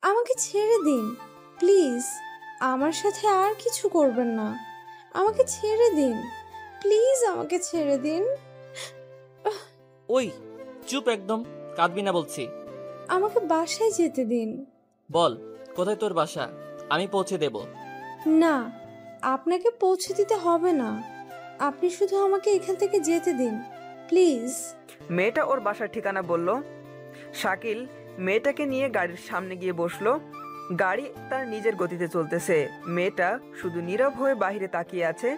আমাকে ছেড়ে দিন প্লিজ। আমার সাথে আর কিছু করবেন না। আমাকে ছেড়ে দিন প্লিজ, আমাকে ছেড়ে দিন। ওই চুপ একদম, কাঁদবি না বলছি। আমাকে বাসায় যেতে দিন। বল কোথায় তোর বাসা, আমি পৌঁছে দেব। না, আপনাকে পৌঁছে দিতে হবে না। আপনি শুধু আমাকে এখান থেকে যেতে দিন প্লিজ। মেয়েটা ওর বাসার ঠিকানা বলল। শাকিল মেয়েটাকে নিয়ে গাড়ির সামনে গিয়ে বসলো। গাড়ি তার নিজের গতিতে চলতেছে। মেয়েটা শুধু নীরব হয়ে বাইরে তাকিয়ে আছে।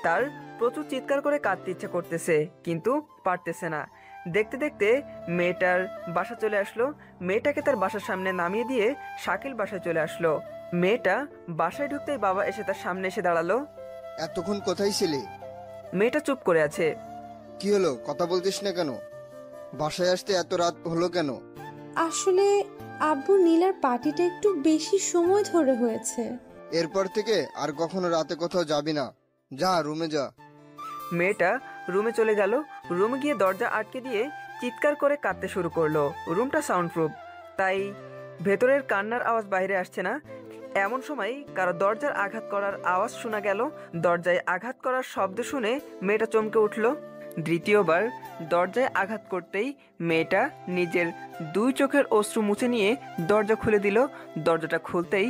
তার প্রচুর চিৎকার করে কাঁদতে ইচ্ছা করতেছে, কিন্তু পারতেছে না। দেখতে দেখতে মেয়েটার বাসা চলে আসলো। মেয়েটাকে তার বাসার সামনে নামিয়ে দিয়ে শাকিল বাসায় চলে আসলো। মেয়েটা বাসায় ঢুকতেই বাবা এসে তার সামনে এসে দাঁড়ালো। এতক্ষণ কোথায় ছিলে? মেয়েটা চুপ করে আছে। কি হলো, কথা বলতিস না কেন? বাসায় আসতে এত রাত হলো কেন? আসলে আব্বু নীলার পার্টিটা একটু বেশি সময় ধরে হয়েছে। এরপর থেকে আর কখনো রাতে কোথাও যাবি না, যা রুমে যা। মেয়েটা রুমে চলে গেল। রুমে গিয়ে দরজা আটকে দিয়ে চিৎকার করে কাঁদতে শুরু করলো। রুমটা সাউন্ড প্রুফ, তাই ভেতরের কান্নার আওয়াজ বাইরে আসছে না। এমন সময় কারো দরজার আঘাত করার আওয়াজ শোনা গেল। দরজায় আঘাত করার শব্দ শুনে মেয়েটা চমকে উঠল। দ্বিতীয়বার দরজায় আঘাত করতেই মেয়েটা নিজের দুই চোখের অশ্রু মুছে নিয়ে দরজা খুলে দিল। দরজাটা খুলতেই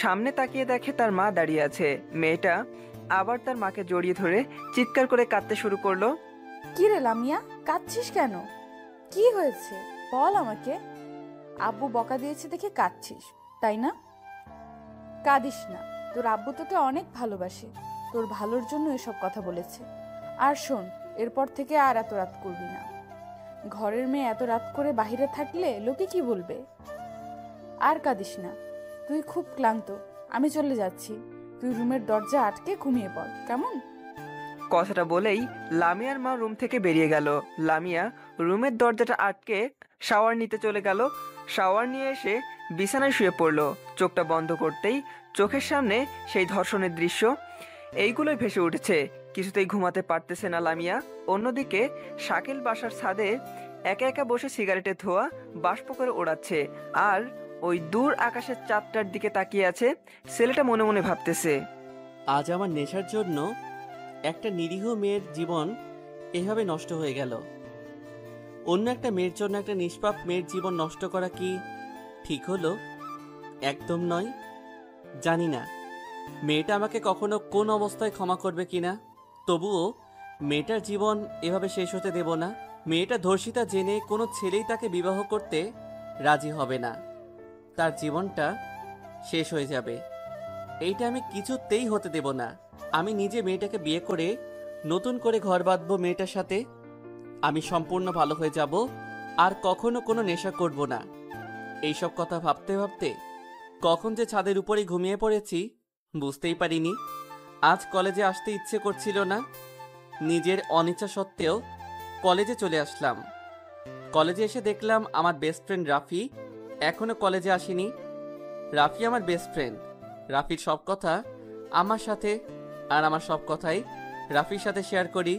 সামনে তাকিয়ে দেখে তার মা দাঁড়িয়ে আছে। মেয়েটা আবার তার মাকে জড়িয়ে ধরে চিৎকার করে কাঁদতে শুরু করলো। কি রে লামিয়া, কাঁদছিস কেন? কি হয়েছে বল আমাকে। আব্বু বকা দিয়েছে দেখে কাঁদছিস, তাই না? কাঁদিস না, তোর আব্বু তোকে অনেক ভালোবাসে, তোর ভালোর জন্য এসব কথা বলেছে। আর শোন, এরপর থেকে আর এত রাত করবি না। ঘরের মেয়ে এত রাত করে বাহিরে থাকলে লোকে কি বলবে। আর কাঁদিস না, তুই খুব ক্লান্ত, আমি চলে যাচ্ছি। তুই রুমের দরজা আটকে ঘুমিয়ে পড়, কেমন? কথাটা বলেই লামিয়ার মা রুম থেকে বেরিয়ে গেল। লামিয়া রুমের দরজাটা আটকে শাওয়ার নিতে চলে গেল। শাওয়ার নিয়ে এসে বিছানায় শুয়ে পড়ল। চোখটা বন্ধ করতেই চোখের সামনে সেই ধর্ষণের দৃশ্য এইগুলোই ভেসে উঠেছে। কিছুতেই ঘুমাতে পারতেছে না লামিয়া। অন্যদিকে শাকিল বাসার ছাদে একা একা বসে সিগারেটের ধোঁয়া বাষ্প করে ওড়াচ্ছে, আর ওই দূর আকাশের চাঁদটার দিকে তাকিয়ে আছে। ছেলেটা মনে মনে ভাবতেছে, আজ আমার নেশার জন্য একটা নিরীহ মেয়ের জীবন এভাবে নষ্ট হয়ে গেল। অন্য একটা মেয়ের জন্য একটা নিষ্পাপ মেয়ের জীবন নষ্ট করা কি ঠিক হলো? একদম নয়। জানি না মেয়েটা আমাকে কখনো কোন অবস্থায় ক্ষমা করবে কিনা, তবুও মেয়েটার জীবন এভাবে শেষ হতে দেব না। মেয়েটা ধর্ষিতা জেনে কোনো ছেলেই তাকে বিবাহ করতে রাজি হবে না। তার জীবনটা শেষ হয়ে যাবে, এইটা আমি কিছুতেই হতে দেব না। আমি নিজে মেয়েটাকে বিয়ে করে নতুন করে ঘর বাঁধবো মেয়েটার সাথে। আমি সম্পূর্ণ ভালো হয়ে যাব, আর কখনো কোনো নেশা করব না। এইসব কথা ভাবতে ভাবতে কখন যে ছাদের উপরেই ঘুমিয়ে পড়েছি বুঝতেই পারিনি। আজ কলেজে আসতে ইচ্ছে করছিল না, নিজের অনিচ্ছা সত্ত্বেও কলেজে চলে আসলাম। কলেজে এসে দেখলাম আমার বেস্ট ফ্রেন্ড রাফি এখনো কলেজে আসেনি। রাফি আমার বেস্ট ফ্রেন্ড। রাফির সব কথা আমার সাথে, আর আমার সব কথাই রাফির সাথে শেয়ার করি।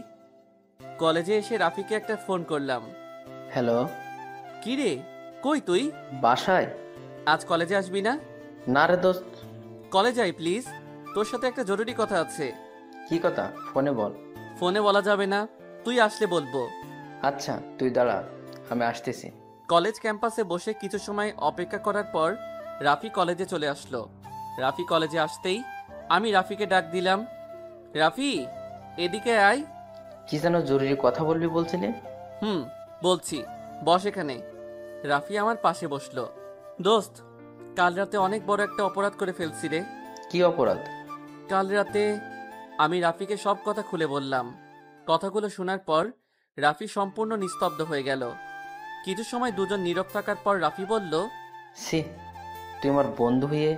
কলেজে এসে রাফিকে একটা ফোন করলাম। হ্যালো। কি রে, কই তুই? বাসায়। আজ কলেজে আসবি না? না রে দোস্ত। কলেজে আয় প্লিজ, তোর সাথে একটা জরুরি কথা আছে। কি কথা, ফোনে বল। ফোনে বলা যাবে না, তুই আসলে বলবো। আচ্ছা তুই দাঁড়া, আমি আসতেছি। কলেজ ক্যাম্পাসে বসে কিছু সময় অপেক্ষা করার পর রাফি কলেজে চলে আসলো। রাফি কলেজে আসতেই আমি রাফিকে ডাক দিলাম, রাফি এদিকে আয়। কি যেন জরুরি কথা বলবি বলছিলি? বলছি, বস এখানে। রাফি আমার পাশে বসলো। দোস্ত, কাল রাতে অনেক বড় একটা অপরাধ করে ফেলছি রে। কি অপরাধ? কাল রাতে আমি রাফিকে সব কথা খুলে বললাম। কথাগুলো শোনার পর রাফি সম্পূর্ণ নিস্তব্ধ হয়ে গেল। কিছু সময় দুজন নীরব থাকার পর রাফি বলল, সি, তুই আমার বন্ধু হয়ে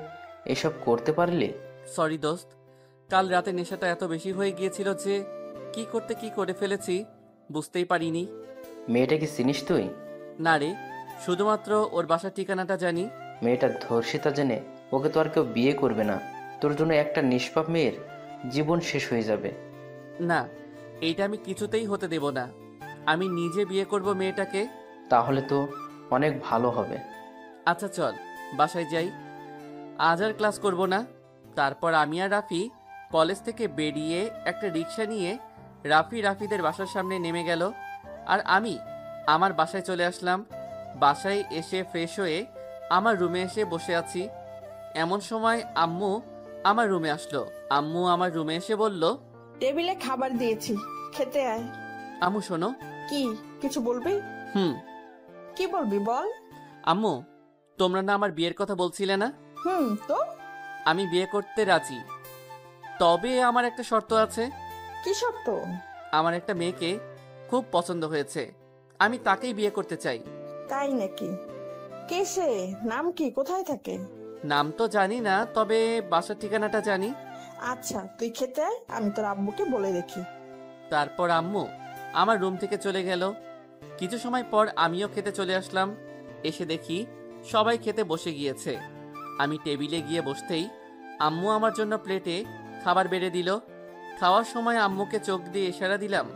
এসব করতে পারলি? সরি দোস্ত, কাল রাতে নেশাটা এত বেশি হয়ে গিয়েছিল যে কি করতে কি করে ফেলেছি বুঝতেই পারিনি। মেয়েটা কি চিনিস তুই? না রে, শুধুমাত্র ওর বাসার ঠিকানাটা জানি। মেয়েটা ধর্ষিতা জেনে ওকে তো আর কেউ বিয়ে করবে না। তোর জন্য একটা নিষ্পাপ মেয়ের জীবন শেষ হয়ে যাবে। না, এইটা আমি কিছুতেই হতে দেব না। আমি নিজে বিয়ে করব মেয়েটাকে। তাহলে তো অনেক ভালো হবে। আচ্ছা চল, বাসায় যাই, আজ আর ক্লাস করব না। তারপর আমি আর রাফি কলেজ থেকে বেরিয়ে একটা রিক্সা নিয়ে রাফিদের বাসার সামনে নেমে গেল, আর আমি আমার বাসায় চলে আসলাম। বাসায় এসে ফ্রেশ হয়ে আমার রুমে এসে বসে আছি। এমন সময় আম্মু আমার রুমে আসলো। আম্মু আমার রুমে এসে বলল, টেবিলে খাবার দিয়েছি, খেতে আয়। আম্মু শোনো। কি কিছু বলবি? হুম। কি বলবি বল। আম্মু, তোমরা না আমার বিয়ের কথা বলছিলে না? তো আমি বিয়ে করতে রাজি, তবে আমার একটা শর্ত আছে। কি শর্ত? আমার একটা মেয়েকে খুব পছন্দ হয়েছে, আমি তাকেই বিয়ে করতে চাই। তাই নাকি? কে সে? নাম কি? কোথায় থাকে? নাম তো জানি না, তবে বাসার ঠিকানাটা জানি। আচ্ছা, তুই খেতে আয়, আমি তোর আব্বুকে বলে দেখি। তারপর আম্মু আমার রুম থেকে চলে গেল। কিছু সময় পর আমিও খেতে চলে আসলাম। এসে দেখি সবাই খেতে বসে গিয়েছে। আমি টেবিলে গিয়ে বসতেই আম্মু আমার জন্য প্লেটে খাবার বেড়ে দিল। খাওয়ার সময় আম্মুকে চোখ দিয়ে ইশারা দিলাম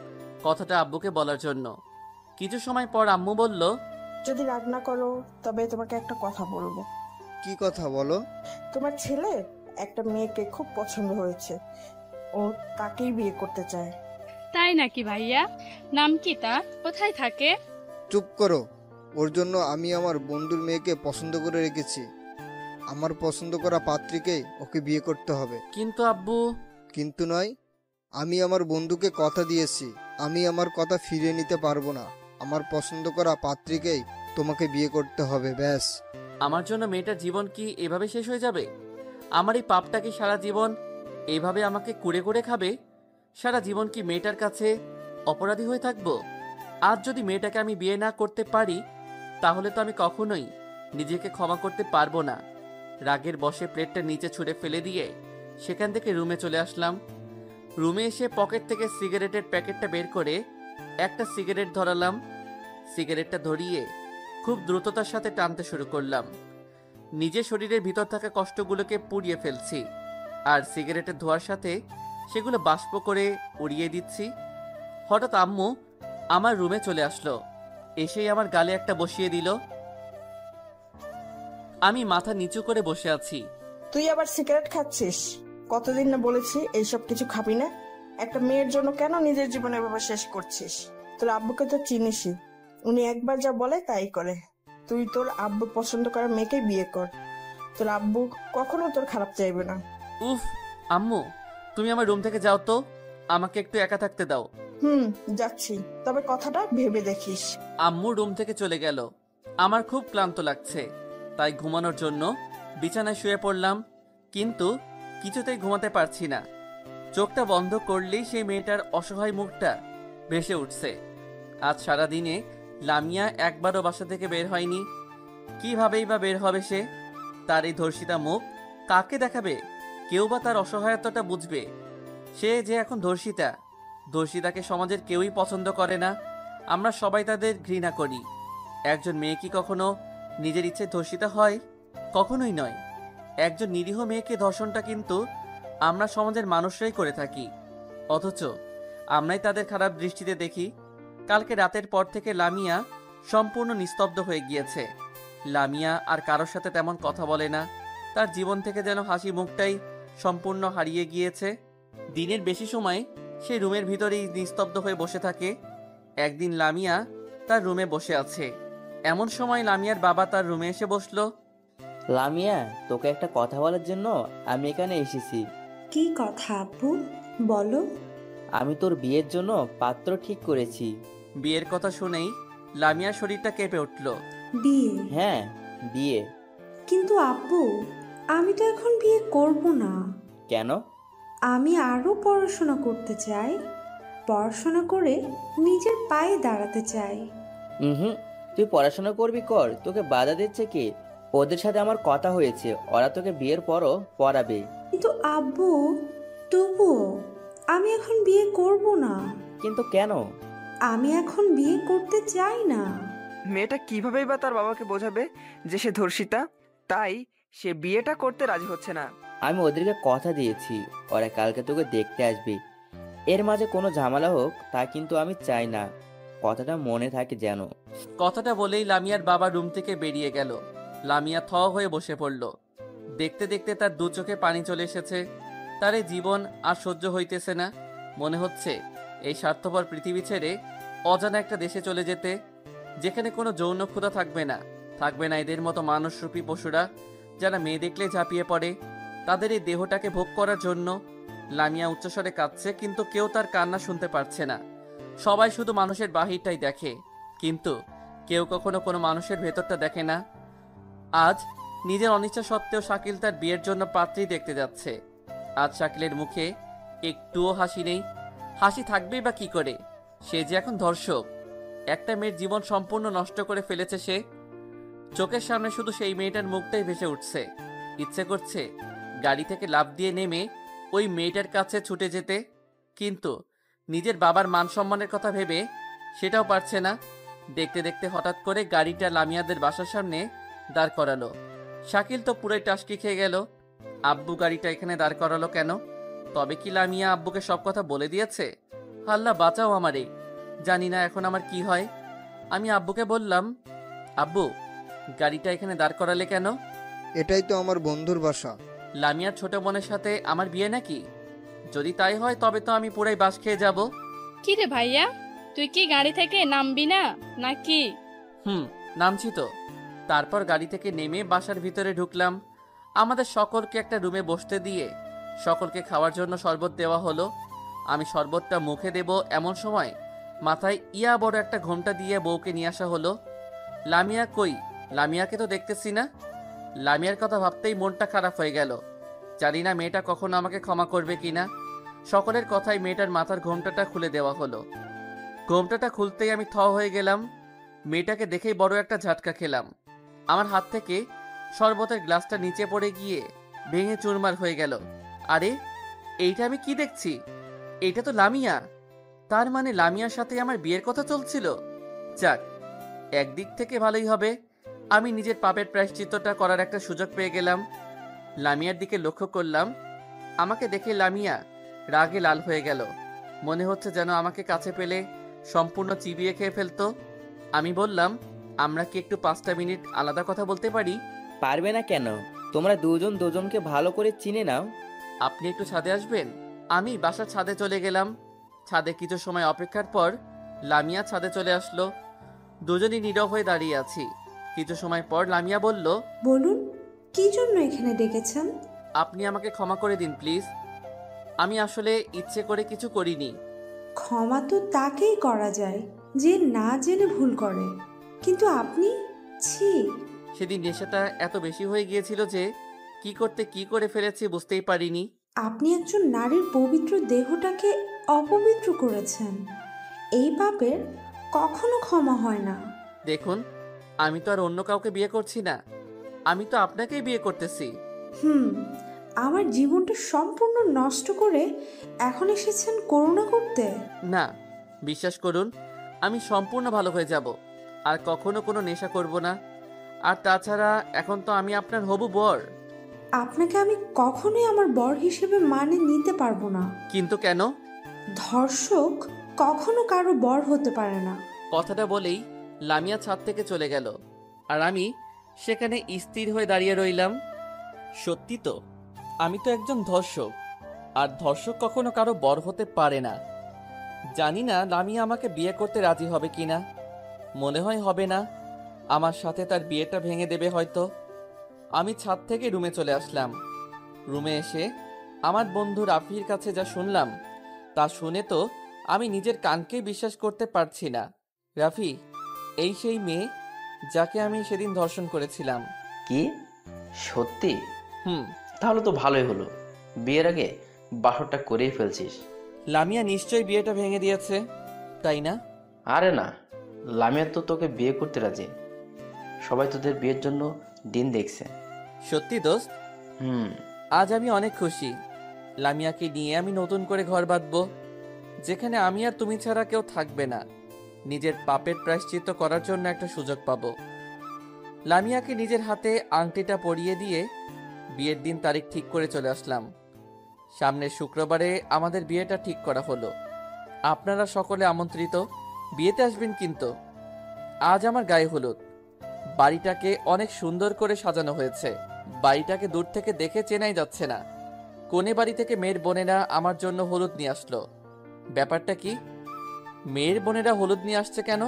কথাটা আব্বুকে বলার জন্য। কিছু সময় পর আম্মু বলল, যদি রাগ না করো তবে তোমাকে একটা কথা বলবো। কি কথা বলো? তোমার ছেলে একটা মেয়েকে খুব পছন্দ হয়েছে, ও তাকেই বিয়ে করতে চায়। তাই নাকি ভাইয়া? নাম কি তার? কোথায় থাকে? চুপ করো। ওর জন্য আমি আমার বন্ধুর মেয়েকে পছন্দ করে রেখেছি। আমার পছন্দ করা পাত্রীকেই ওকে বিয়ে করতে হবে। কিন্তু আব্বু। কিন্তু নয়, আমি আমার বন্ধুকে কথা দিয়েছি, আমি আমার কথা ফিরিয়ে নিতে পারবো না। আমার পছন্দ করা পাত্রীকেই তোমাকে বিয়ে করতে হবে, ব্যাস। আমার জন্য মেয়েটার জীবন কি এভাবে শেষ হয়ে যাবে? আমার এই পাপটা কি সারা জীবন এইভাবে আমাকে কুড়ে কুড়ে খাবে? সারা জীবন কি মেয়েটার কাছে অপরাধী হয়ে থাকবো? আজ যদি মেয়েটাকে আমি বিয়ে না করতে পারি, তাহলে তো আমি কখনোই নিজেকে ক্ষমা করতে পারবো না। রাগের বশে প্লেটটা নিচে ছুঁড়ে ফেলে দিয়ে সেখান থেকে রুমে চলে আসলাম। রুমে এসে পকেট থেকে সিগারেটের প্যাকেটটা বের করে একটা সিগারেট ধরালাম। সিগারেটটা ধরিয়ে খুব দ্রুততার সাথে টানতে শুরু করলাম। নিজের শরীরের ভিতর থাকা কষ্টগুলোকে পুড়িয়ে ফেলছি, আর সিগারেটের ধোঁয়ার সাথে সেগুলো বাষ্প করে উড়িয়ে দিচ্ছি। হঠাৎ আম্মু আমার রুমে চলে আসলো। এসেই আমার গালে একটা বসিয়ে দিল। আমি মাথা নিচু করে বসে আছি। তুই আবার সিগারেট খাচ্ছিস? কতদিন না বলেছি এইসব কিছু খাবি না। একটা মেয়ের জন্য কেন নিজের জীবন এভাবে শেষ করছিস? তোর আব্বুকে তো চিনিসই, উনি একবার যা বলে তাই করে। তুই তোর আব্বু পছন্দ করা মেয়েকে বিয়ে কর, তোর আব্বু কখনো তোর খারাপ চাইবে না। উফ আম্মু, তুমি আমার রুম থেকে যাও তো, আমাকে একটু একা থাকতে দাও। যাচ্ছি, তবে কথাটা ভেবে দেখিস। আম্মু রুম থেকে চলে গেল। আমার খুব ক্লান্ত লাগছে, তাই ঘুমানোর জন্য বিছানায় শুয়ে পড়লাম, কিন্তু কিছুতেই ঘুমাতে পারছি না। চোখটা বন্ধ করলেই সেই মেয়েটার অসহায় মুখটা ভেসে উঠছে। আজ সারাদিনে লামিয়া একবারও বাসা থেকে বের হয়নি। কিভাবেই বা বের হবে সে? তার এই ধর্ষিতা মুখ কাকে দেখাবে? কেউ বা তার অসহায়তাটা বুঝবে? সে যে এখন ধর্ষিতা, ধর্ষিতাকে সমাজের কেউই পছন্দ করে না। আমরা সবাই তাদের ঘৃণা করি। একজন মেয়ে কি কখনো নিজের ইচ্ছে ধর্ষিতা হয়? কখনোই নয়। একজন নিরীহ মেয়েকে ধর্ষণটা কিন্তু আমরা সমাজের মানুষরাই করে থাকি, অথচ আমরাই তাদের খারাপ দৃষ্টিতে দেখি। কালকে রাতের পর থেকে লামিয়া সম্পূর্ণ নিস্তব্ধ হয়ে গিয়েছে। লামিয়া আর কারোর সাথে তেমন কথা বলে না। তার জীবন থেকে যেন হাসি মুখটাই সম্পূর্ণ হারিয়ে গিয়েছে। দিনের বেশি সময় সে রুমের ভিতরেই নিস্তব্ধ হয়ে বসে থাকে। একদিন লামিয়া তার রুমে বসে আছে, এমন সময় লামিয়ার বাবা তার রুমে এসে বসলো। লামিয়া, তোকে একটা কথা বলার জন্য আমি এখানে এসেছি। কি কথা আব্বু, বলো। আমি তোর বিয়ের জন্য পাত্র ঠিক করেছি। বিয়ের কথা শুনেই লামিয়ার শরীরটা কেঁপে উঠল। বিয়ে? হ্যাঁ, বিয়ে। কিন্তু আব্বু, আমি তো এখন বিয়ে করব না। কেন? আমি আরো পড়াশোনা করতে চাই, পড়াশোনা করে নিজের পায়ে দাঁড়াতে চাই। তুই পড়াশোনা করবি কর, তোকে বাধা দিচ্ছে কে? ওদের সাথে আমার কথা হয়েছে, ওরা তোকে বিয়ের পরও পড়াবে। কিন্তু আব্বু, তবুও আমি এখন বিয়ে করব না। কিন্তু কেন? আমি এখন বিয়ে করতে চাই না। মেয়েটা কিভাবেই বা তার বাবাকে বোঝাবে যে সে ধর্ষিতা? তাই সে বিয়েটা করতে রাজি হচ্ছে না। আমি ওদেরকে কথা দিয়েছি, ওরা কালকে তোকে দেখতে আসবে। এর মাঝে কোনো ঝামেলা হোক তা কিন্তু আমি চাই না, কথাটা মনে থাকে যেন। কথাটা বলেই লামিয়ার বাবা রুম থেকে বেরিয়ে গেল। লামিয়া থ হয়ে বসে পড়ল। দেখতে দেখতে তার দু চোখে পানি চলে এসেছে। তার এই জীবন আর সহ্য হইতেছে না। মনে হচ্ছে এই স্বার্থপর পৃথিবী ছেড়ে অজানা একটা দেশে চলে যেতে, যেখানে কোনো যৌন ক্ষুধা থাকবে না, থাকবে না এদের মতো মানুষরূপী পশুরা যারা মেয়ে দেখলে ঝাঁপিয়ে পড়ে তাদের এই দেহটাকে ভোগ করার জন্য। লামিয়া উচ্চস্বরে কাঁদছে, কিন্তু কেউ তার কান্না শুনতে পারছে না। সবাই শুধু মানুষের বাহিরটাই দেখে, কিন্তু কেউ কখনো কোনো মানুষের ভেতরটা দেখে না। আজ নিজের অনিচ্ছা সত্ত্বেও শাকিল তার বিয়ের জন্য পাত্রী দেখতে যাচ্ছে। আজ শাকিলের মুখে একটুও হাসি নেই। হাসি থাকবেই বা কি করে? সে যে এখন ধর্ষক। একটা মেয়ের জীবন সম্পূর্ণ নষ্ট করে ফেলেছে সে। চোখের সামনে শুধু সেই মেয়েটার মুখটাই ভেসে উঠছে। ইচ্ছে করছে গাড়ি থেকে লাফ দিয়ে নেমে ওই মেয়েটার কাছে ছুটে যেতে, কিন্তু নিজের বাবার মান সম্মানের কথা ভেবে সেটাও পারছে না। দেখতে দেখতে হঠাৎ করে গাড়িটা লামিয়াদের বাসার সামনে দাঁড় করালো। শাকিল তো পুরোই টাসকি খেয়ে গেল। আব্বু গাড়িটা এখানে দাঁড় করালো কেন? তবে কি লামিয়া আব্বুকে সব কথা বলে দিয়েছে? আল্লাহ বাঁচাও আমারে, জানি না এখন আমার কি হয়। আমি আব্বুকে বললাম, আব্বু গাড়িটা এখানে দাঁড় করালে কেন? এটাই তো আমার বন্ধুর বাসা। লামিয়ার ছোট বোনের সাথে আমার বিয়ে নাকি? যদি তাই হয় তবে তো আমি পুরাই বাস খেয়ে যাব। কি রে ভাইয়া, তুই কি গাড়ি থেকে নামবি না নাকি? নামছি তো। তারপর গাড়ি থেকে নেমে বাসার ভিতরে ঢুকলাম। আমাদের সকলকে একটা রুমে বসতে দিয়ে সকলকে খাওয়ার জন্য শরবত দেওয়া হলো। আমি শরবতটা মুখে দেব এমন সময় মাথায় ইয়া বড় একটা ঘোমটা দিয়ে বউকে নিয়ে আসা হলো। লামিয়া কই? লামিয়াকে তো দেখতেছি না। লামিয়ার কথা ভাবতেই মনটা খারাপ হয়ে গেল। জানি না মেয়েটা কখনো আমাকে ক্ষমা করবে কিনা। সকলের কথায় মেয়েটার মাথার ঘোমটাটা খুলে দেওয়া হলো। ঘোমটাটা খুলতেই আমি থ হয়ে গেলাম। মেয়েটাকে দেখেই বড় একটা ঝাটকা খেলাম। আমার হাত থেকে শরবতের গ্লাসটা নিচে পড়ে গিয়ে ভেঙে চুরমার হয়ে গেল। আরে এইটা আমি কি দেখছি? এইটা তো লামিয়া। তার মানে লামিয়ার সাথে আমার বিয়ের কথা চলছিল। যাক, একদিক থেকে ভালোই হবে, আমি নিজের পাপের প্রায়শ্চিত্তটা করার একটা সুযোগ পেয়ে গেলাম। লামিয়ার দিকে লক্ষ্য করলাম। আমাকে দেখে লামিয়া রাগে লাল হয়ে গেল। মনে হচ্ছে যেন আমাকে কাছে পেলে সম্পূর্ণ চিবিয়ে খেয়ে ফেলতো। আমি বললাম, আমরা কি একটু 5টা মিনিট আলাদা কথা বলতে পারি? পারবে না কেন? তোমরা দুজন দুজনকে ভালো করে চিনে নাও। আপনি একটু ছাদে আসবেন? আমি বাসার ছাদে চলে গেলাম। ছাদে কিছু সময় অপেক্ষার পর লামিয়া ছাদে চলে আসলো। দুজনই নীরব হয়ে দাঁড়িয়ে আছি। কিছু সময় পর লামিয়া বলল, বলুন, কি জন্য এখানে ডেকেছেন? আপনি আমাকে ক্ষমা করে দিন প্লিজ। আমি আসলে ইচ্ছে করে কিছু করিনি। ক্ষমা তো তাকেই করা যায় যে না জেনে ভুল করে, কিন্তু আপনি, ছি। সেদিন নেশাটা এত বেশি হয়ে গিয়েছিল যে কি করতে কি করে ফেলেছি বুঝতেই পারিনি। আপনি একজন নারীর পবিত্র দেহটাকে অপবিত্র করেছেন। এই পাপের কখনো ক্ষমা হয় না। দেখুন, আমি তো আর অন্য কাউকে বিয়ে করছি না, আমি তো আপনাকেই বিয়ে করতেছি। আমার জীবনটা সম্পূর্ণ নষ্ট করে এখন এসেছেন করুণা করতে? না, বিশ্বাস করুন, আমি সম্পূর্ণ ভালো হয়ে যাব, আর কখনো কোনো নেশা করব না। আর তাছাড়া এখন তো আমি আপনার হবু বর। আপনাকে আমি কখনোই আমার বর হিসেবে মানে নিতে পারবো না। কিন্তু কেন? ধর্ষক কখনো কারো বর হতে পারে না। কথাটা বলেই লামিয়া ছাদ থেকে চলে গেল, আর আমি সেখানে স্থির হয়ে দাঁড়িয়ে রইলাম। সত্যি তো, আমি তো একজন ধর্ষক, আর ধর্ষক কখনো কারো বর হতে পারে না। জানি না লামিয়া আমাকে বিয়ে করতে রাজি হবে কিনা। মনে হয় হবে না। আমার সাথে তার বিয়েটা ভেঙে দেবে হয়তো। আমি ছাদ থেকে রুমে চলে আসলাম। রুমে এসে আমার বন্ধু রাফির কাছে যা শুনলাম তা শুনে তো আমি নিজের কানকেই বিশ্বাস করতে পারছি না। রাফি, এই সেই মেয়ে যাকে আমি সেদিন ধর্ষণ করেছিলাম। কি সত্যি? হুম। তাহলে তো ভালোই হলো, বিয়ের আগে বাসরটা করেই ফেলছিস। লামিয়া নিশ্চয়ই বিয়েটা ভেঙে দিয়েছে, তাই না? আরে না, লামিয়া তো তোকে বিয়ে করতে রাজি। সবাই তোদের বিয়ের জন্য দিন দেখছে। সত্যি দোস্ত? আজ আমি অনেক খুশি। লামিয়াকে নিয়ে আমি নতুন করে ঘর বাঁধবো, যেখানে আমি আর তুমি ছাড়া কেউ থাকবে না। নিজের পাপের প্রায়শ্চিত্ত করার জন্য একটা সুযোগ পাবো। লামিয়াকে নিজের হাতে আংটিটা পরিয়ে দিয়ে বিয়ের দিন তারিখ ঠিক করে চলে আসলাম। সামনের শুক্রবারে আমাদের বিয়েটা ঠিক করা হলো। আপনারা সকলে আমন্ত্রিত, বিয়েতে আসবেন কিন্তু। আজ আমার গায়ে হলুদ। বাড়িটাকে অনেক সুন্দর করে সাজানো হয়েছে। বাড়িটাকে দূর থেকে দেখে চেনাই যাচ্ছে না। কোনে বাড়ি থেকে মেয়ের বোনেরা আমার জন্য হলুদ নিয়ে আসলো। ব্যাপারটা কি? মেয়ের বোনেরা হলুদ নিয়ে আসছে কেন?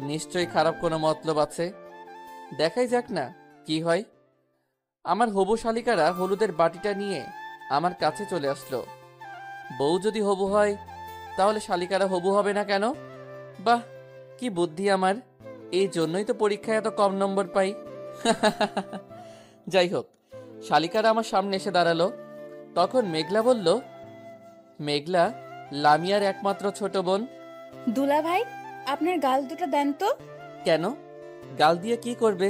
নিশ্চয়ই খারাপ কোনো মতলব আছে। দেখাই যাক না কি হয়। আমার হবু শালিকারা হলুদের বাটিটা নিয়ে আমার কাছে চলে আসলো। বউ যদি হবু হয় তাহলে শালিকারা হবু হবে না কেন? বাহ, কি বুদ্ধি আমার! এই জন্যই তো পরীক্ষায় এত কম নম্বর পাই। যাই হোক, শালিকারা আমার সামনে এসে দাঁড়ালো। তখন মেঘলা বলল, মেঘলা লামিয়ার একমাত্র ছোট বোন। দুলা ভাই, আপনার গাল দুটো দেন তো। কেন? গাল দিয়ে কি করবে?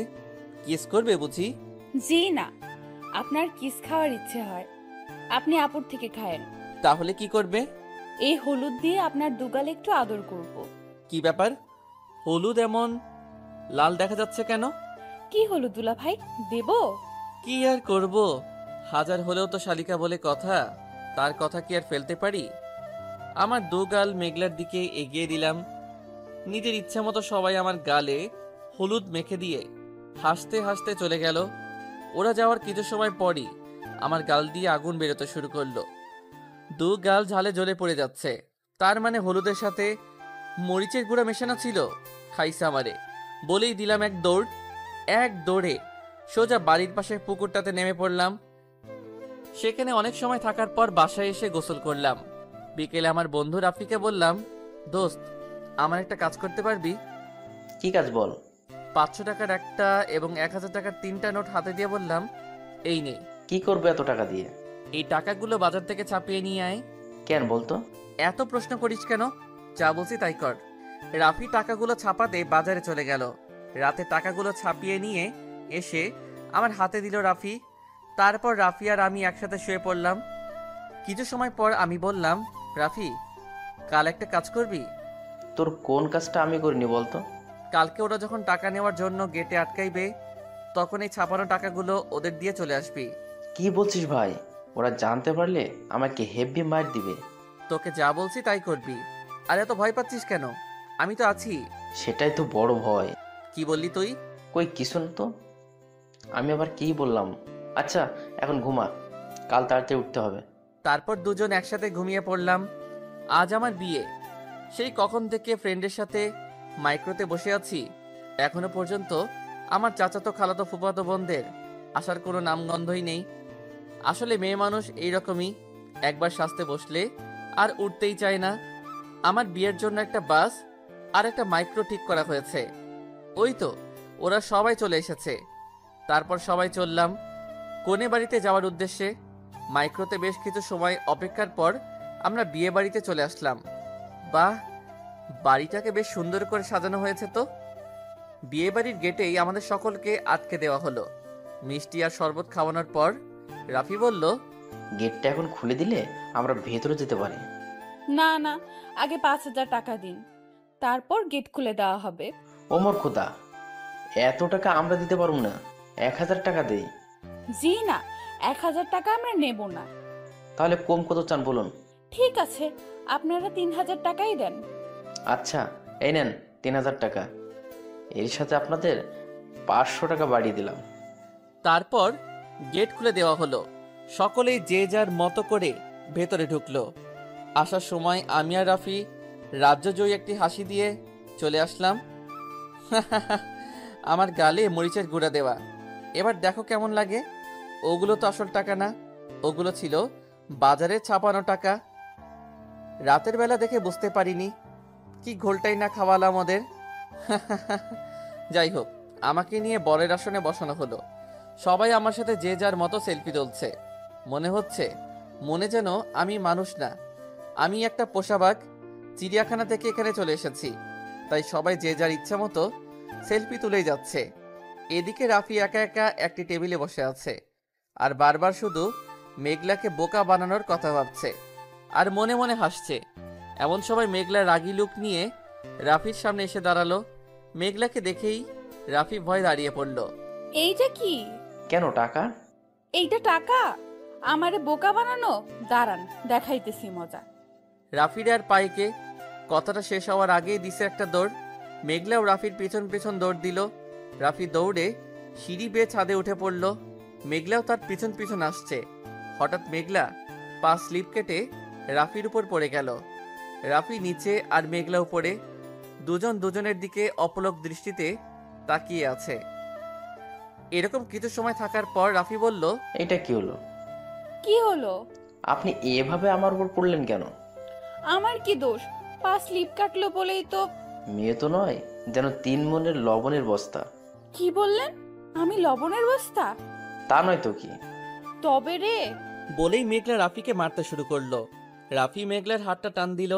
কিস করবে বুঝি? জি না, আপনার কিস খাওয়ার ইচ্ছে হয়, আপনি আপুর থেকে খায়েন। তাহলে কি করবে? এই হলুদ দিয়ে আপনার দুগালে একটু আদর করব। কি ব্যাপার? হলুদ এমন লাল দেখা যাচ্ছে কেন? কি হলো দুলা ভাই, দেব? কি আর করব, হাজার হলেও তো শালিকা বলে কথা, তার কথা কি আর ফেলতে পারি? আমার দু গাল মেঘলার দিকে এগিয়ে দিলাম। নিজের ইচ্ছা মতো সবাই আমার গালে হলুদ মেখে দিয়ে হাসতে হাসতে চলে গেল। ওরা যাওয়ার কিছু সময় পরই আমার গাল দিয়ে আগুন বেরোতে শুরু করলো। দু গাল ঝালে জ্বলে পড়ে যাচ্ছে। তার মানে হলুদের সাথে মরিচের গুঁড়া মেশানো ছিল। খাইছে আমারে। বলেই দিলাম এক দৌড়ে সোজা বাড়ির পাশে পুকুরটাতে নেমে পড়লাম। সেখানে অনেক সময় থাকার পর বাসায় এসে গোসল করলাম। বিকেলে আমার বন্ধু রাফিকে বললাম, দোস্ত, আমার একটা কাজ করতে পারবি? কি কাজ বল? 500 টাকার একটা এবং 1000 টাকার 3টা নোট হাতে দিয়ে বললাম, এই নে। কি করবে এত টাকা দিয়ে? এই টাকাগুলো বাজার থেকে ছাপিয়ে নিয়ে আয়। কেন বলতো? এত প্রশ্ন করিস কেন? যা বলছি তাই কর। রাফি টাকাগুলো ছাপাতে বাজারে চলে গেল। রাতে টাকাগুলো ছাপিয়ে নিয়ে এসে আমার হাতে দিল রাফি। তারপর রাফি আর আমি একসাথে শুয়ে পড়লাম। কিছু সময় পর আমি বললাম, রাফি, কাল একটা কাজ করবি? তোর কোন কাজটা আমি করিনি বলতো? কালকে ওরা যখন টাকা নেওয়ার জন্য গেটে আটকাইবে, তখন এই ছাপানো টাকাগুলো ওদের দিয়ে চলে আসবি। কি বলছিস ভাই? ওরা জানতে পারলে আমাকে হেভি মার দিবে। তোকে যা বলছি তাই করবি। আর এত ভয় পাচ্ছিস কেন? আমি তো আছি। সেটাই তো বড় ভয়। কি বললি তুই? কই কিছু না তো। আমি আবার কি বললাম? আচ্ছা, এখন ঘুমা, কাল তাড়াতাড়ি উঠতে হবে। তারপর দুজন একসাথে ঘুমিয়ে পড়লাম। আজ আমার বিয়ে। সেই কখন থেকে ফ্রেন্ডের সাথে মাইক্রোতে বসে আছি, এখনো পর্যন্ত আমার চাচাতো খালাতো ফুফাতো বোনদের আসার কোনো নামগন্ধই নেই। আসলে মেয়ে মানুষ এইরকমই, একবার সাজতে বসলে আর উঠতেই চায় না। আমার বিয়ের জন্য একটা বাস আর একটা মাইক্রো ঠিক করা হয়েছে। ওই তো ওরা সবাই চলে এসেছে। তারপর সবাই চললাম কোনে বাড়িতে যাওয়ার উদ্দেশ্যে। মাইক্রোতে বেশ কিছু সময় অপেক্ষার পর আমরা বিয়ে বাড়িতে চলে আসলাম। বাহ, বাড়িটাকে বেশ সুন্দর করে সাজানো হয়েছে তো। বিয়ে বাড়ির গেটেই আমাদের সকলকে আটকে দেওয়া হলো। মিষ্টি আর শরবত খাওয়ানোর পর রাফি বলল, গেটটা এখন খুলে দিলে আমরা ভেতরে যেতে পারি। না না, আগে 5000 টাকা দিন, তারপর গেট খুলে দেওয়া হবে। ওমর খোদা, এত টাকা আমরা দিতে পারবো না, 1000 টাকা দেই। জি না, 1000 টাকা আমরা নেব না। তাহলে কম কত চান বলুন? ঠিক আছে, আপনারা 3000 টাকাই দেন। আচ্ছা, এই নেন 3000 টাকা। এর সাথে আপনাদের 500 টাকা বাড়িয়ে দিলাম। তারপর গেট খুলে দেওয়া হলো। সকলেই যে যার মতো করে ভেতরে ঢুকলো। আসার সময় আমি আর রাফি রাজ্যজয়ী একটি হাসি দিয়ে চলে আসলাম। আমার গালে মরিচের গুঁড়া দেওয়া। এবার দেখো কেমন লাগে। ওগুলো তো আসল টাকা না, ওগুলো ছিল বাজারে ছাপানো টাকা। রাতের বেলা দেখে বুঝতে পারিনি কি ঘোলটাই না খাওয়ালাম ওদের। যাই হোক, আমাকে নিয়ে বরের আসনে বসানো হলো। সবাই আমার সাথে যে যার মতো সেলফি তুলছে। মনে হচ্ছে মনে যেন আমি মানুষ না, আমি একটা পোষা বাঘ চিড়িয়াখানা থেকে এখানে চলে এসেছি। তাই সবাই যে যার ইচ্ছা মতো সেলফি তুলেই যাচ্ছে। এদিকে রাফি একা একা একটি টেবিলে বসে আছে আর বারবার শুধু মেঘলাকে বোকা বানানোর কথা ভাবছে আর মনে মনে হাসছে। এমন সময় মেঘলা রাগী লুক নিয়ে রাফির সামনে এসে দাঁড়ালো। মেঘলাকে দেখেই রাফি ভয় দাঁড়িয়ে পড়ল। এইটা কি? কেন টাকা? এইটা টাকা? আমারে বোকা বানানো? দাঁড়ান, দেখাইতেছি মজা। রাফির আর পাইকে কথাটা শেষ হওয়ার আগেই দিছে একটা দৌড়। মেঘলাও রাফির পিছন পিছন দৌড় দিল। রাফি দৌড়ে সিঁড়ি বেয়ে ছাদে উঠে পড়ল। মেঘলাও তার পিছন পিছন আসছে। হঠাৎ মেঘলা পা স্লিপ কেটে রাফির উপর পড়ে গেল। রাফি নিচে আর মেঘলা উপরে, দুজন দুজনের দিকে অপলক দৃষ্টিতে তাকিয়ে আছে। এরকম কিছু সময় থাকার পর রাফি বলল, এটা কি হলো? কি হলো? আপনি এভাবে আমার উপর পড়লেন কেন? আমার কি দোষ? পা স্লিপ কাটলো বলেই তো। মেয়ে তো নয়, যেন 3 মনের লবণের বস্তা। কি বললেন? আমি লবণের বস্তা? তা নয় তো কি। তবে রে। বলেই মেঘলা রাফিকে মারতে শুরু করলো। রাফি মেঘলার হাতটা টান দিল।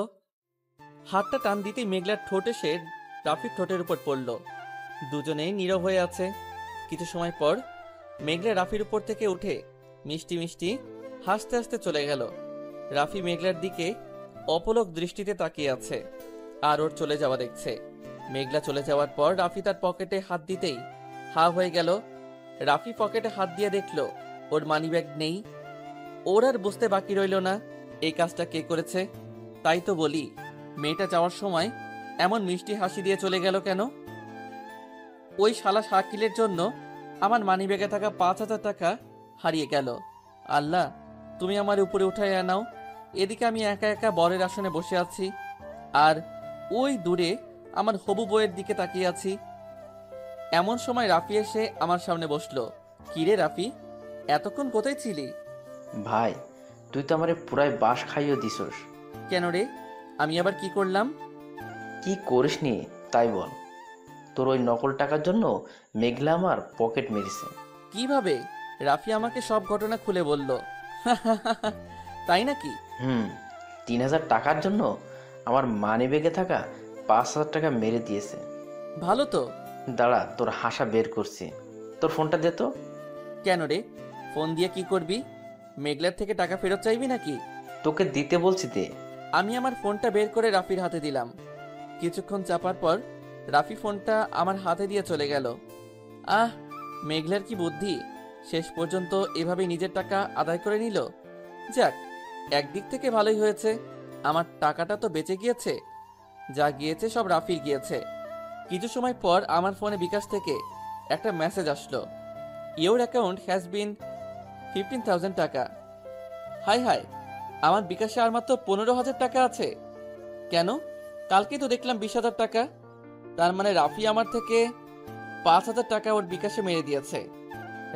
হাতটা টান দিতেই মেঘলার ঠোঁট এসে রাফির ঠোঁটের উপর পড়ল। দুজনেই নীরব হয়ে আছে। কিছু সময় পর মেঘলা রাফির উপর থেকে উঠে মিষ্টি মিষ্টি হাসতে হাসতে চলে গেল। রাফি মেঘলার দিকে অপলক দৃষ্টিতে তাকিয়ে আছে আর ওর চলে যাওয়া দেখছে। মেঘলা চলে যাওয়ার পর রাফি তার পকেটে হাত দিতেই হা হয়ে গেল। রাফি পকেটে হাত দিয়ে দেখলো ওর মানিব্যাগ নেই। ওর আর বুঝতে বাকি রইল না এই কাজটা কে করেছে। তাই তো বলি, মেয়েটা যাওয়ার সময় এমন মিষ্টি হাসি দিয়ে চলে গেল কেন? ওই শালা শাকিলের জন্য আমার মানিব্যাগে থাকা 5,000 টাকা হারিয়ে গেল। আল্লাহ, তুমি আমার উপরে উঠাইয়া নাও। এদিকে আমি একা একা বরের আসনে বসে আছি আর ওই দূরে আমার হবু বউয়ের দিকে তাকিয়ে আছি। এমন সময় রাফি এসে আমার সামনে বসলো। কিরে রাফি, এতক্ষণ কোথায় ছিলি? ভাই, তুই তো আমারে পুরাই বাঁশ খাইয়ে দিছস। কেন রে, আমি আবার কি করলাম? কি করিসনি তাই বল। তোর ওই নকল টাকার জন্য মেঘলা আমার পকেট মেরেছে। কিভাবে? রাফি আমাকে সব ঘটনা খুলে বলল। তাই নাকি? 3,000 টাকার জন্য আমার মানিব্যাগে থাকা 5,000 টাকা মেরে দিয়েছে। ভালো তো। দাঁড়া, তোর হাসা বের করছি। তোর ফোনটা দে তো। কেন রে, ফোন দিয়ে কি করবি? মেঘলার থেকে টাকা ফেরত চাইবি নাকি? তোকে দিতে বলছি দে। আমি আমার ফোনটা বের করে রাফির হাতে দিলাম। কিছুক্ষণ চাপার পর রাফি ফোনটা আমার হাতে দিয়ে চলে গেল। আহ, মেঘলার কি বুদ্ধি! শেষ পর্যন্ত এভাবে নিজের টাকা আদায় করে নিল। যাক, একদিক থেকে ভালোই হয়েছে, আমার টাকাটা তো বেঁচে গিয়েছে। যা গিয়েছে সব রাফির গিয়েছে। কিছু সময় পর আমার ফোনে বিকাশ থেকে একটা মেসেজ আসলো, ইওর অ্যাকাউন্ট হ্যাজ বিন 15,000 টাকা। হাই হাই, আমার বিকাশে আর মাত্র 15,000 টাকা আছে। কেন? কালকে তো দেখলাম 20,000 টাকা। তার মানে রাফি আমার থেকে 5,000 টাকা ওর বিকাশে মেরে দিয়েছে।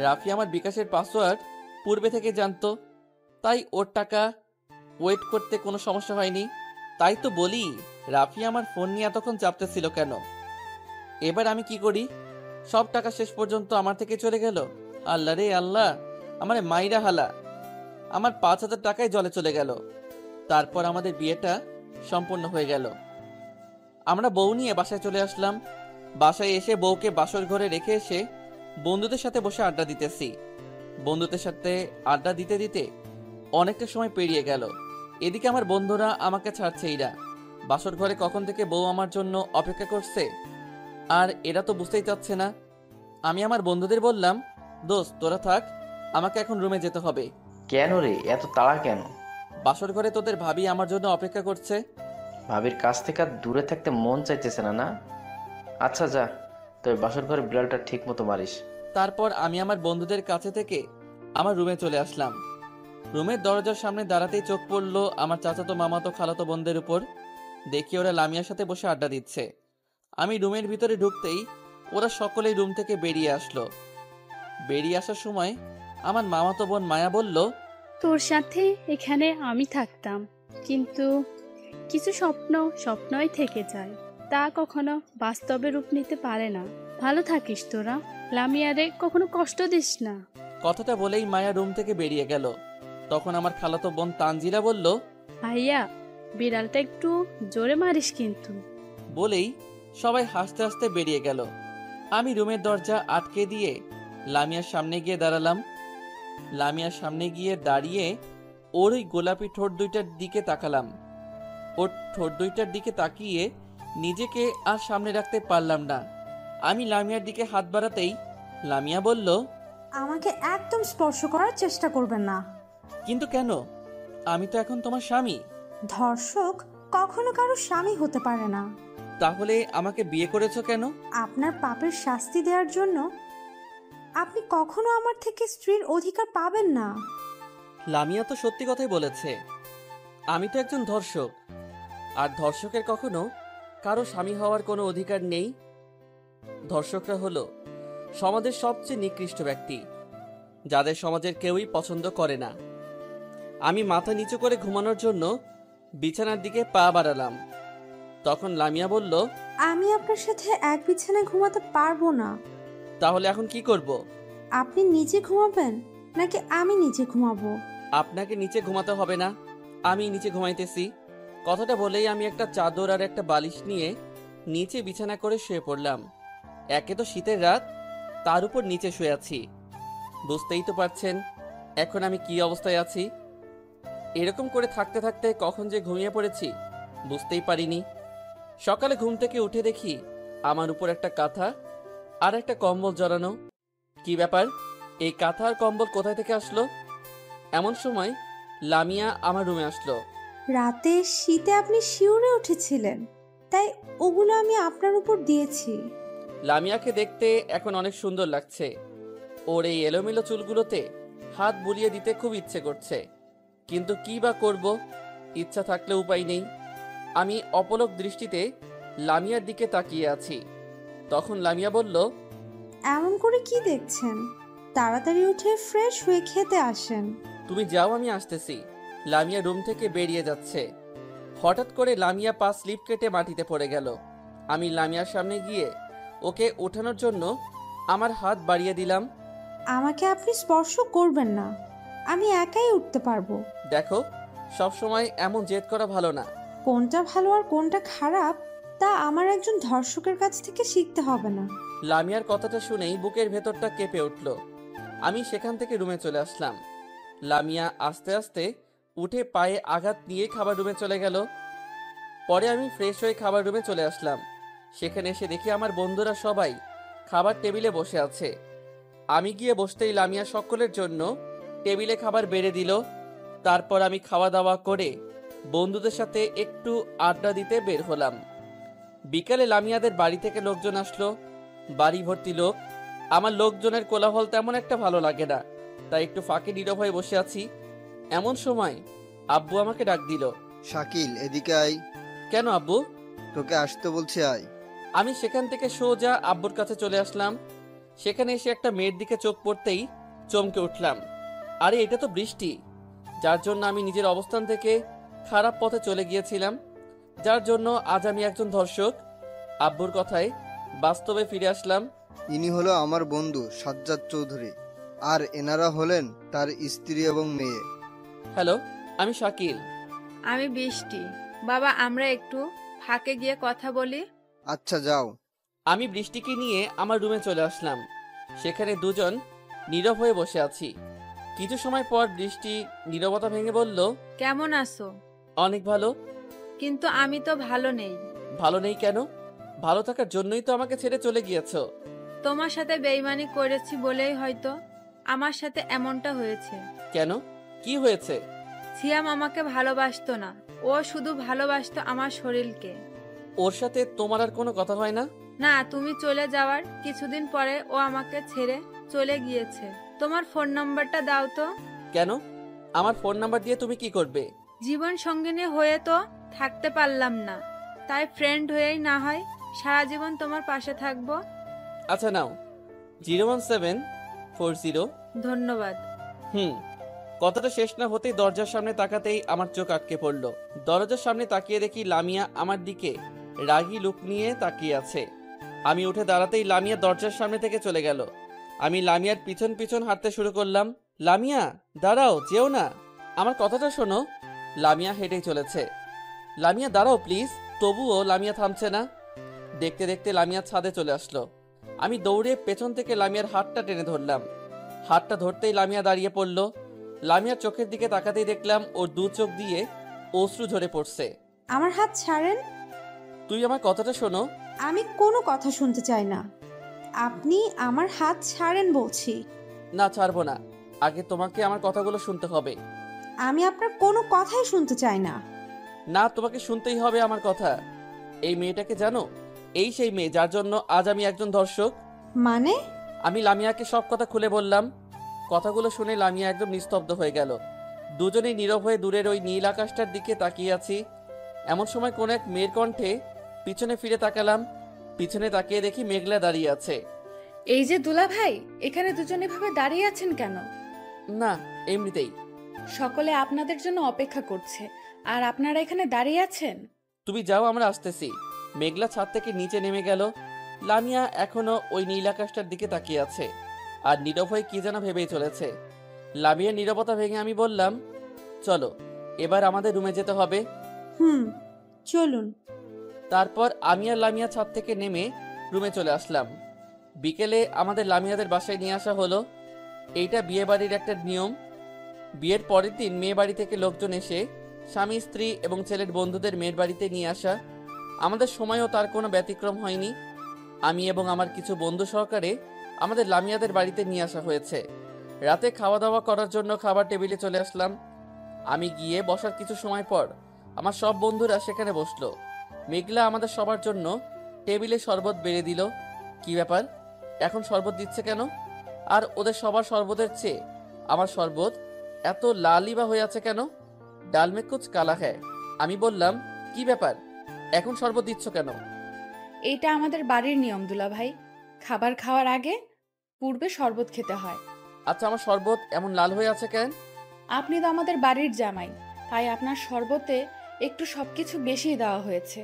রাফি আমার বিকাশের পাসওয়ার্ড পূর্বে থেকে জানতো, তাই ওর টাকা ওয়েট করতে কোনো সমস্যা হয়নি। তাই তো বলি, রাফি আমার ফোন নিয়ে এতক্ষণ চাপতেছিল কেন? এবার আমি কি করি? সব টাকা শেষ পর্যন্ত আমার থেকে চলে গেল। আল্লাহ রে আল্লাহ, আমার মাইরা হালা, আমার 5,000 টাকাই জলে চলে গেল। তারপর আমাদের বিয়েটা সম্পূর্ণ হয়ে গেল। আমরা বউ নিয়ে বাসায় চলে আসলাম। বাসায় এসে বউকে বাসর ঘরে রেখে এসে বন্ধুদের সাথে বসে আড্ডা দিতেছি। বন্ধুদের সাথে আড্ডা দিতে দিতে অনেকটা সময় পেরিয়ে গেল। এদিকে আমার বন্ধুরা আমাকে ছাড়ছেই না। বাসর ঘরে কখন থেকে বউ আমার জন্য অপেক্ষা করছে, আর এরা তো বুঝতেই চাচ্ছে না। আমি আমার বন্ধুদের বললাম, দোস্ত তোরা থাক, আমাকে এখন রুমে যেতে হবে। কেন রে, এত তাড়া কেন? বাসর ঘরে তোদের ভাবি আমার জন্য অপেক্ষা করছে। ভাবির কাছ থেকে আর দূরে থাকতে মন চাইতেছে না, না? আচ্ছা যা, তবে বাসর ঘরে বিড়ালটা ঠিক মতো মারিস। তারপর আমি আমার বন্ধুদের কাছে থেকে আমার রুমে চলে আসলাম। রুমের দরজার সামনে দাঁড়াতেই চোখ পড়লো আমার চাচাতো মামাতো খালাতো বোনদের উপর। দেখি ওরা লামিয়ার সাথে বসে আড্ডা দিচ্ছে। আমি রুমের ভিতরে ঢুকতেই ওরা সকলেই রুম থেকে বেরিয়ে আসলো। বেরিয়ে আসার সময় আমার মামাতো বোন মায়া বলল, তোর সাথে এখানে আমি থাকতাম, কিন্তু কিছু স্বপ্ন স্বপ্নই থেকে যায়, তা কখনো বাস্তবে রূপ নিতে পারে না। ভালো থাকিস তোরা, লামিয়ারে কখনো কষ্ট দিস না। কথাটা বলেই মায়া রুম থেকে বেরিয়ে গেল। তখন আমার খালাতো বোন তানজিলা বলল, ভাইয়া, বিড়ালটা একটু জোরে মারিস কিন্তু। বলেই সবাই হাসতে হাসতে বেরিয়ে গেল। আমি রুমের দরজা আটকে দিয়ে লামিয়ার সামনে গিয়ে দাঁড়ালাম। লামিয়ার সামনে গিয়ে দাঁড়িয়ে ওর ওই গোলাপি ঠোঁট দুইটার দিকে তাকালাম। ওর ঠোঁট দুইটার দিকে তাকিয়ে নিজেকে আর সামনে রাখতে পারলাম না। আমি লামিয়ার দিকে হাত বাড়াতেই লামিয়া বলল, আমাকে একদম স্পর্শ করার চেষ্টা করবেন না। কিন্তু কেন? আমি তো এখন তোমার স্বামী। ধর্ষক কখনো কারো স্বামী হতে পারে না। তাহলে আমাকে বিয়ে করেছো কেন? আপনার পাপের শাস্তি দেওয়ার জন্য। আপনি কখনো আমার থেকে স্ত্রীর অধিকার পাবেন না। লামিয়া তো সত্যি কথাই বলেছে। আমি তো একজন ধর্ষক, আর ধর্ষকের কখনো কারো স্বামী হওয়ার কোনো অধিকার নেই। ধর্ষকরা হলো সমাজের সবচেয়ে নিকৃষ্ট ব্যক্তি, যাদের সমাজের কেউই পছন্দ করে না। আমি মাথা নিচু করে ঘুমানোর জন্য বিছানার দিকে পা বাড়ালাম। তখন লামিয়া বলল, আমি আপনার সাথে এক বিছানায় ঘুমাতে পারবো না। তাহলে এখন কি করব? আপনি নিচে ঘুমাবেন নাকি আমি নিচে ঘুমাবো? আপনাকে নিচে ঘুমাতে হবে না, আমি নিচে ঘুমাইতেছি। কথাটা বলেই আমি একটা চাদর আর একটা বালিশ নিয়ে নিচে বিছানা করে শুয়ে পড়লাম। একে তো শীতের রাত, তার উপর নিচে শুয়ে আছি। বুঝতেই তো পারছেন এখন আমি কি অবস্থায় আছি। এরকম করে থাকতে থাকতে কখন যে ঘুমিয়ে পড়েছি বুঝতেই পারিনি। সকালে ঘুম থেকে উঠে দেখি আমার উপর একটা কাঁথা আর একটা কম্বল জড়ানো। কি ব্যাপার, এই কাঁথা আর কম্বল কোথায় থেকে আসলো? এমন সময় লামিয়া আমার রুমে আসলো। রাতে শীতে আপনি শিউরে উঠেছিলেন, তাই ওগুলো আমি আপনার উপর দিয়েছি। লামিয়াকে দেখতে এখন অনেক সুন্দর লাগছে। ওর এই এলোমেলো চুলগুলোতে হাত বুলিয়ে দিতে খুব ইচ্ছে করছে, কিন্তু কি বা করব, ইচ্ছা থাকলে উপায় নেই। আমি অপলক দৃষ্টিতে লামিয়ার দিকে তাকিয়ে আছি। তখন লামিয়া বলল, এমন করে কি দেখছেন? তাড়াতাড়ি উঠে ফ্রেশ হয়ে খেতে আসেন। তুমি যাও, আমি আসতেছি। লামিয়া রুম থেকে বেরিয়ে যাচ্ছে। হঠাৎ করে লামিয়া পা স্লিপ কেটে মাটিতে পড়ে গেল। আমি লামিয়ার সামনে গিয়ে ওকে ওঠানোর জন্য আমার হাত বাড়িয়ে দিলাম। আমাকে আপনি স্পর্শ করবেন না, আমি একাই উঠতে পারবো। দেখো, সব সময় এমন জেদ করা ভালো না। কোনটা ভালো আর কোনটা খারাপ তা আমার একজন ধর্ষকের কাছ থেকে শিখতে হবে না। লামিয়ার কথাটা শুনেই বুকের ভেতরটা কেঁপে উঠল। আমি সেখান থেকে রুমে চলে আসলাম। লামিয়া আস্তে আস্তে উঠে পায়ে আঘাত নিয়ে খাবার রুমে চলে গেল। পরে আমি ফ্রেশ হয়ে খাবার রুমে চলে আসলাম। সেখানে এসে দেখি আমার বন্ধুরা সবাই খাবার টেবিলে বসে আছে। আমি গিয়ে বসতেই লামিয়া সকলের জন্য টেবিলে খাবার বেড়ে দিল। তারপর আমি খাওয়া দাওয়া করে বন্ধুদের সাথে একটু আড্ডা দিতে বের হলাম। বিকালে লামিয়াদের বাড়ি থেকে লোকজন আসলো। বাড়ি ভর্তি লোক। আমার লোকজনের কোলাহল তেমন একটা ভালো লাগে না, তাই একটু ফাঁকে নীরব হয়ে বসে আছি। এমন সময় আব্বু আমাকে ডাক দিল। শাকিল, এদিকে আয়। কেন আব্বু? তোকে আসতে বলছি, আয়। আমি সেখান থেকে সোজা আব্বুর কাছে চলে আসলাম। সেখানে এসে একটা মেয়ের দিকে চোখ পড়তেই চমকে উঠলাম। আরে এটা তো বৃষ্টি, যার জন্য আমি নিজের অবস্থান থেকে খারাপ পথে চলে গিয়েছিলাম, যার জন্য আজ আমি একজন ধর্ষক। আব্বুর কথায় বাস্তবে ফিরে আসলাম। ইনি হলো আমার বন্ধু সাজ্জাদ চৌধুরী, আর এনারা হলেন তার স্ত্রী এবং মেয়ে। হ্যালো, আমি শাকিল। আমি বৃষ্টি। বাবা, আমরা একটু ফাঁকে গিয়ে কথা বলি। আচ্ছা, যাও। আমি বৃষ্টিকে নিয়ে আমার রুমে চলে আসলাম। সেখানে দুজন নীরব হয়ে বসে আছি। কিছু সময় পর বৃষ্টি নীরবতা ভেঙে বলল, কেমন আছো? অনেক ভালো। কিন্তু আমি তো ভালো নেই। ভালো নেই কেন? ভালো থাকার জন্যই তো আমাকে ছেড়ে চলে গিয়েছো। তোমার সাথে বেইমানি করেছি বলেই হয়তো আমার সাথে এমনটা হয়েছে। কেন, কি হয়েছে? সিয়াম আমাকে ভালোবাসতো না, ও শুধু ভালোবাসতো আমার শরীরকে। ওর সাথে তোমার আর কোনো কথা হয় না? না, তুমি চলে যাওয়ার কিছুদিন পরে ও আমাকে ছেড়ে চলে গিয়েছে। তোমার ফোন নাম্বারটা দাও তো। কেন? আমার ফোন নাম্বার দিয়ে তুমি কি করবে? জীবন সঙ্গিনী হয়ে তো থাকতে পারলাম না, তাই ফ্রেন্ড হয়েই না হয় সারা জীবন তোমার পাশে থাকবো। আচ্ছা নাও, 01740। ধন্যবাদ। কথাটা শেষ না হতেই দরজার সামনে তাকাতেই আমার চোখ আটকে পড়ল। দরজার সামনে তাকিয়ে দেখি লামিয়া আমার দিকে রাগী লুক নিয়ে তাকিয়ে আছে। আমি উঠে দাঁড়াতেই লামিয়া দরজার সামনে থেকে চলে গেল। আমি লামিয়ার পিছন পিছন হাঁটতে শুরু করলাম। লামিয়া, দাঁড়াও, যেও না, আমার কথাটা শোনো। লামিয়া হেঁটেই চলেছে। লামিয়া, দাঁড়াও প্লিজ। তবুও লামিয়া থামছে না। দেখতে দেখতে লামিয়া ছাদে চলে আসলো। আমি দৌড়ে পেছন থেকে লামিয়ার হাতটা টেনে ধরলাম। হাতটা ধরতেই লামিয়া দাঁড়িয়ে পড়ল। লামিয়ার চোখের দিকে তাকাতেই দেখলাম ওর দু চোখ দিয়ে অশ্রু ঝরে পড়ছে। আমার হাত ছাড়েন। তুই আমার কথাটা শোনো। আমি কোনো কথা শুনতে চাই না, আপনি আমার হাত ছাড়েন বলছি। না, ছাড়বো না। আগে তোমাকে আমার কথাগুলো শুনতে হবে। আমি আপনার কোনো কথাই শুনতে চাই না। না, তোমাকে শুনতেই হবে আমার কথা। এই মেয়েটাকে জানো? এই সেই মেয়ে যার জন্য আজ আমি একজন ধর্ষক। মানে? আমি লামিয়াকে সব কথা খুলে বললাম। কথাগুলো শুনে লামিয়া একদম নিস্তব্ধ হয়ে গেল। দুজনেই নীরব হয়ে দূরের ওই নীল আকাশটার দিকে তাকিয়ে আছি। এমন সময় কোন এক মেয়ের কণ্ঠে পিছনে ফিরে তাকালাম। পিছনে তাকিয়ে দেখি মেঘলা দাঁড়িয়ে আছে। এই যে দুলা ভাই, এখানে দুজন এভাবে দাঁড়িয়ে আছেন কেন? না, এমনিতেই। সকলে আপনাদের জন্য অপেক্ষা করছে, আর আপনারা এখানে দাঁড়িয়ে আছেন? তুমি যাও, আমরা আসতেছি। মেঘলা ছাদ থেকে নিচে নেমে গেল। লামিয়া এখনো ওই নীল আকাশটার দিকে তাকিয়ে আছে আর নীরব হয়ে কি যেন ভেবেই চলেছে। লামিয়ার নীরবতা ভেঙে আমি বললাম, চলো এবার আমাদের রুমে যেতে হবে। চলুন। তারপর আমি আর লামিয়া ছাদ থেকে নেমে রুমে চলে আসলাম। বিকেলে আমাদের লামিয়াদের বাসায় নিয়ে আসা হলো। এইটা বিয়ে বাড়ির একটা নিয়ম। বিয়ের পরের দিন মেয়ে বাড়ি থেকে লোকজন এসে স্বামী স্ত্রী এবং ছেলের বন্ধুদের মেয়ের বাড়িতে নিয়ে আসা। আমাদের সময়ও তার কোনো ব্যতিক্রম হয়নি। আমি এবং আমার কিছু বন্ধু সহকারে আমাদের লামিয়াদের বাড়িতে নিয়ে আসা হয়েছে। রাতে খাওয়া দাওয়া করার জন্য খাবার টেবিলে চলে আসলাম। আমি গিয়ে বসার কিছু সময় পর আমার সব বন্ধুরা সেখানে বসলো। মেঘলা আমাদের সবার জন্য টেবিলে শরবত বেড়ে দিল। কি ব্যাপার, এখন শরবত দিচ্ছে কেন? আর ওদের সবার শরবতের চেয়ে আমার শরবত এত লালই বা হয়ে আছে কেন? ডাল মে কুছ কালা হ্যায়। আমি বললাম, কি ব্যাপার, এখন শরবত দিচ্ছ কেন? এইটা আমাদের বাড়ির নিয়ম দুলা ভাই। খাবার খাওয়ার আগে পূর্বে শরবত খেতে হয়। আচ্ছা, আমার শরবত এমন লাল হয়ে আছে কেন? আপনি তো আমাদের বাড়ির জামাই, তাই আপনার শরবতে একটু সবকিছু বেশি দেওয়া হয়েছে।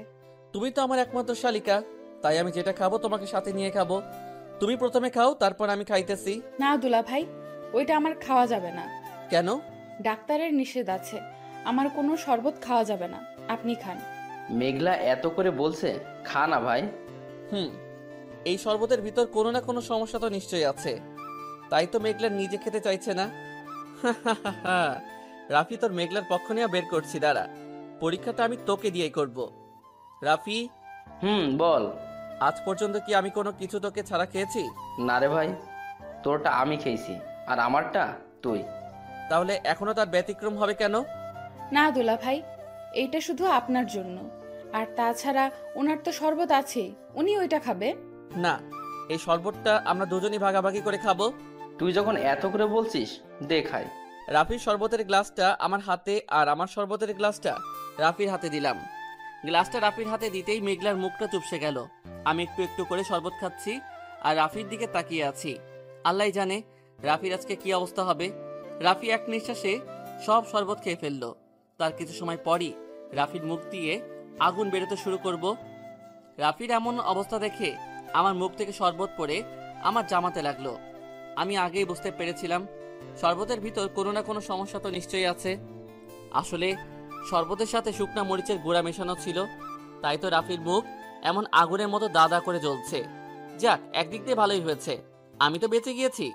তুমি তো আমার একমাত্র শালিকা, তাই আমি যেটা খাবো তোমাকে সাথে নিয়ে খাবো। তুমি প্রথমে খাও, তারপর আমি খাইতেছি। না দুলা ভাই, ওইটা আমার খাওয়া যাবে না। কেন? ডাক্তারের নিষেধ আছে, আমার কোনো শরবত খাওয়া যাবে না। আপনি খান। মেঘলা এত করে বলছে, খা না ভাই। এই শরবতের ভিতর কোনো না কোনো সমস্যা তো নিশ্চয়ই আছে, তাই তো মেঘলা নিজে খেতে চাইছে না। রাফি, তোর মেঘলার পক্ষ নিয়ে বের করছি, দাঁড়া। পরীক্ষাটা আমি তোকে দিয়েই করব। রাফি। বল। আজ পর্যন্ত কি আমি কোনো কিছু তোকে ছাড়া খেয়েছি? না রে ভাই, তোরটা আমি খেয়েছি আর আমারটা তুই। তাহলে এখনো তার ব্যতিক্রম হবে কেন? না দুলা ভাই, এইটা শুধু আপনার জন্য, আর তাছাড়া ওনার তো শরবত আছেই, উনি ওইটা খাবে না। এই শরবতটা আমরা দুজনই ভাগাভাগি করে খাবো। তুই যখন এত করে বলছিস, দেখাই। রাফির শরবতের গ্লাসটা আমার হাতে আর আমার শরবতের গ্লাসটা রাফির হাতে দিলাম। গ্লাসটা রাফির হাতে দিতেই মেঘলার মুখটা চুপসে গেল। আমি একটু একটু করে শরবত খাচ্ছি আর রাফির দিকে তাকিয়ে আছি। আল্লাহ জানে রাফির আজকে কি অবস্থা হবে। রাফি এক নিঃশ্বাসে সব শরবত খেয়ে ফেললো। তার কিছু সময় পরই রাফির মুখ দিয়ে আগুন বেরোতে শুরু করব। রাফির এমন অবস্থা দেখে আমার মুখ থেকে শরবত পড়ে আমার জামাতে লাগলো। আমি আগেই বুঝতে পেরেছিলাম শরবতের ভিতর কোনো না কোনো সমস্যা তো নিশ্চয়ই আছে। আসলে শরবতের সাথে শুকনা মরিচের গুঁড়া মেশানো ছিল, তাই তো রাফির মুখ এমন আগুনের মতো দাদা করে জ্বলছে। যাক, একদিক দিয়ে ভালোই হয়েছে, আমি তো বেঁচে গিয়েছি।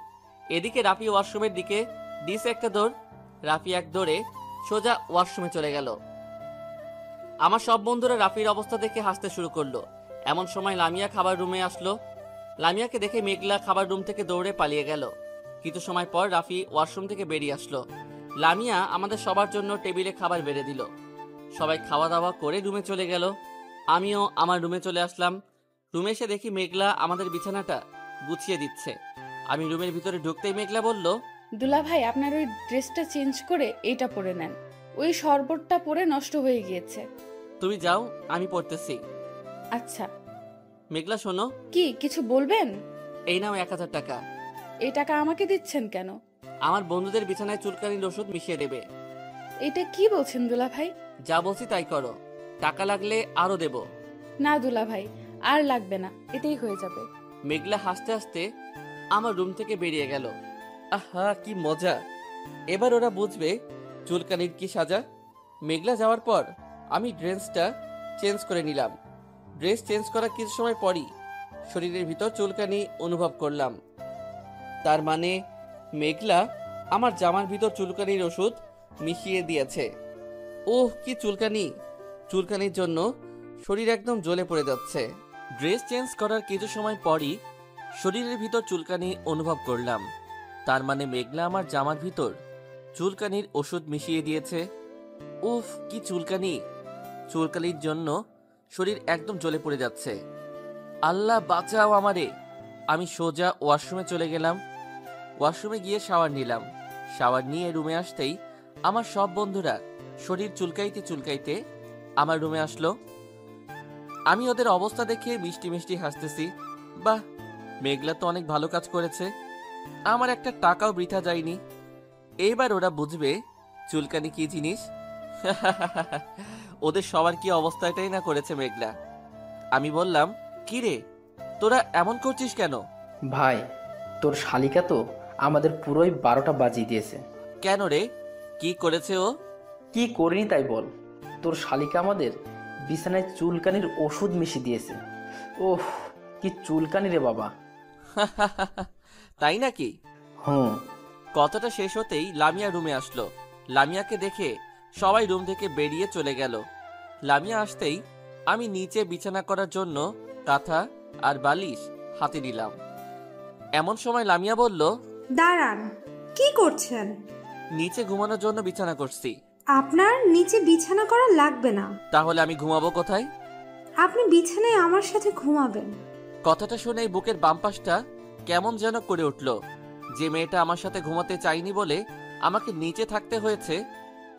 এদিকে রাফি ওয়াশরুমের দিকে দিছে একটা দৌড়। রাফি এক দৌড়ে সোজা ওয়াশরুমে চলে গেল। আমার সব বন্ধুরা রাফির অবস্থা দেখে হাসতে শুরু করলো। এমন সময় লামিয়া খাবার রুমে আসলো। লামিয়াকে দেখে মেঘলা খাবার রুম থেকে দৌড়ে পালিয়ে গেল। কিছু সময় পর রাফি ওয়াশরুম থেকে বেরিয়ে আসলো। লামিয়া আমাদের সবার জন্য টেবিলে খাবার বেড়ে দিল। সবাই খাওয়া দাওয়া করে রুমে চলে গেল। আমিও আমার রুমে চলে আসলাম। রুমে এসে দেখি মেঘলা আমাদের বিছানাটা গুছিয়ে দিচ্ছে। আমি রুমের ভিতরে ঢুকতেই মেঘলা বলল, দুলা ভাই, আপনার ওই ড্রেসটা চেঞ্জ করে এইটা পরে নেন, ওই শরবতটা পরে নষ্ট হয়ে গিয়েছে। তুমি যাও, আমি পড়তেছি। আচ্ছা। মেঘলা শোনো। কি কিছু বলবেন? এই নাও 1000 টাকা। এই টাকা আমাকে দিচ্ছেন কেন? আমার বন্ধুদের বিছানায় চুলকানির ওষুধ মিশিয়ে দেবে। এটা কি বলছেন দুলা ভাই? যা বলছি তাই করো, টাকা লাগলে আরো দেব। না দুলা ভাই, আর লাগবে না, এতেই হয়ে যাবে। মেঘলা হাসতে হাসতে আমার রুম থেকে বেরিয়ে গেল। আহা, কি মজা! এবার ওরা বুঝবে চুলকানির কি সাজা। মেঘলা যাওয়ার পর আমি ড্রেসটা চেঞ্জ করে নিলাম। ড্রেস চেঞ্জ করার কিছু সময় পরই শরীরের ভিতর চুলকানি অনুভব করলাম। তার মানে মেঘলা আমার জামার ভিতর চুলকানির ওষুধ মিশিয়ে দিয়েছে। ওহ, কি চুলকানি! চুলকানির জন্য শরীর একদম জ্বলে পড়ে যাচ্ছে। ড্রেস চেঞ্জ করার কিছু সময় পরই শরীরের ভিতর চুলকানি অনুভব করলাম। তার মানে মেঘলা আমার জামার ভিতর চুলকানির ওষুধ মিশিয়ে দিয়েছে। উফ, কি চুলকানি! চুলকানির জন্য শরীর একদম জ্বলে পড়ে যাচ্ছে। আল্লাহ বাঁচাও আমারে। আমি সোজা ওয়াশরুমে চলে গেলাম। ওয়াশরুমে গিয়ে শাওয়ার নিলাম। শাওয়ার নিয়ে রুমে আসতেই আমার সব বন্ধুরা শরীর চুলকাইতে চুলকাইতে আমার রুমে আসলো। আমি ওদের অবস্থা দেখে মিষ্টি মিষ্টি হাসতেছি। বাহ, মেঘলা তো অনেক ভালো কাজ করেছে, আমার একটা টাকাও বৃথা যায়নি। এইবার ওরা বুঝবে চুলকানি কি জিনিস। ওদের সবার কি অবস্থাটাই না করেছে মেঘলা। আমি বললাম, কি রে তোরা এমন করছিস কেন? ভাই, তোর শালিকা তো আমাদের পুরোই 12টা বাজিয়ে দিয়েছে। কেন রে, কি করেছে ও? কি করিনি তাই বল। তোর শালিকা আমাদের বিছানায় চুলকানির ওষুধ মিশিয়ে দিয়েছে। ওহ, কি চুলকানি রে বাবা। তাই নাকি? হুম। কথাটা শেষ হতেই লামিয়া রুমে আসলো। লামিয়াকে দেখে সবাই রুম থেকে বেরিয়ে চলে গেল। লামিয়া আসতেই আমি নিচে বিছানা করার জন্য কাঁথা আর বালিশ হাতে নিলাম। এমন সময় লামিয়া বলল, দাঁড়ান, কি করছেন? নিচে ঘুমানোর জন্য বিছানা করছি। আপনার নিচে বিছানা করা লাগবে না। তাহলে আমি ঘুমাবো কোথায়? আপনি বিছানায় আমার সাথে ঘুমাবেন। কথাটা শুনে বুকের বাম পাশটা কেমন যেন করে উঠল। যে মেয়েটা আমার সাথে ঘুমাতে চাইনি বলে আমাকে নিচে থাকতে হয়েছে,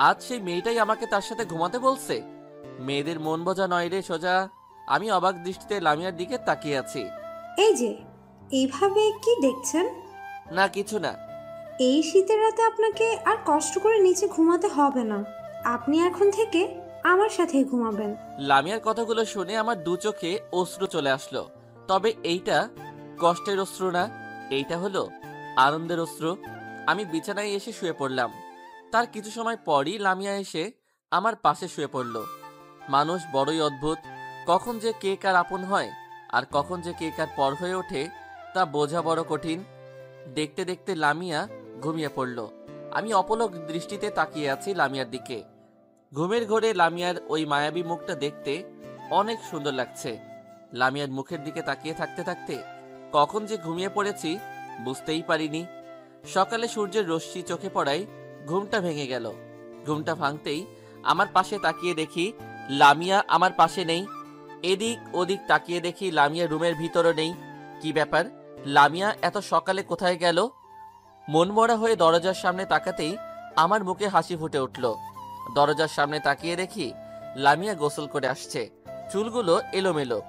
আজ সেই মেয়েটাই আমাকে তার সাথে ঘুমাতে বলছে। মেয়েদের মন বোঝা নয় রে সোজা। আমি অবাক দৃষ্টিতে লামিয়ার দিকে তাকিয়ে আছি। এই যে, এইভাবে কি দেখছেন? না, কিছু না। এই শীতের রাতে আপনাকে আর কষ্ট করে নিচে ঘুমাতে হবে না। আপনি এখন থেকে আমার সাথেই ঘুমাবেন। লামিয়ার কথাগুলো শুনে আমার দু চোখে অশ্রু চলে আসলো। তবে এইটা কষ্টের অশ্রু না, এইটা হলো আনন্দের অশ্রু। আমি বিছানায় এসে শুয়ে পড়লাম। তার কিছু সময় পরই লামিয়া এসে আমার পাশে শুয়ে পড়ল। মানুষ বড়ই অদ্ভুত, কখন যে কে কার আপন হয় আর কখন যে কে কার পর হয়ে ওঠে তা বোঝা বড় কঠিন। দেখতে দেখতে লামিয়া ঘুমিয়ে পড়ল। আমি অপলক দৃষ্টিতে তাকিয়ে আছি লামিয়ার দিকে। ঘুমের ঘোরে লামিয়ার ওই মায়াবী মুখটা দেখতে অনেক সুন্দর লাগছে। লামিয়ার মুখের দিকে তাকিয়ে থাকতে থাকতে কখন যে ঘুমিয়ে পড়েছি বুঝতেই পারিনি। সকালে সূর্যের রশ্মি চোখে পড়ায় ঘুমটা ভেঙে গেল। ঘুমটা ভাঙতেই আমার পাশে তাকিয়ে দেখি লামিয়া আমার পাশে নেই। এদিক ওদিক তাকিয়ে দেখি লামিয়া রুমের ভিতরও নেই। কি ব্যাপার, লামিয়া এত সকালে কোথায় গেল? মনমরা হয়ে দরজার সামনে তাকাতেই আমার মুখে হাসি ফুটে উঠল। দরজার সামনে তাকিয়ে দেখি লামিয়া গোসল করে আসছে। চুলগুলো এলোমেলো,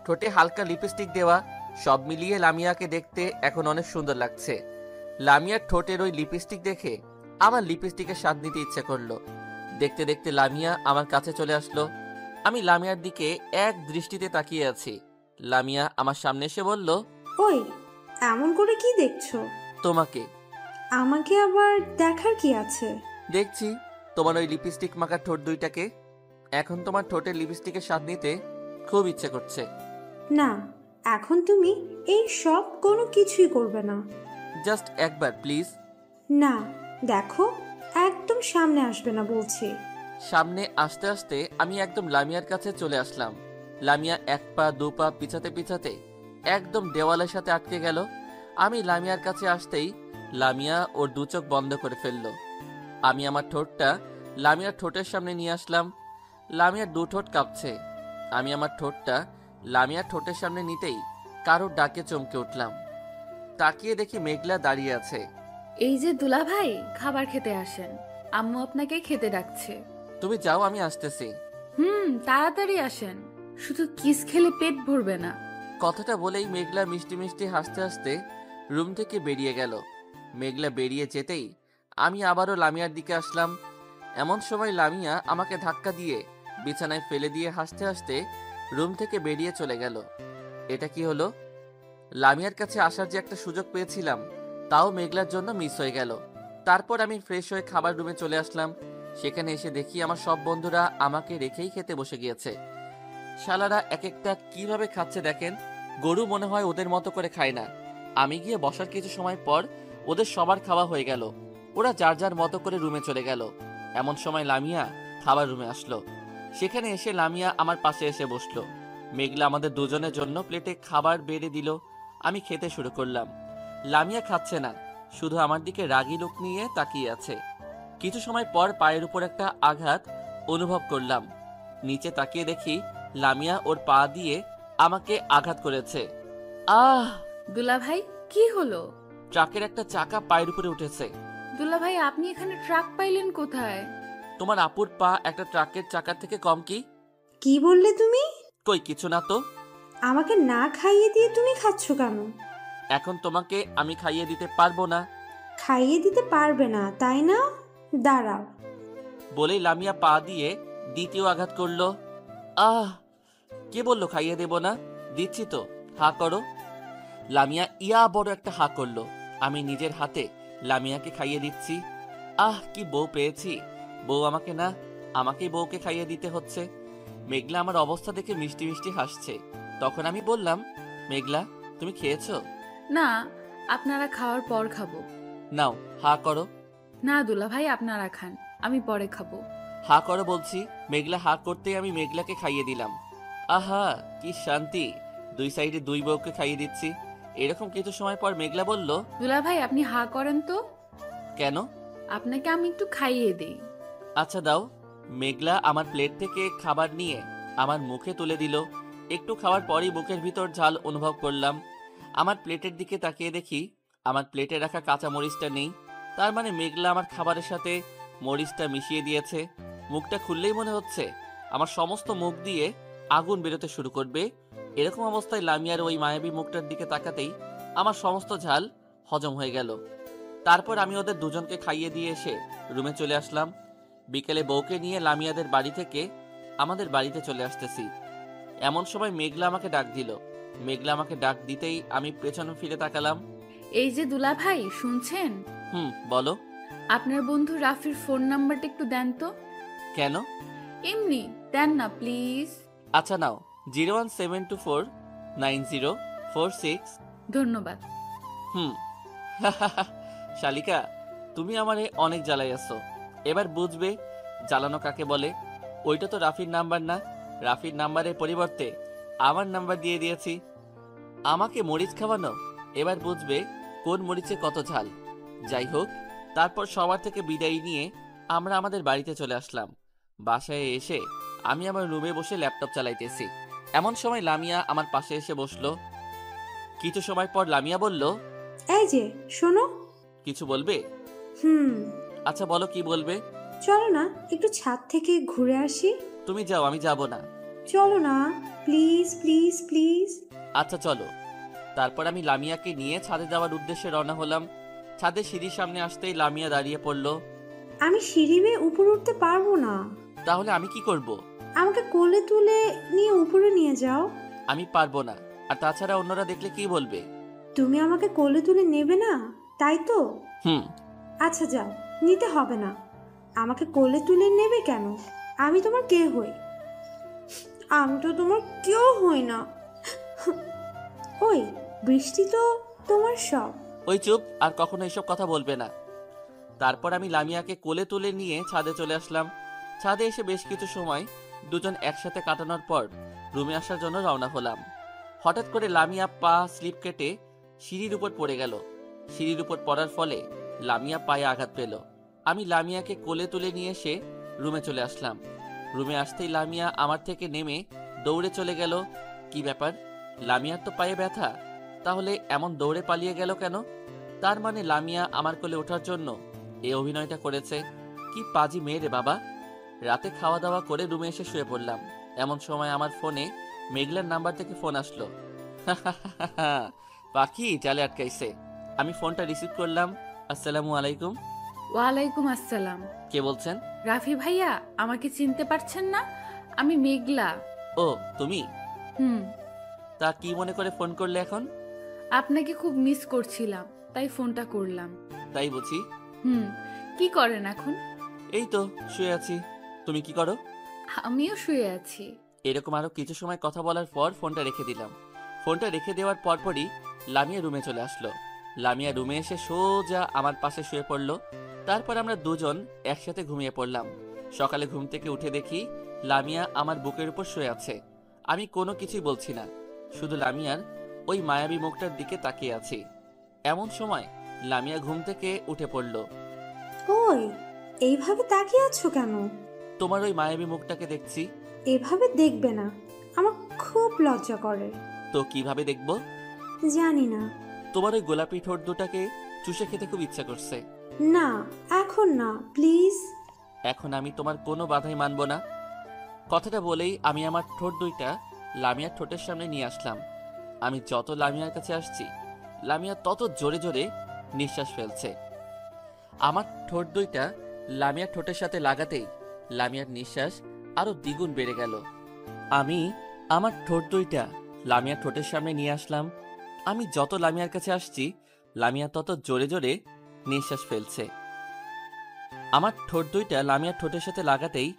ঠোঁটে হালকা লিপস্টিক দেওয়া। সব মিলিয়ে লামিয়াকে দেখতে এখন অনেক সুন্দর লাগছে। লামিয়ার ঠোঁটের ওই লিপস্টিক দেখে আমার লিপস্টিকের স্বাদ নিতে ইচ্ছে করলো। দেখতে দেখতে লামিয়া আমার কাছে চলে আসলো। আমি লামিয়ার দিকে এক দৃষ্টিতে তাকিয়ে আছি। লামিয়া আমার সামনে এসে বলল, ওই, এমন করে কি দেখছো? তোমাকে। আমাকে আবার দেখার কি আছে? দেখছি তোমার ওই লিপস্টিক মাখা ঠোঁট দুইটাকে। এখন তোমার ঠোঁটের লিপস্টিকের স্বাদ নিতে খুব ইচ্ছে করছে। না, এখন তুমি এই সব কোনো কিছুই করবে না। জাস্ট একবার প্লিজ। না, দেখো, একদম সামনে আসবে না বলছি। সামনে আসতে আসতে আমি একদম লামিয়ার কাছে চলে আসলাম। লামিয়া এক পা দু পা পিছাতে পিছাতে একদম দেওয়ালের সাথে আটকে গেল। আমি লামিয়ার কাছে আসতেই লামিয়া ওর দু চোখ বন্ধ করে ফেললো। আমি আমার ঠোঁটটা লামিয়ার ঠোঁটের সামনে নিয়ে আসলাম। লামিয়ার দু ঠোঁট কাঁপছে। আমি আমার ঠোঁটটা লামিয়ার ঠোঁটের সামনে নিতেই কারোর ডাকে চমকে উঠলাম। তাকিয়ে দেখি মেঘলা দাঁড়িয়ে আছে। এই যে দুলা ভাই, খাবার খেতে আসেন, আম্মু আপনাকে খেতে ডাকছে। তুমি যাও, আমি আসতেছি। তাড়াতাড়ি আসেন, শুধু কিস খেলে পেট ভরবে না। কথাটা বলেই মেঘলা মিষ্টি মিষ্টি হাসতে হাসতে রুম থেকে বেরিয়ে গেল। মেঘলা বেরিয়ে যেতেই আমি আবারও লামিয়ার দিকে আসলাম। এমন সময় লামিয়া আমাকে ধাক্কা দিয়ে বিছানায় ফেলে দিয়ে হাসতে হাসতে রুম থেকে বেরিয়ে চলে গেল। এটা কি হলো? লামিয়ার কাছে আসার যে একটা সুযোগ পেয়েছিলাম তাও মেঘলার জন্য মিস হয়ে গেল। তারপর আমি ফ্রেশ হয়ে খাবার রুমে চলে আসলাম। সেখানে এসে দেখি আমার সব বন্ধুরা আমাকে রেখেই খেতে বসে গিয়েছে। শালারা এক একটা কিভাবে খাচ্ছে দেখেন। গরু মনে হয় ওদের মতো করে খায় না। আমি গিয়ে বসার কিছু সময় পর ওদের সবার খাওয়া হয়ে গেল। ওরা যার যার মতো করে রুমে চলে গেল। এমন সময় লামিয়া খাবার রুমে আসলো। সেখানে এসে লামিয়া আমার পাশে এসে বসলো। মেঘলা আমাদের দুজনের জন্য প্লেটে খাবার বেড়ে দিল। আমি খেতে শুরু করলাম। লামিয়া খাচ্ছে না, শুধু আমার দিকে রাগী লোক নিয়ে তাকিয়ে আছে। কিছু সময় পর পায়ের উপর একটা আঘাত অনুভব করলাম। নিচে তাকিয়ে দেখি লামিয়া ওর পা দিয়ে আমাকে আঘাত করেছে। আহ! দুলাভাই কি হলো? ট্রাকের একটা চাকা পায়ের উপরে উঠেছে। দুলাভাই আপনি এখানে ট্রাক পাইলেন কোথায়? তোমার আপুর পা একটা ট্রাকের চাকার থেকে কম কি? কি বললে তুমি? কই কিছু না তো। আমাকে না খাইয়ে দিয়ে তুমি খাচ্ছ কেন? এখন তোমাকে আমি খাইয়ে দিতে পারবো না। খাইয়ে দিতে পারবে না তাই না? দাঁড়াও। বলেই লামিয়া পা দিয়ে দ্বিতীয় আঘাত করলো। আহ! কে বললো খাইয়ে দেব না? দিচ্ছি তো, হা করো। লামিয়া ইয়া বড় একটা হা করলো। আমি নিজের হাতে লামিয়াকে খাইয়ে দিচ্ছি। আহ, কি বউ পেয়েছি! বউ আমাকে না, আমাকেই বউকে খাইয়ে দিতে হচ্ছে। মেঘলা আমার অবস্থা দেখে মিষ্টি মিষ্টি হাসছে। তখন আমি বললাম, মেঘলা তুমি খেয়েছো? না, আপনারা খাওয়ার পর খাবো। নাও হা করো। না দুলাভাই আপনারা খান, আমি পরে খাবো। হা করো বলছি। মেঘলা হা করতেই আমি মেঘলাকে খাইয়ে দিলাম। আহা, কি শান্তি! দুই সাইডে দুই বউকে খাইয়ে দিচ্ছি। এরকম কিছু সময় পর মেঘলা বলল, দুলাভাই আপনি হা করেন তো। কেন? আপনাকে আমি একটু খাইয়ে দেই। আচ্ছা দাও। মেঘলা আমার প্লেট থেকে খাবার নিয়ে আমার মুখে তুলে দিল। একটু খাওয়ার পরই বুকের ভিতর ঝাল অনুভব করলাম। আমার প্লেটের দিকে তাকিয়ে দেখি আমার প্লেটে রাখা কাঁচা মরিচটা নেই। তার মানে মেঘলা আমার খাবারের সাথে মরিচটা মিশিয়ে দিয়েছে। মুখটা খুললেই মনে হচ্ছে আমার সমস্ত মুখ দিয়ে আগুন বেরোতে শুরু করবে। এরকম অবস্থায় লামিয়ার ওই মায়াবী মুখটার দিকে তাকাতেই আমার সমস্ত ঝাল হজম হয়ে গেল। তারপর আমি ওদের দুজনকে খাইয়ে দিয়ে এসে রুমে চলে আসলাম। বিকেলে বউকে নিয়ে লামিয়াদের বাড়ি থেকে আমাদের বাড়িতে চলে আসতেছি। এমন সময় মেঘলা আমাকে ডাক দিল। মেঘলা আমাকে ডাক দিতেই আমি পেছনে ফিরে তাকালাম। এই যে দুলাভাই শুনছেন? বলো। আপনার বন্ধু রাফির ফোন নাম্বারটা একটু দেন তো। কেন? এমনি দেন না প্লিজ। আচ্ছা নাও, 017249046। ধন্যবাদ। শালিকা, তুমি আমারে অনেক জ্বালাইয়াছো। এবার বুঝবে জ্বালানো কাকে বলে। ওইটা তো রাফির নাম্বার না। রাফির নাম্বারের পরিবর্তে আমার নাম্বার দিয়ে দিয়েছি। আমাকে মরিচ খাওয়ানো। এবার বুঝবে কোন মরিচে কত ঝাল। যাই হোক, তারপর সবার থেকে বিদায় নিয়ে আমরা আমাদের বাড়িতে চলে আসলাম। বাসায় এসে আমি আমার রুমে বসে ল্যাপটপ চালাইতেছি। এমন সময় লামিয়া আমার পাশে এসে বসলো। কিছু সময় পর লামিয়া বলল, এই যে শোনো। কিছু বলবে? আচ্ছা বলো, কি বলবে? চলো না একটু ছাদ থেকে ঘুরে আসি। তুমি যাও, আমি যাব না। চলো না প্লিজ প্লিজ প্লিজ। আচ্ছা চলো। তারপর আমি লামিয়াকে নিয়ে ছাদে যাওয়ার উদ্দেশ্যে রওনা হলাম। ছাদের সিঁড়ির সামনে আসতেই লামিয়া দাঁড়িয়ে পড়ল। আমি সিঁড়ি বেয়ে উপরে উঠতে পারবো না। তাহলে আমি কি করব? আমাকে কোলে তুলে নিয়ে উপরে নিয়ে যাও। আমি পারবো না। আর তাছাড়া অন্যরা দেখলে কি বলবে? তুমি আমাকে কোলে তুলে নেবে না, তাই তো? আচ্ছা যাও, নিতে হবে না। আমাকে কোলে তুলে নেবে কেন? আমি তোমার কে হই? আমি তো তোমার কেউ হই না। ওই বৃষ্টি তো তোমার সব। ওই চুপ, আর কখনো এসব কথা বলবে না। তারপর আমি লামিয়াকে কোলে তুলে নিয়ে ছাদে চলে আসলাম। ছাদে এসে বেশ কিছু সময় দুজন একসাথে কাটানোর পর রুমে আসার জন্য রওনা হলাম। হঠাৎ করে লামিয়া পা স্লিপ কেটে সিঁড়ির উপর পড়ে গেল। সিঁড়ির উপর পড়ার ফলে লামিয়া পায়ে আঘাত পেল। আমি লামিয়াকে কোলে তুলে নিয়ে এসে রুমে চলে আসলাম। রুমে আসতেই লামিয়া আমার থেকে নেমে দৌড়ে চলে গেল। কি ব্যাপার, লামিয়ার তো পায়ে ব্যথা, তাহলে এমন দৌড়ে পালিয়ে গেল কেন? তার মানে লামিয়া আমার কোলে ওঠার জন্য এই অভিনয়টা করেছে। কি পাজি মেয়ে রে বাবা। রাতে খাওয়া দাওয়া করে রুমে এসে শুয়ে পড়লাম। এমন সময় আমার ফোনে মেঘলার নাম্বার থেকে ফোন আসলো। পাখি জালে আটকাইছে। আমি ফোনটা রিসিভ করলাম। আসসালামু আলাইকুম। ওয়ালাইকুম আসসালাম। কে বলছেন? রাফি ভাইয়া, আমাকে চিনতে পারছেন না? আমি মেঘলা। ও তুমি? তা কি মনে করে ফোন করলে এখন? আপনাকে খুব মিস করছিলাম, তাই ফোনটা করলাম। তাই বুঝি? কি করেন এখন? এই তো শুয়ে আছি। তুমি কি করো? আমিও শুয়ে আছি। এরকম আরো কিছু সময় কথা বলার পর ফোনটা রেখে দিলাম। ফোনটা রেখে দেওয়ার পরপরই লামিয়া রুমে চলে আসলো। লামিয়া রুমে এসে সোজা আমার পাশে শুয়ে পড়লো। তারপর আমরা দুজন একসাথে ঘুমিয়ে পড়লাম। সকালে ঘুম থেকে উঠে দেখি লামিয়া আমার বুকের উপর শুয়ে আছে। আমি কোনো কিছুই বলছি না, শুধু লামিয়ার ওই মায়াবী মুখটার দিকে তাকিয়ে আছি। এমন সময় লামিয়া ঘুম থেকে উঠে পড়ল। ওই এইভাবে তাকিয়ে আছো কেন? তোমার ওই মায়াবী মুখটাকে দেখছি। এভাবে দেখবে না, আমার খুব লজ্জা করে। তো কিভাবে দেখবো? জানি না। তোমার ওই গোলাপি ঠোঁট দুটাকে চুষে খেতে খুব ইচ্ছা করছে। না, এখন না, প্লিজ। এখন আমি তোমার কোনো বাধাই মানব না। কথাটা বলেই আমি আমার ঠোঁট দুইটা লামিয়ার ঠোঁটের সামনে নিয়ে আসলাম। আমি যত লামিয়ার কাছে আসছি, লামিয়া তত জোরে জোরে নিঃশ্বাস ফেলছে। আমার ঠোঁট দুইটা লামিয়ার ঠোঁটের সাথে লাগাতেই লামিয়ার নিঃশ্বাস আরো দ্বিগুণ বেড়ে গেল। আমি আমার ঠোঁট দুইটা লামিয়ার ঠোঁটের সামনে নিয়ে আসলাম। আমি যত লামিয়ার কাছে আসছি, লামিয়া তত জোরে জোরে নিঃশ্বাস ফেলছে। আমার ঠোঁট দুইটা লামিয়ার ঠোঁটের সাথে লাগাতেই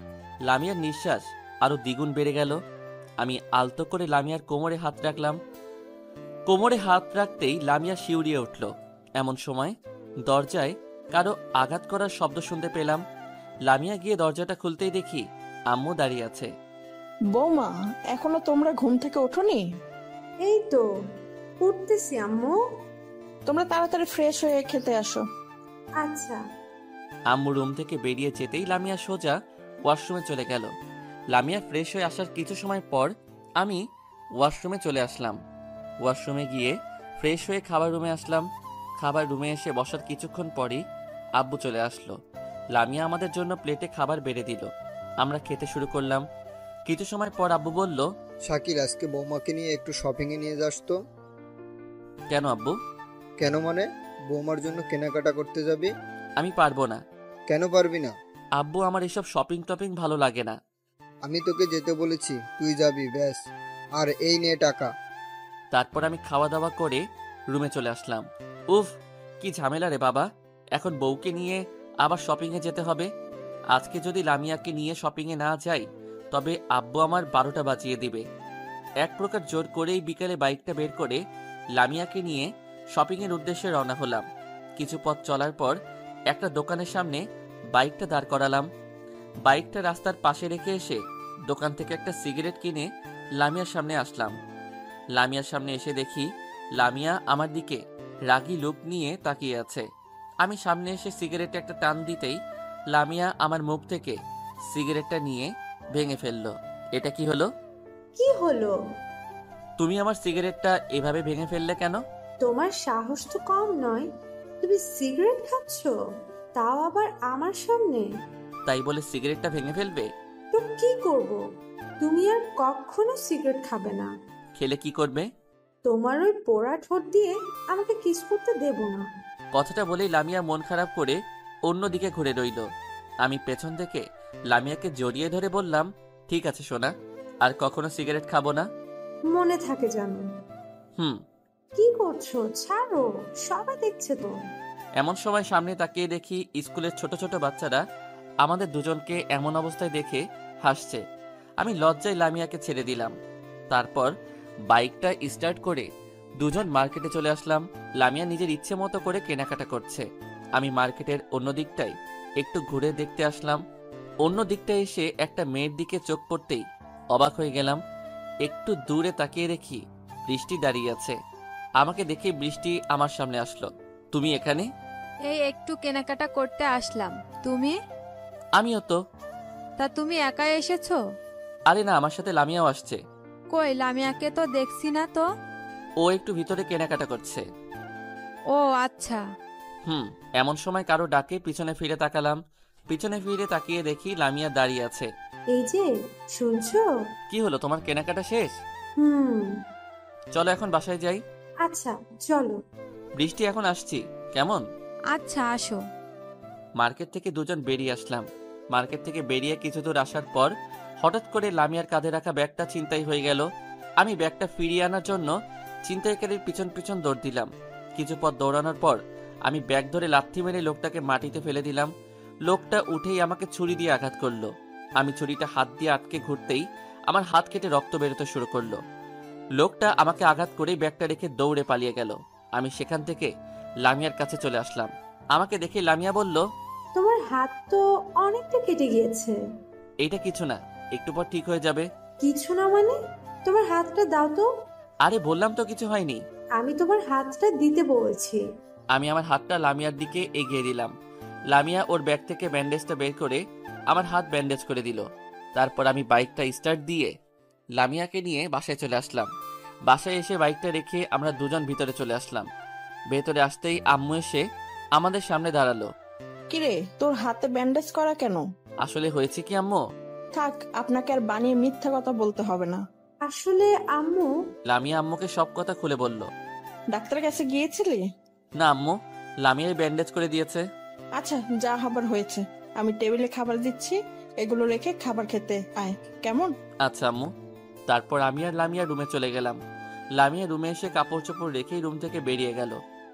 লামিয়ার নিঃশ্বাস আরো দ্বিগুণ বেড়ে গেল। আমি আলতো করে লামিয়ার কোমরে হাত রাখলাম। কোমরে হাত রাখতেই লামিয়া শিউরিয়ে উঠল। এমন সময় দরজায় কারো আঘাত করার শব্দ শুনতে পেলাম। লামিয়া গিয়ে দরজাটা খুলতেই দেখি আম্মু দাঁড়িয়ে আছে। বৌমা, এখনো তোমরা ঘুম থেকে ওঠোনি? এই তো উঠতেছি আম্মু। তোমরা তাড়াতাড়ি ফ্রেশ হয়ে খেতে আসো। আচ্ছা। আম্মু রুম থেকে বেরিয়ে যেতেই লামিয়া সোজা ওয়াশরুমে চলে গেল। লামিয়া ফ্রেশ হয়ে আসার কিছু সময় পর আমি ওয়াশরুমে চলে আসলাম। ওয়াশরুমে গিয়ে ফ্রেশ হয়ে খাবার রুমে আসলাম। খাবার রুমে এসে বসার কিছুক্ষণ পরই আব্বু চলে আসলো। লামিয়া আমাদের জন্য প্লেটে খাবার বেড়ে দিল। আমরা খেতে শুরু করলাম। কিছু সময় পর আব্বু বলল, শাকির, আজকে বৌমাকে নিয়ে একটু শপিংয়ে নিয়ে যাস তো। কেন আব্বু? কেন মানে? বৌমার জন্য কেনাকাটা করতে যাবি? আমি পারবো না। কেন পারবি না? আব্বু, আমার এসব শপিং টপিং ভালো লাগে না। আমি তোকে যেতে বলেছি, তুই যাবি ব্যাস। আর এই নে টাকা। তারপর আমি খাওয়া দাওয়া করে রুমে চলে আসলাম। উফ, কি ঝামেলা রে বাবা, এখন বউকে নিয়ে আবার শপিংয়ে যেতে হবে। আজকে যদি লামিয়াকে নিয়ে শপিংয়ে না যাই, তবে আব্বু আমার 12টা বাজিয়ে দিবে। এক প্রকার জোর করেই বিকেলে বাইকটা বের করে লামিয়াকে নিয়ে শপিংয়ের উদ্দেশ্যে রওনা হলাম। কিছু পথ চলার পর একটা দোকানের সামনে বাইকটা দাঁড় করালাম। বাইকটা রাস্তার পাশে রেখে এসে দোকান থেকে একটা সিগারেট কিনে লামিয়ার সামনে আসলাম। লামিয়ার সামনে এসে দেখি লামিয়া আমার দিকে রাগী লুক নিয়ে তাকিয়ে আছে। আমি সামনে এসে সিগারেটে একটা টান দিতেই লামিয়া আমার মুখ থেকে সিগারেটটা নিয়ে ভেঙে ফেললো। এটা কি হলো? কি হলো? তুমি আমার সিগারেটটা এভাবে ভেঙে ফেললে কেন? তোমার সাহস তো কম নয়, তুমি সিগারেট খাচ্ছ, তাও আবার আমার সামনে। তাই বলে সিগারেটটা ভেঙে ফেলবে? তো কি করব? তুমি আর কখনো সিগারেট খাবে না। খেলে কি করবে? তোমার ওই পোড়া ঠোঁট দিয়ে আমাকে কিস করতে দেব না। কথাটা বলেই লামিয়া মন খারাপ করে অন্যদিকে ঘুরে রইল। আমি পেছন থেকে লামিয়াকে জড়িয়ে ধরে বললাম, ঠিক আছে সোনা, আর কখনো সিগারেট খাবো না। মনে থাকে জানো। কি করছো? ছাড়ো, সবাই দেখছে তো। এমন সময় সামনে তাকিয়ে দেখি স্কুলের ছোট ছোট বাচ্চারা আমাদের দুজনকে এমন অবস্থায় দেখে হাসছে। আমি লজ্জায় লামিয়াকে ছেড়ে দিলাম। তারপর বাইকটা স্টার্ট করে দুজন মার্কেটে চলে আসলাম। লামিয়া নিজের ইচ্ছে মতো করে কেনাকাটা করছে। আমি মার্কেটের অন্য দিকটায় একটু ঘুরে দেখতে আসলাম। অন্য দিকটায় এসে একটা মেয়ের দিকে চোখ পড়তেই অবাক হয়ে গেলাম। একটু দূরে তাকিয়ে দেখি বৃষ্টি দাঁড়িয়ে আছে। আমাকে দেখে বৃষ্টি আমার সামনে আসলো। তুমি এখানে? এই একটু কেনাকাটা করতে আসলাম। তুমি? আমিও তো। তা তুমি একাই এসেছো? আরে না, আমার সাথে লামিয়াও আসছে। কই, লামিয়াকে তো দেখছি না তো। ও একটু ভিতরে কেনাকাটা করছে। ও আচ্ছা। এমন সময় কারো ডাকে পিছনে ফিরে তাকালাম। পিছনে ফিরে তাকিয়ে দেখি লামিয়া দাঁড়িয়ে আছে। এই যে, শুনছো? কি হলো, তোমার কেনাকাটা শেষ? চলো এখন বাসায় যাই। আচ্ছা চলো। বৃষ্টি, এখন আসছি কেমন? আচ্ছা আসো। মার্কেট থেকে দুজন বেরিয়ে আসলাম। মার্কেট থেকে বেরিয়ে কিছু দূর আসার পর হঠাৎ করে লামিয়ার কাঁধে রাখা ব্যাগটা ছিনতাই হয়ে গেল। আমি ব্যাগটা ফিরিয়ে আনার জন্য ছিনতাইকারীর পিছন পিছন দৌড় দিলাম। কিছু পথ দৌড়ানোর পর আমি ব্যাগ ধরে লাথি মেরে লোকটাকে মাটিতে ফেলে দিলাম। লোকটা উঠেই আমাকে ছুরি দিয়ে আঘাত করলো। আমি ছুরিটা হাত দিয়ে আটকে ঘুরতেই আমার হাত কেটে রক্ত বেরোতে শুরু করলো। লোকটা আমাকে আঘাত করেই ব্যাগটা রেখে দৌড়ে পালিয়ে গেল। আমি সেখান থেকে লামিয়ার কাছে চলে আসলাম। আমাকে দেখে লামিয়া বলল, তোমার হাত তো অনেকটা কেটে গিয়েছে। এইটা কিছু না, একটু পর ঠিক হয়ে যাবে। কিছু না মানে? তোমার হাতটা দাও তো। আরে বললাম তো কিছু হয়নি। আমি তোমার হাতটা দিতে বলেছি। আমি আমার হাতটা লামিয়ার দিকে এগিয়ে দিলাম। লামিয়া ওর ব্যাগ থেকে ব্যান্ডেজটা বের করে আমার হাত ব্যান্ডেজ করে দিল। তারপর আমি বাইকটা স্টার্ট দিয়ে লামিয়াকে নিয়ে বাসায় চলে আসলাম। বাসায় এসে বাইকটা রেখে আমরা দুজন ভিতরে চলে আসলাম। ভেতরে আসতেই আম্মু এসে আমাদের সামনে দাঁড়ালো। কিরে, তোর হাতে ব্যান্ডেজ করা কেন? আসলে হয়েছে কি আম্মু? থাক, আপনাকে আর বানিয়ে মিথ্যা কথা বলতে হবে না। আসলে আম্মু, লামিয়া আম্মুকে সব কথা খুলে বলল। ডাক্তারের কাছে গিয়েছিলি? না আম্মু, লামিয়াই ব্যান্ডেজ করে দিয়েছে। আচ্ছা, যা হবার হয়েছে। আমি টেবিলে খাবার দিচ্ছি, এগুলো রেখে খাবার খেতে আয়, কেমন? আচ্ছা আম্মু। তারপর আমি আর লামিয়া রুমে চলে গেলাম। লামিয়া রুমে এসে কাপড় চোপড় রেখেই রুম থেকে বেরিয়ে গেল।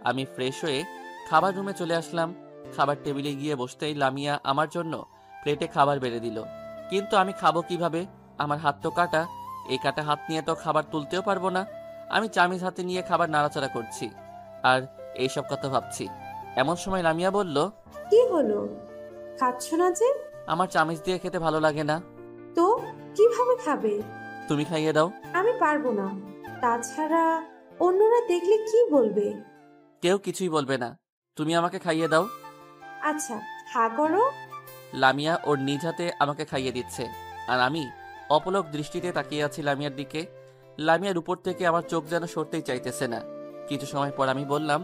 আমি ফ্রেশ হয়ে খাবার রুমে চলে আসলাম। খাবার টেবিলে গিয়ে বসতেই লামিয়া আমার জন্য প্লেটে খাবার বেড়ে দিল। কিন্তু আমি খাবো কিভাবে? আমার হাত তো কাটা। এই কাটা হাত নিয়ে তো খাবার তুলতেও পারবো না। আমি চামিচ হাতে নিয়ে খাবার নাড়াচাড়া করছি আর এইসব কথা ভাবছি। এমন সময় লামিয়া বলল, কি হলো? খাচ্ছ না যে? আমার চামিচ দিয়ে খেতে ভালো লাগে না। তো কিভাবে খাবে? তুমি খাইয়ে দাও। আমি পারবো না। তাছাড়া অন্যরা দেখলে কি বলবে? কেউ কিছুই বলবে না, তুমি আমাকে খাইয়ে দাও। আচ্ছা, হা করো। লামিয়া ওর নিজ হাতে আমাকে খাইয়ে দিচ্ছে আর আমি অপলক দৃষ্টিতে তাকিয়ে আছি লামিয়ার দিকে। লামিয়ার উপর থেকে আমার চোখ যেন সরতেই চাইতেছে না। কিছু সময় পর আমি বললাম,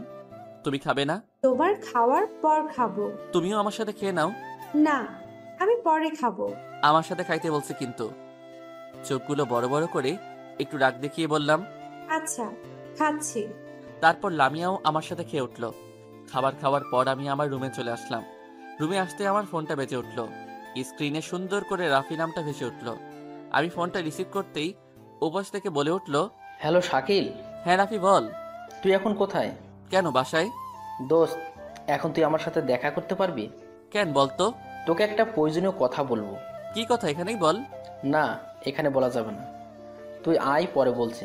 তুমি খাবে না? তোমার খাওয়ার পর খাবো। তুমিও আমার সাথে খেয়ে নাও। না, আমি পরে খাবো। আমার সাথে খাইতে বলছে কিন্তু। চোখগুলো বড় বড় করে একটু রাগ দেখিয়ে বললাম, আচ্ছা, খাচ্ছি। তারপর লামিয়াও আমার সাথে খেয়ে উঠল। খাবার খাওয়ার পর আমি আমার রুমে চলে আসলাম। রুমে আসতে আমার ফোনটা বেজে উঠল। স্ক্রিনে সুন্দর করে রাফি নামটা ভেসে উঠল। আমি ফোনটা রিসিভ করতেই ওপাশ থেকে বলে উঠল, হ্যালো শাকিল। হ্যাঁ রাফি বল। তুই এখন কোথায়? কেন, বাসায়। দোস্ত, এখন তুই আমার সাথে দেখা করতে পারবি? কেন বলতো? তোকে একটা প্রয়োজনীয় কথা বলবো। কি কথা, এখানেই বল। না, এখানে বলা যাবে না, তুই আয়, পরে বলছি।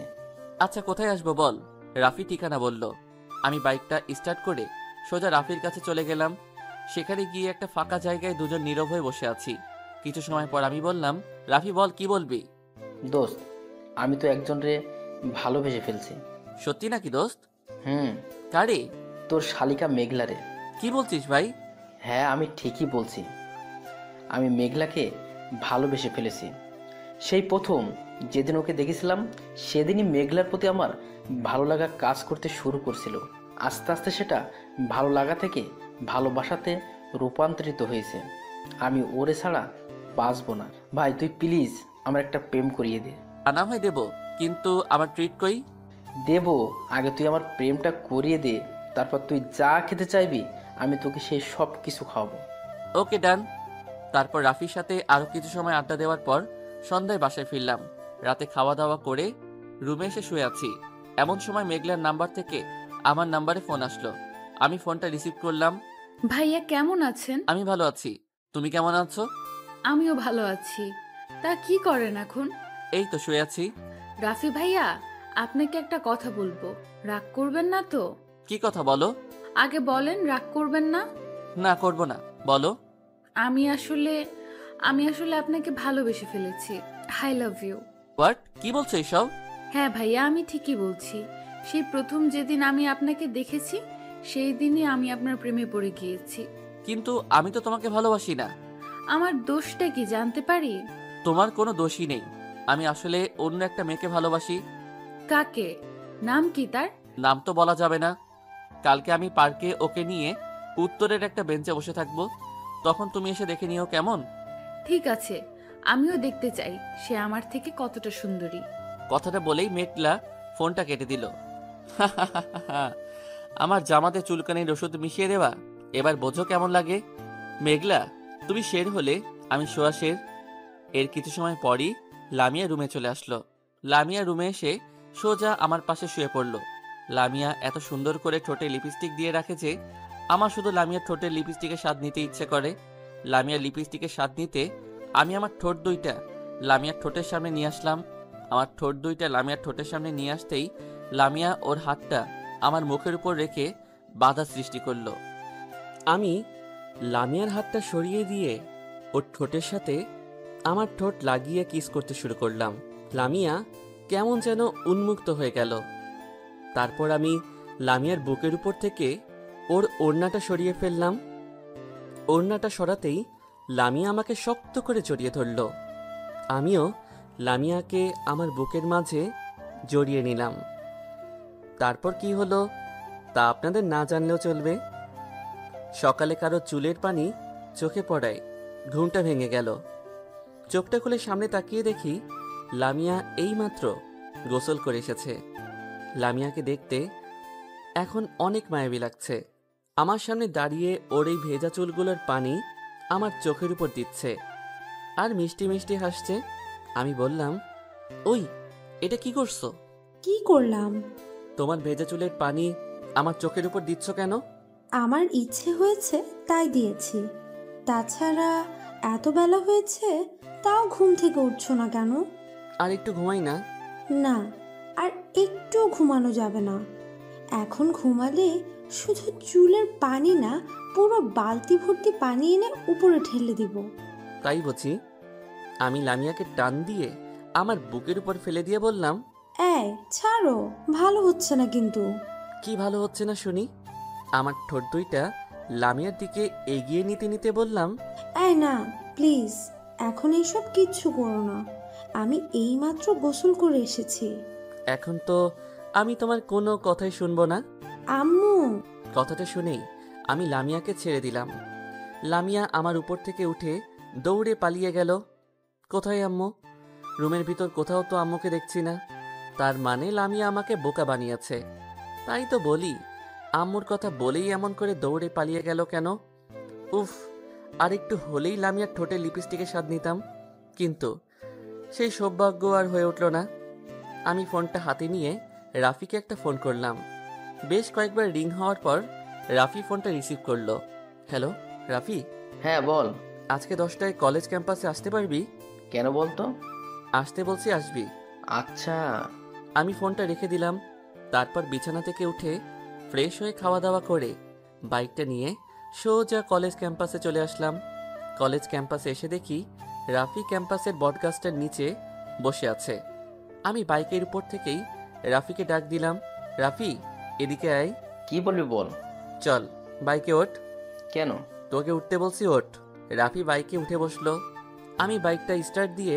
আচ্ছা, কোথায় আসবো বল। রাফি ঠিকানা বলল। আমি বাইকটা স্টার্ট করে সোজা রাফির কাছে চলে গেলাম। সেখানে গিয়ে একটা ফাঁকা জায়গায় দুজন নীরব হয়ে বসে আছি। কিছু সময় পর আমি বললাম, রাফি বল, কি বলবি? দোস্ত, আমি তো একজনরে ভালোবেসে ফেলছি। সত্যি নাকি দোস্ত? কারে? তোর শালিকা মেঘলারে। কি বলছিস ভাই? হ্যাঁ, আমি ঠিকই বলছি। আমি মেঘলাকে ভালোবেসে ফেলেছি। সেই প্রথম যেদিন ওকে দেখেছিলাম সেদিনই মেঘলার প্রতি আমার ভালো লাগা কাজ করতে শুরু করছিল। আস্তে আস্তে সেটা ভালো লাগা থেকে ভালোবাসাতে রূপান্তরিত হয়েছে। আমি ওরে ছাড়া বাঁচবো না। ভাই, তুই প্লিজ আমার একটা প্রেম করিয়ে দে। আনা হয় দেব, কিন্তু আমার ট্রিট কই? দেব, আগে তুই আমার প্রেমটা করিয়ে দে, তারপর তুই যা খেতে চাইবি আমি তোকে সেই সব কিছু খাওয়াবো। ওকে, ডান। তারপর রাফির সাথে আরো কিছু সময় আড্ডা দেওয়ার পর সন্ধ্যায় বাসায় ফিরলাম। রাতে খাওয়া দাওয়া করে রুমে এসে শুয়ে আছি। এমন সময় মেঘলার নাম্বার থেকে আমার নাম্বারে ফোন আসলো। আমি ফোনটা রিসিভ করলাম। ভাইয়া কেমন আছেন? আমি ভালো আছি, তুমি কেমন আছো? আমিও ভালো আছি। তা কি করেন এখন? এই তো শুয়ে আছি। রাফি ভাইয়া, আপনাকে একটা কথা বলবো, রাগ করবেন না তো? কি কথা বলো? আগে বলেন, রাগ করবেন না? না, করব না, বলো। আমি আসলে আপনাকে ভালোবেসে ফেলেছি। I love you. হোয়াট? কি বলছো এইসব? হ্যাঁ ভাইয়া, আমি ঠিকই বলছি। সেই প্রথম যেদিন আমি আপনাকে দেখেছি সেই দিনই আমি আপনার প্রেমে পড়ে গিয়েছি। কিন্তু আমি তো তোমাকে ভালোবাসি না। আমার দোষটা কি জানতে পারি? তোমার কোনো দোষই নেই। আমি আসলে অন্য একটা মেয়েকে ভালোবাসি। কাকে? নাম কি তার? নাম তো বলা যাবে না। কালকে আমি পার্কে ওকে নিয়ে উত্তরের একটা বেঞ্চে বসে থাকবো, তখন তুমি এসে দেখে নিও, কেমন? ঠিক আছে, আমিও দেখতে চাই সে আমার থেকে কতটা সুন্দরী। কথাটা বলেই মেঘলা ফোনটা কেটে দিল। আমার জামাতে চুলকানির ওষুধ মিশিয়ে দেওয়া, এবার বোঝো কেমন লাগে। মেঘলা, তুমি শের হলে আমি শোয়া শের। এর কিছু সময় পরই লামিয়া রুমে চলে আসলো। লামিয়া রুমে এসে সোজা আমার পাশে শুয়ে পড়ল। লামিয়া এত সুন্দর করে ঠোঁটে লিপস্টিক দিয়ে রাখে যে আমার শুধু লামিয়ার ঠোঁটের লিপস্টিকের স্বাদ নিতে ইচ্ছে করে। লামিয়ার লিপস্টিকের স্বাদ নিতে আমি আমার ঠোঁট দুইটা লামিয়ার ঠোঁটের সামনে নিয়ে আসলাম। আমার ঠোঁট দুইটা লামিয়ার ঠোঁটের সামনে নিয়ে আসতেই লামিয়া ওর হাতটা আমার মুখের উপর রেখে বাধা সৃষ্টি করলো। আমি লামিয়ার হাতটা সরিয়ে দিয়ে ওর ঠোঁটের সাথে আমার ঠোঁট লাগিয়ে কিস করতে শুরু করলাম। লামিয়া কেমন যেন উন্মুক্ত হয়ে গেল। তারপর আমি লামিয়ার বুকের উপর থেকে ওর ওড়নাটা সরিয়ে ফেললাম। ওড়নাটা সরাতেই লামিয়া আমাকে শক্ত করে জড়িয়ে ধরল। আমিও লামিয়াকে আমার বুকের মাঝে জড়িয়ে নিলাম। তারপর কি হলো তা আপনাদের না জানলেও চলবে। সকালে কারো চুলের পানি চোখে পড়ায় ঘুমটা ভেঙে গেল। চোখটা খুলে সামনে তাকিয়ে দেখি লামিয়া এইমাত্র গোসল করে এসেছে। লামিয়াকে দেখতে এখন অনেক মায়াবী লাগছে। আমার সামনে দাঁড়িয়ে ওর এই ভেজা চুলগুলোর পানি আমার চোখের উপর দিচ্ছে আর মিষ্টি মিষ্টি হাসছে। আমি বললাম, ওই এটা কি করছো? কি করলাম? তোমার ভেজা চুলের পানি আমার চোখের উপর দিচ্ছ কেন? আমার ইচ্ছে হয়েছে তাই দিয়েছি। তাছাড়া এত বেলা হয়েছে, তাও ঘুম থেকে উঠছো না কেন? আর একটু ঘুমাই না। না, আর একটু ঘুমানো যাবে না। এখন ঘুমালে শুধু চুলের পানি না, পুরো বালতি ভর্তি পানি এনে উপরে ঢেলে দিব। তাই বুঝি? আমি লামিয়াকে টান দিয়ে আমার বুকের উপর ফেলে দিয়ে বললাম, এই ছাড়ো, ভালো হচ্ছে না কিন্তু। কি ভালো হচ্ছে না শুনি? আমার ঠোঁট দুইটা লামিয়ার দিকে এগিয়ে নিতে নিতে বললাম, এই না প্লিজ, এখন এইসব কিচ্ছু করো না। আমি এইমাত্র গোসল করে এসেছি। এখন তো আমি তোমার কোনো কথাই শুনবো না। আম্মু! কথাটা শুনেই আমি লামিয়াকে ছেড়ে দিলাম। লামিয়া আমার উপর থেকে উঠে দৌড়ে পালিয়ে গেল। কোথায় আম্মু? রুমের ভিতর কোথাও তো আম্মুকে দেখছি না। তার মানে লামিয়া আমাকে বোকা বানিয়েছে। তাই তো বলি, আম্মুর কথা বলেই এমন করে দৌড়ে পালিয়ে গেল কেন? উফ, আর একটু হলেই লামিয়ার ঠোঁটে লিপস্টিকের স্বাদ নিতাম, কিন্তু সেই সৌভাগ্য আর হয়ে উঠল না। আমি ফোনটা হাতে নিয়ে রাফিকে একটা ফোন করলাম। বেশ কয়েকবার রিং হওয়ার পর রাফি ফোনটা রিসিভ করলো। হ্যালো রাফি। হ্যাঁ বল। আজকে 10টায় কলেজ ক্যাম্পাসে আসতে পারবি? কেন বলতো? আসতে বলছি, আসবি। আচ্ছা। আমি ফোনটা রেখে দিলাম। তারপর বিছানা থেকে উঠে ফ্রেশ হয়ে খাওয়া দাওয়া করে বাইকটা নিয়ে সোজা কলেজ ক্যাম্পাসে চলে আসলাম। কলেজ ক্যাম্পাসে এসে দেখি রাফি ক্যাম্পাসের বটগাছটার নিচে বসে আছে। আমি বাইকের উপর থেকেই রাফিকে ডাক দিলাম, রাফি এদিকে আয়। কি বলবি বল। চল বাইকে ওঠ। কেন? তোকে উঠতে বলছি, ওঠ। রাফি বাইকে উঠে বসলো। আমি বাইকটা স্টার্ট দিয়ে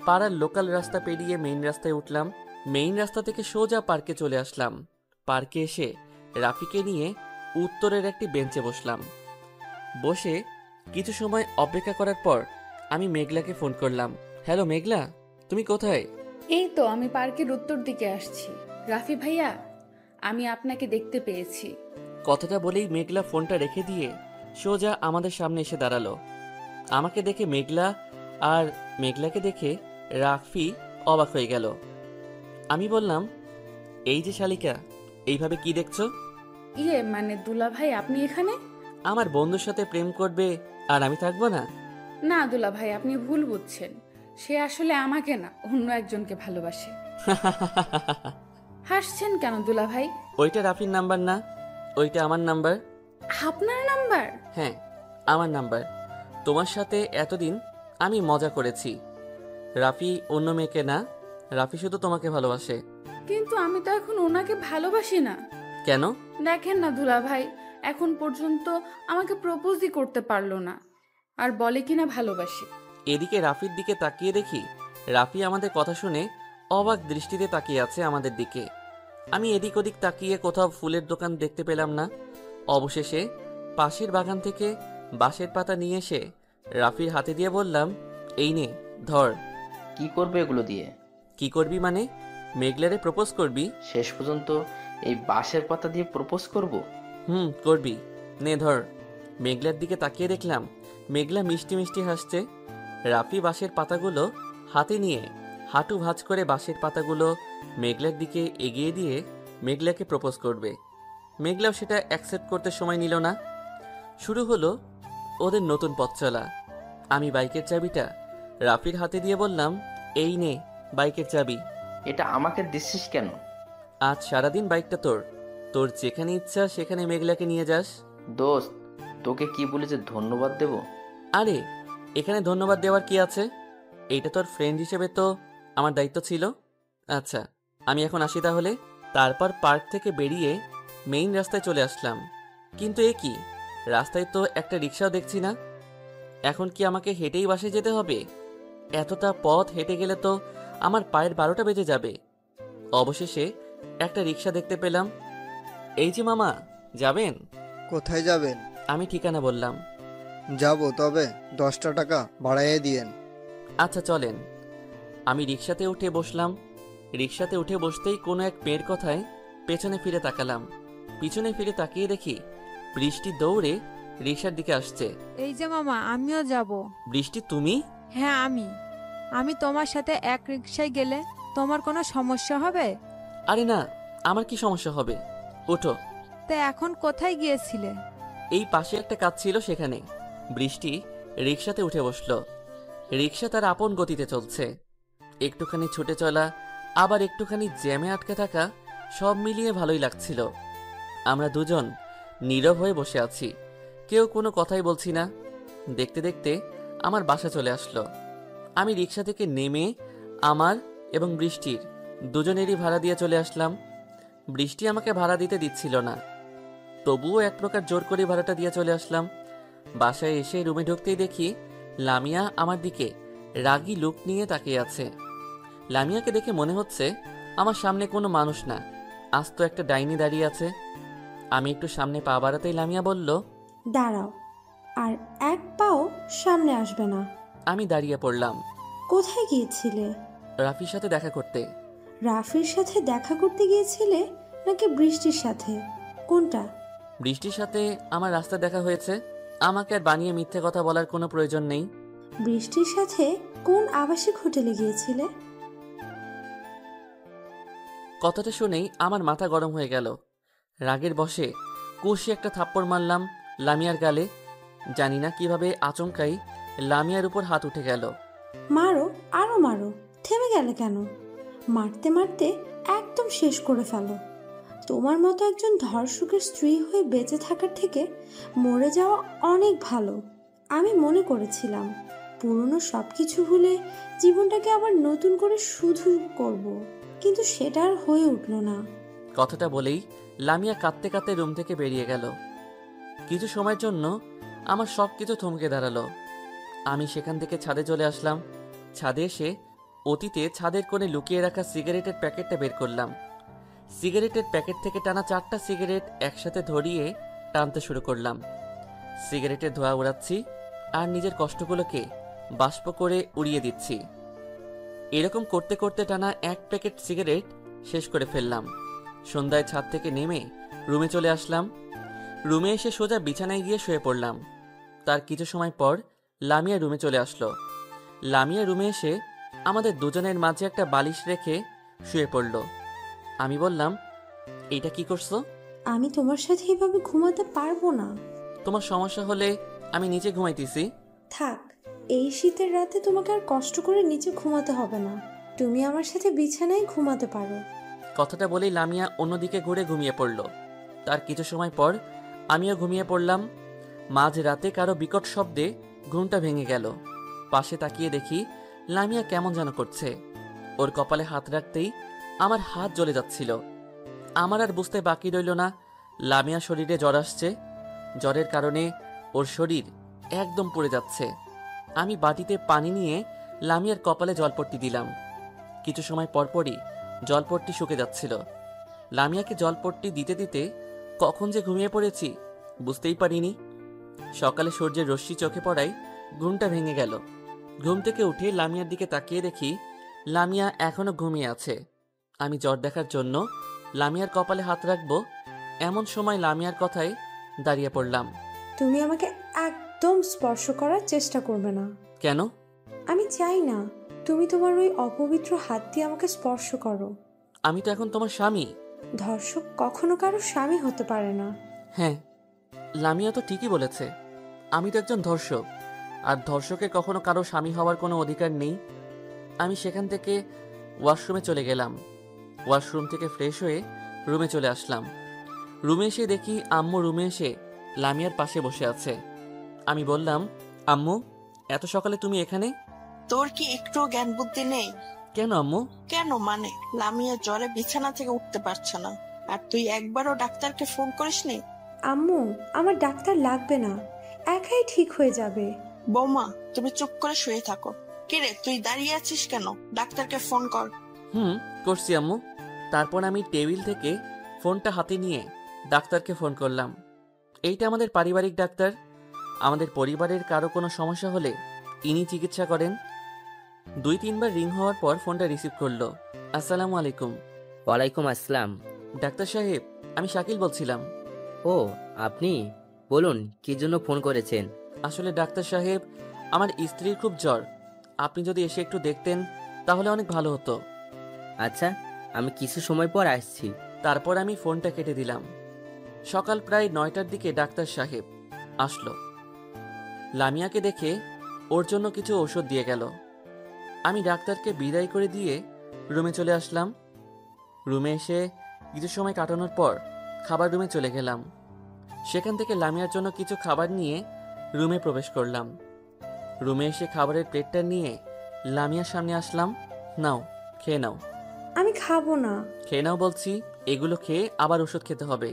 পাড়ার লোকাল রাস্তা পেরিয়ে মেইন রাস্তায় উঠলাম। মেইন রাস্তা থেকে সোজা পার্কে চলে আসলাম। পার্কে এসে রাফিকে নিয়ে উত্তরের একটি বেঞ্চে বসলাম। বসে কিছু সময় অপেক্ষা করার পর আমি মেঘলাকে ফোন করলাম। হ্যালো মেঘলা, তুমি কোথায়? এই তো আমি পার্কের উত্তর দিকে আসছি। রাফি ভাইয়া, আমি আপনাকে দেখতে পেয়েছি। কথাটা বলেই মেঘলা ফোনটা রেখে দিয়ে সোজা আমাদের সামনে এসে দাঁড়ালো। আমাকে দেখে মেঘলা আর মেঘলাকে দেখে রাফি অবাক হয়ে গেল। আমি বললাম, এই যে শালিকা, এইভাবে কি দেখছো? মানে দুলা ভাই, আপনি এখানে? আমার বন্ধুর সাথে প্রেম করবে আর আমি থাকবো না? না দুলা ভাই, আপনি ভুল বুঝছেন। সে আসলে আমাকে না, অন্য একজনকে ভালোবাসে। হাসছেন কেন দুলা ভাই? ওইটা রাফির নাম্বার না, ওইটা আমার নাম্বার। আপনার নাম্বার? হ্যাঁ, আমার নাম্বার। তোমার সাথে এতদিন আমি মজা করেছি। রাফি অন্য মেয়েকে না, রাফি শুধু তোমাকে ভালোবাসে। কিন্তু আমি তো এখন ওনাকে ভালোবাসি না। কেন? দেখেন না দুলা ভাই, এখন পর্যন্ত আমাকে প্রপোজই করতে পারলো না, আর বলে কিনা ভালোবাসি। এদিকে রাফির দিকে তাকিয়ে দেখি রাফি আমাদের কথা শুনে অবাক দৃষ্টিতে তাকিয়ে আছে আমাদের দিকে। আমি এদিক ওদিক তাকিয়ে কোথাও ফুলের দোকান দেখতে পেলাম না। অবশেষে পাশের বাগান থেকে বাঁশের পাতা নিয়ে এসে রাফির হাতে দিয়ে বললাম, এই নে ধর। কি করবে এগুলো দিয়ে? কি করবি মানে? মেঘলারে প্রপোজ করবি? শেষ পর্যন্ত এই বাঁশের পাতা দিয়ে প্রপোজ করব? করবি, নে ধর। মেঘলার দিকে তাকিয়ে দেখলাম মেঘলা মিষ্টি মিষ্টি হাসছে। রাফি বাঁশের পাতাগুলো হাতে নিয়ে হাঁটু ভাঁজ করে বাঁশের পাতাগুলো মেঘলার দিকে এগিয়ে দিয়ে মেঘলাকে প্রপোজ করবে। মেঘলাও সেটা অ্যাকসেপ্ট করতে সময় নিল না। শুরু হলো ওদের নতুন পথ চলা। আমি বাইকের চাবিটা রাফির হাতে দিয়ে বললাম, এই নে বাইকের চাবি। এটা আমাকে দিচ্ছিস কেন? আজ সারাদিন বাইকটা তোর, তোর যেখানে ইচ্ছা সেখানে মেঘলাকে নিয়ে যাস। দোস্ত, তোকে কি বলে যে ধন্যবাদ দেব? আরে এখানে ধন্যবাদ দেওয়ার কি আছে? এইটা তোর ফ্রেন্ড হিসেবে তো আমার দায়িত্ব ছিল। আচ্ছা আমি এখন আসি তাহলে। তারপর পার্ক থেকে বেরিয়ে মেইন রাস্তায় চলে আসলাম। কিন্তু এ কি, রাস্তায় তো একটা রিক্সাও দেখছি না। এখন কি আমাকে হেঁটেই বাসে যেতে হবে? এতটা পথ হেঁটে গেলে তো আমার পায়ের 12টা বেজে যাবে। অবশেষে একটা রিক্সা দেখতে পেলাম। এই যে মামা, যাবেন? কোথায় যাবেন? আমি ঠিকানা বললাম। যাব, তবে 10টা টাকা বাড়াইয়ে দিয়েন। আচ্ছা চলেন। আমি রিক্সাতে উঠে বসলাম। রিক্সাতে উঠে বসতেই কোনো এক মেয়ের কথায় পেছনে ফিরে তাকালাম। পিছনে ফিরে তাকিয়ে দেখি বৃষ্টি দৌড়ে রিক্সার দিকে আসছে। এই যে মামা, আমিও যাব। বৃষ্টি, তুমি? হ্যাঁ আমি তোমার সাথে এক রিক্সায় গেলে তোমার কোনো সমস্যা হবে? আরে না, আমার কি সমস্যা হবে, ওঠো। তা এখন কোথায় গিয়েছিলে? এই পাশে একটা কাজ ছিল, সেখানে। বৃষ্টি রিক্সাতে উঠে বসলো। রিক্সা তার আপন গতিতে চলছে। একটুখানি ছুটে চলা, আবার একটুখানি জ্যামে আটকে থাকা, সব মিলিয়ে ভালোই লাগছিল। আমরা দুজন নীরব হয়ে বসে আছি, কেউ কোনো কথাই বলছি না। দেখতে দেখতে আমার বাসা চলে আসলো। আমি রিক্সা থেকে নেমে আমার এবং বৃষ্টির দুজনেরই ভাড়া দিয়ে চলে আসলাম। বৃষ্টি আমাকে ভাড়া দিতে দিচ্ছিল না, তবুও এক প্রকার জোর করে ভাড়াটা দিয়ে চলে আসলাম। বাসায় এসে রুমে ঢুকতেই দেখি লামিয়া আমার দিকে রাগী লুক নিয়ে তাকিয়ে আছে। লামিয়াকে দেখে মনে হচ্ছে আমার সামনে কোনো মানুষ না, আজ তো একটা ডাইনি দাঁড়িয়ে আছে। আমি একটু সামনে পা বাড়াতেই লামিয়া বলল, দাঁড়াও, আর এক পাও সামনে আসবে না। আমি দাঁড়িয়ে পড়লাম। কোথায় গিয়েছিলে? রাফির সাথে দেখা করতে। রাফির সাথে দেখা করতে গিয়েছিলে নাকি বৃষ্টির সাথে? কোনটা? বৃষ্টির সাথে আমার রাস্তা দেখা হয়েছে। আমাকে আর বানিয়ে মিথ্যে কথা বলার কোনো প্রয়োজন নেই। বৃষ্টির সাথে কোন আবাসিক হোটেলে গিয়েছিলে? কথাটা শুনেই আমার মাথা গরম হয়ে গেল। রাগের বশে কষি একটা থাপ্পড় মারলাম লামিয়ার গালে। জানি না কিভাবে আচমকাই লামিয়ার উপর হাত উঠে গেল। মারো, আরো মারো, থেমে গেলে কেন? মারতে মারতে একদম শেষ করে ফেলো। তোমার মতো একজন ধর্ষকের স্ত্রী হয়ে বেঁচে থাকার থেকে মরে যাওয়া অনেক ভালো। আমি মনে করেছিলাম পুরনো সব কিছু ভুলে জীবনটাকে আবার নতুন করে শুধু করব, কিন্তু সেটা আর হয়ে উঠল না। কথাটা বলেই লামিয়া কাঁদতে কাঁদতে রুম থেকে বেরিয়ে গেল। কিছু সময়ের জন্য আমার সব কিছু থমকে দাঁড়ালো। আমি সেখান থেকে ছাদে চলে আসলাম। ছাদে এসে অতীতে ছাদের কোণে লুকিয়ে রাখা সিগারেটের প্যাকেটটা বের করলাম। সিগারেটের প্যাকেট থেকে টানা 4টা সিগারেট একসাথে ধরিয়ে টানতে শুরু করলাম। সিগারেটের ধোঁয়া উড়াচ্ছি আর নিজের কষ্টগুলোকে বাষ্প করে উড়িয়ে দিচ্ছি। এরকম করতে করতে টানা 1 প্যাকেট সিগারেট শেষ করে ফেললাম। সন্ধ্যায় ছাদ থেকে নেমে রুমে চলে আসলাম। রুমে এসে সোজা বিছানায় গিয়ে শুয়ে পড়লাম। তার কিছু সময় পর লামিয়া রুমে চলে আসলো। লামিয়া রুমে এসে আমাদের দুজনের মাঝে একটা বালিশ রেখে শুয়ে পড়ল। আমি বললাম, এইটা কি করছো? আমি তোমার সাথে এভাবে ঘুমাতে পারবো না। তোমার সমস্যা হলে আমি নিচে ঘুমাইতেছি। থাক, এই শীতের রাতে তোমাকে আর কষ্ট করে নিচে ঘুমাতে হবে না। তুমি আমার সাথে বিছানায় ঘুমাতে পারো। কথাটা বলেই লামিয়া অন্যদিকে ঘুরে ঘুমিয়ে পড়ল। তার কিছু সময় পর আমিও ঘুমিয়ে পড়লাম। মাঝ রাতে কারো বিকট শব্দে ঘুমটা ভেঙে গেল। পাশে তাকিয়ে দেখি লামিয়া কেমন যেন করছে। ওর কপালে হাত রাখতেই আমার হাত জ্বলে যাচ্ছিল। আমার আর বুঝতে বাকি রইল না লামিয়া শরীরে জ্বর আসছে। জ্বরের কারণে ওর শরীর একদম পুড়ে যাচ্ছে। আমি বাটিতে পানি নিয়ে লামিয়ার কপালে জলপট্টি দিলাম। কিছু সময় পরপরই জলপট্টি শুকে যাচ্ছিল। লামিয়াকে জলপট্টি দিতে দিতে কখন যে ঘুমিয়ে পড়েছি বুঝতেই পারিনি। সকালে সূর্যের রশ্মি চোখে পড়ায় ঘুমটা ভেঙে গেল। ঘুম থেকে উঠে লামিয়ার দিকে তাকিয়ে দেখি লামিয়া এখনো ঘুমিয়ে আছে। আমি জ্বর দেখার জন্য লামিয়ার কপালে হাত রাখবো, এমন সময় লামিয়ার কথায় দাঁড়িয়ে পড়লাম। তুমি আমাকে একদম স্পর্শ করার চেষ্টা করবে না। কেন? আমি চাই না তুমি তোমার ওই অপবিত্র হাত দিয়ে আমাকে স্পর্শ করো। আমি তো এখন তোমার স্বামী। ধর্ষক কখনো কারো স্বামী হতে পারে না। হ্যাঁ, লামিয়া তো ঠিকই বলেছে। আমি তো একজন ধর্ষক, আর ধর্ষকের কখনো কারো স্বামী হওয়ার কোনো অধিকার নেই। আমি সেখান থেকে ওয়াশরুমে চলে গেলাম। ওয়াশরুম থেকে ফ্রেশ হয়ে রুমে চলে আসলাম। রুমে এসে দেখি আম্মু রুমে এসে লামিয়ার পাশে বসে আছে। আমি বললাম, আম্মু, এত সকালে তুমি এখানে? তোর কি একটু জ্ঞান বুদ্ধি নেই? কেন আম্মু? কেন মানে, লামিয়া জ্বরে বিছানা থেকে উঠতে পারছে না, আর তুই একবারও ডাক্তারকে ফোন করিসনি? আম্মু, আমার ডাক্তার লাগবে না, একাই ঠিক হয়ে যাবে। বৌমা, তুমি চুপ করে শুয়ে থাকো। কিরে তুই দাঁড়িয়ে আছিস কেন? ডাক্তারকে ফোন কর। করছি আম্মু। তারপর আমি টেবিল থেকে ফোনটা হাতে নিয়ে ডাক্তারকে ফোন করলাম। এইটা আমাদের পারিবারিক ডাক্তার। আমাদের পরিবারের কারো কোনো সমস্যা হলে ইনি চিকিৎসা করেন। 2-3 বার রিং হওয়ার পর ফোনটা রিসিভ করলো। আসসালামু আলাইকুম। ওয়ালাইকুম আসসালাম। ডাক্তার সাহেব, আমি শাকিল বলছিলাম। ও আপনি বলুন, কি জন্য ফোন করেছেন? আসলে ডাক্তার সাহেব, আমার স্ত্রীর খুব জ্বর। আপনি যদি এসে একটু দেখতেন তাহলে অনেক ভালো হতো। আচ্ছা, আমি কিছু সময় পর আসছি। তারপর আমি ফোনটা কেটে দিলাম। সকাল প্রায় 9টার দিকে ডাক্তার সাহেব আসলো। লামিয়াকে দেখে ওর জন্য কিছু ওষুধ দিয়ে গেল। আমি ডাক্তারকে বিদায় করে দিয়ে রুমে চলে আসলাম। রুমে এসে কিছু সময় কাটানোর পর খাবার রুমে চলে গেলাম। সেখান থেকে লামিয়ার জন্য কিছু খাবার নিয়ে রুমে প্রবেশ করলাম। রুমে এসে খাবারের প্লেটটা নিয়ে লামিয়ার সামনে আসলাম। নাও, খেয়ে নাও। আমি খাবো না। খেয়ে নাও বলছি। এগুলো খেয়ে আবার ওষুধ খেতে হবে।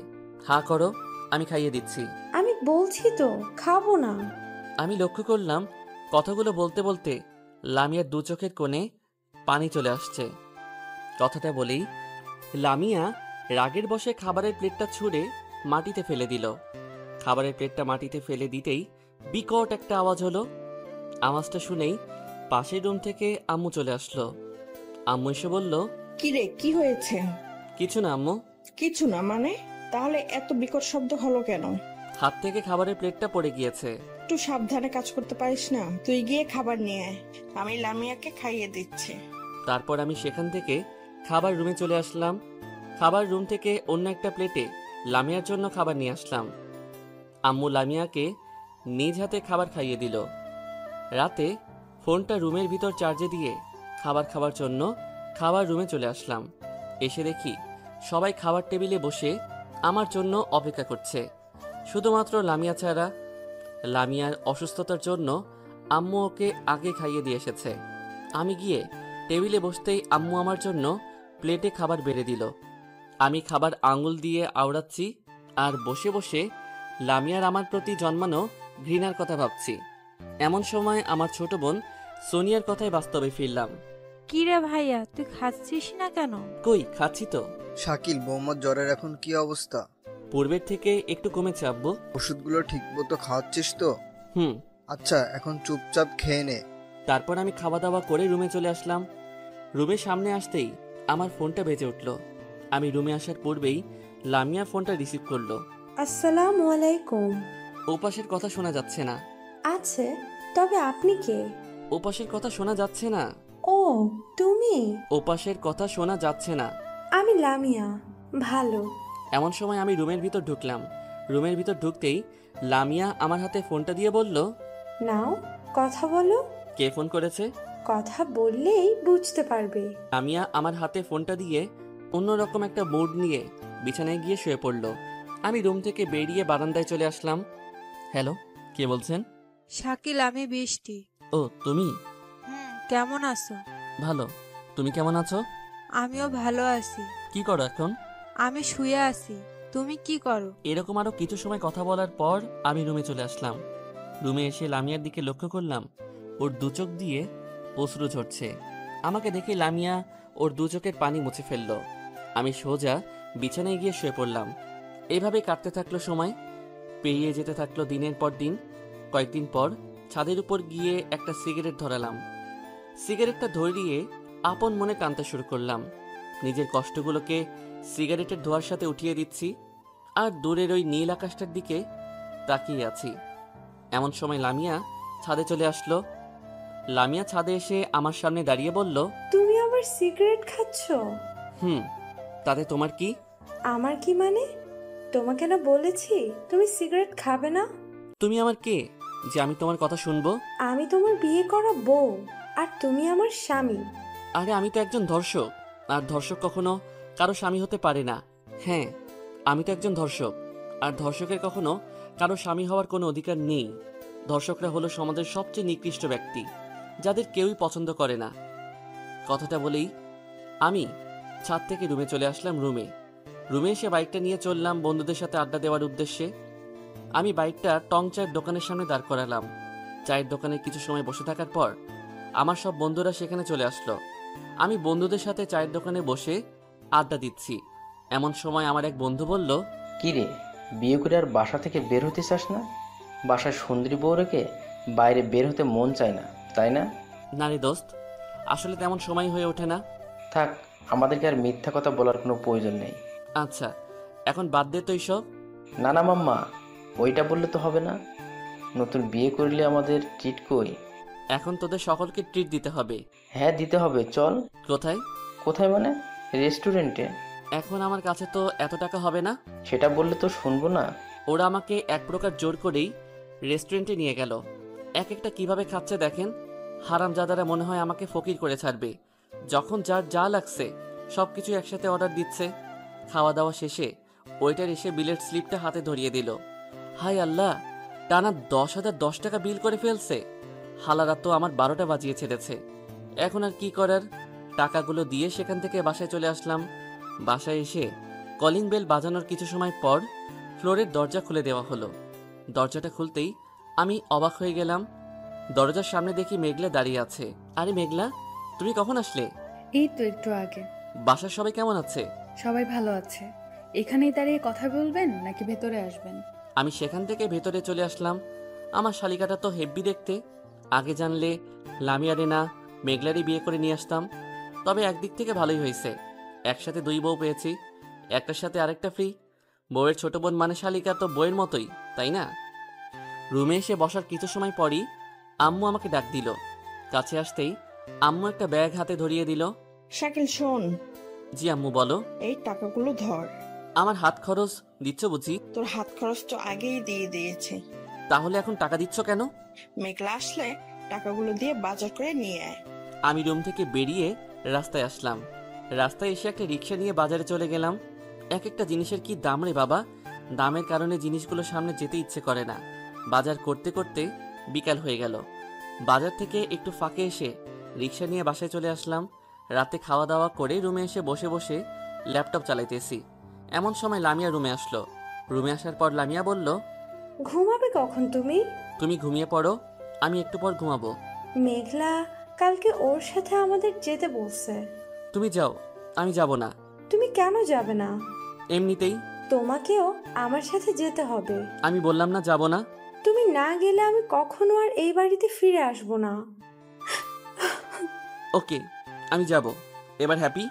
হা করো, আমি খাইয়ে দিচ্ছি। আমি বলছি তো খাবো না। আমি লক্ষ্য করলাম কথাগুলো বলতে বলতে লামিয়ার 2 চোখের কোণে পানি চলে আসছে। কথাটা বলেই লামিয়া রাগের বশে খাবারের প্লেটটা ছুঁড়ে মাটিতে ফেলে দিল। খাবারের প্লেটটা মাটিতে ফেলে দিতেই বিকট একটা আওয়াজ হলো। আওয়াজটা শুনেই পাশের রুম থেকে আম্মু চলে আসলো। আম্মু এসে বলল, কিরে কি হয়েছে? কিছু না আম্মু। কিছু না মানে? তাহলে এত বিকট শব্দ হলো কেন? হাত থেকে খাবারের প্লেটটা পড়ে গিয়েছে। একটু সাবধানে কাজ করতে পারিস না? তুই গিয়ে খাবার নিয়ে আয়, আমি লামিয়াকে খাইয়ে দিচ্ছি। তারপর আমি সেখান থেকে খাবার রুমে চলে আসলাম। খাবার রুম থেকে অন্য একটা প্লেটে লামিয়ার জন্য খাবার নিয়ে আসলাম। আম্মু লামিয়াকে নিজ হাতে খাবার খাইয়ে দিল। রাতে ফোনটা রুমের ভিতর চার্জে দিয়ে খাবার খাওয়ার জন্য খাবার রুমে চলে আসলাম। এসে দেখি সবাই খাবার টেবিলে বসে আমার জন্য অপেক্ষা করছে, শুধুমাত্র লামিয়া ছাড়া। লামিয়ার অসুস্থতার জন্য আম্মু ওকে আগে খাইয়ে দিয়ে এসেছে। আমি গিয়ে টেবিলে বসতেই আম্মু আমার জন্য প্লেটে খাবার বেড়ে দিল। আমি খাবার আঙুল দিয়ে আওড়াচ্ছি আর বসে বসে লামিয়ার আমার প্রতি জন্মানো ঘৃণার কথা ভাবছি। এমন সময় আমার ছোট বোন সোনিয়ার কথায় বাস্তবে ফিরলাম। কি রে ভাইয়া, তুই খাচ্ছিস না কেন? কই, খাচ্ছি তো। শাকিল, বৌমার জ্বরের এখন কি অবস্থা? পূর্বের থেকে একটু কমেছে আব্বু। ওষুধগুলো ঠিক মতো খাওয়াচ্ছিস তো? হুম। আচ্ছা, এখন চুপচাপ খেয়ে নে। তারপর আমি খাওয়া দাওয়া করে রুমে চলে আসলাম। রুমের সামনে আসতেই আমার ফোনটা বেজে উঠল। আমি রুমে আসার পূর্বেই লামিয়া ফোনটা রিসিভ করলো। আসসালামু আলাইকুম। ওপাশের কথা শোনা যাচ্ছে না। আছে, তবে আপনি কে? ওপাশের কথা শোনা যাচ্ছে না। ও তুমি? ওপাশের কথা শোনা যাচ্ছে না। আমি লামিয়া। ভালো। এমন সময় আমি রুমের ভিতর ঢুকলাম। রুমের ভিতর ঢুকতেই লামিয়া আমার হাতে ফোনটা দিয়ে বলল, নাও কথা বলো। কে ফোন করেছে? কথা বললেই বুঝতে পারবে। লামিয়া আমার হাতে ফোনটা দিয়ে অন্যরকম একটা মুড নিয়ে বিছানায় গিয়ে শুয়ে পড়ল। আমি রুম থেকে বেরিয়ে বারান্দায় চলে আসলাম। হ্যালো, কে বলছেন? শাকিল, আমি বৃষ্টি। ও তুমি? কেমন আছো? ভালো। তুমি কেমন আছো? আমিও ভালো আছি। কি করো এখন? আমি শুয়ে আছি। তুমি কি করো? এরকম আরো কিছু সময় কথা বলার পর আমি রুমে চলে আসলাম। রুমে এসে লামিয়ার দিকে লক্ষ্য করলাম ওর 2 চোখ দিয়ে অশ্রু ঝরছে। আমাকে দেখে লামিয়া ওর 2 চোখের পানি মুছে ফেলল। আমি সোজা বিছানায় গিয়ে শুয়ে পড়লাম। এভাবে কাটতে থাকলো সময়। পেরিয়ে যেতে থাকলো দিনের পর দিন। কয়েকদিন পর ছাদের উপর গিয়ে একটা সিগারেট ধরালাম। সিগারেটটা ধরিয়ে আপন মনে কাঁদতে শুরু করলাম। নিজের কষ্টগুলোকে সিগারেটের ধোঁয়ার সাথে উঠিয়ে দিচ্ছি আর দূরের ওই নীল আকাশটার দিকে তাকিয়ে আছি। এমন সময় লামিয়া ছাদে চলে আসলো। লামিয়া ছাদে এসে আমার সামনে দাঁড়িয়ে বলল, তুমি আবার সিগারেট খাচ্ছো? তাতে তোমার কি? আমার কি মানে? তোমাকে না বলেছি তুমি সিগারেট খাবে না? তুমি আমার কে যে আমি তোমার কথা শুনবো? আমি তোমার বিয়ে করা বউ, আর তুমি আমার স্বামী। আরে আমি তো একজন ধর্ষক, আর ধর্ষক কখনো কারো স্বামী হতে পারে না। হ্যাঁ, আমি তো একজন ধর্ষক, আর ধর্ষকের কখনো কারো স্বামী হওয়ার কোনো অধিকার নেই। ধর্ষকরা হলো সমাজের সবচেয়ে নিকৃষ্ট ব্যক্তি, যাদের কেউই পছন্দ করে না। কথাটা বলেই আমি ছাদ থেকে রুমে চলে আসলাম। রুমে এসে বাইকটা নিয়ে চললাম বন্ধুদের সাথে আড্ডা দেওয়ার উদ্দেশ্যে। আমি বাইকটা টং চায়ের দোকানের সামনে দাঁড় করালাম। চায়ের দোকানে কিছু সময় বসে থাকার পর আমার সব বন্ধুরা সেখানে চলে আসলো। আমি বন্ধুদের সাথে চায়ের দোকানে বসে আড্ডা দিচ্ছি। এমন সময় আমার এক বন্ধু বলল, কি রে, বিয়ে করে আর বাসা থেকে বের হতে চাস না? বাসায় সুন্দরী বউ রেখে বাইরে বের হতে মন চায় না, তাই না? না রে দোস্ত, আসলে তেমন সময় হয়ে ওঠে না। থাক, আমাদেরকে আর মিথ্যা কথা বলার কোনো প্রয়োজন নেই। আচ্ছা, এখন বাদ দে তো এইসব। না না মাম্মা, ওইটা বললে তো হবে না। নতুন বিয়ে করলে আমাদের ট্রিট কই? এখন তোদের সকলকে ট্রিট দিতে হবে। হ্যাঁ দিতে হবে, চল। কোথায়? কোথায় মানে? রেস্টুরেন্টে। এখন আমার কাছে তো এত টাকা হবে না। সেটা বললে তো শুনবো না। ওরা আমাকে এক প্রকার জোর করেই রেস্টুরেন্টে নিয়ে গেল। এক একটা কিভাবে খাচ্ছে দেখেন। হারামজাদারা মনে হয় আমাকে ফকির করে ছাড়বে। যখন যার যা লাগছে সব কিছু একসাথে অর্ডার দিচ্ছে। খাওয়া দাওয়া শেষে ওইটার এসে বিলের স্লিপটা হাতে ধরিয়ে দিল। হায় আল্লাহ, টানা 10,010 টাকা বিল করে ফেলছে। হালারা তো আমার 12টা বাজিয়ে ছেড়েছে। এখন আর কি করার, টাকাগুলো দিয়ে সেখান থেকে বাসায় চলে আসলাম। বাসায় এসে কলিং বেল বাজানোর কিছু সময় পর ফ্লোরের দরজা খুলে দেওয়া হলো। দরজাটা খুলতেই আমি অবাক হয়ে গেলাম। দরজার সামনে দেখি মেঘলা দাঁড়িয়ে আছে। আরে মেঘলা, তুমি কখন আসলে? এই তো একটু আগে। বাসার সবাই কেমন আছে? সবাই ভালো আছে। এখানেই দাঁড়িয়ে কথা বলবেন নাকি ভেতরে আসবেন? আমি সেখান থেকে ভেতরে চলে আসলাম। আমার শালিকাটা তো হেব্বি দেখতে। আগে জানলে লামিয়ারে না মেঘলারই বিয়ে করে নিয়ে আসতাম। তবে একদিক থেকে ভালোই হয়েছে, একসাথে 2 বউ পেয়েছি, একটার সাথে আরেকটা ফ্রি। বউয়ের ছোট বোন মানে শালিকা তো বউয়ের মতোই, তাই না? রুমে এসে বসার কিছু সময় পরই আম্মু আমাকে ডাক দিল। কাছে আসতেই আম্মু একটা ব্যাগ হাতে ধরিয়ে দিল। শাকিল শোন। জি আম্মু বলো। এই টাকাগুলো ধর। আমার হাত খরচ দিচ্ছ বুঝি? তোর হাত খরচ তো আগেই দিয়ে দিয়েছে। তাহলে এখন টাকা দিচ্ছ কেন? মেঘলা আসলে টাকাগুলো দিয়ে বাজার করে নিয়ে আয়। আমি রুম থেকে বেরিয়ে রাস্তায় আসলাম। রাস্তায় এসে একটা রিক্সা নিয়ে বাজারে চলে গেলাম। এক একটা জিনিসের কি দাম রে বাবা! দামের কারণে জিনিসগুলো সামনে যেতে ইচ্ছে করে না। বাজার করতে করতে বিকাল হয়ে গেল। বাজার থেকে একটু ফাঁকে এসে রিক্সা নিয়ে বাসায় চলে আসলাম। রাতে খাওয়া দাওয়া করে রুমে এসে বসে বসে ল্যাপটপ চালাইতেছি। এমন সময় লামিয়া রুমে আসলো। রুমে আসার পর লামিয়া বলল, ঘুমাবে কখন তুমি? তুমি ঘুমিয়ে পড়ো, আমি একটু পর ঘুমাবো। মেঘলা কালকে ওর সাথে আমাদের যেতে বলছে। তুমি যাও, আমি যাব না। তুমি কেন যাবে না? এমনিতেই। তোমাকেও আমার সাথে যেতে হবে। আমি বললাম না যাব না। তুমি না গেলে আমি কখনো আর এই বাড়িতে ফিরে আসবো না। ওকে, আমি যাব। এবার হ্যাপি?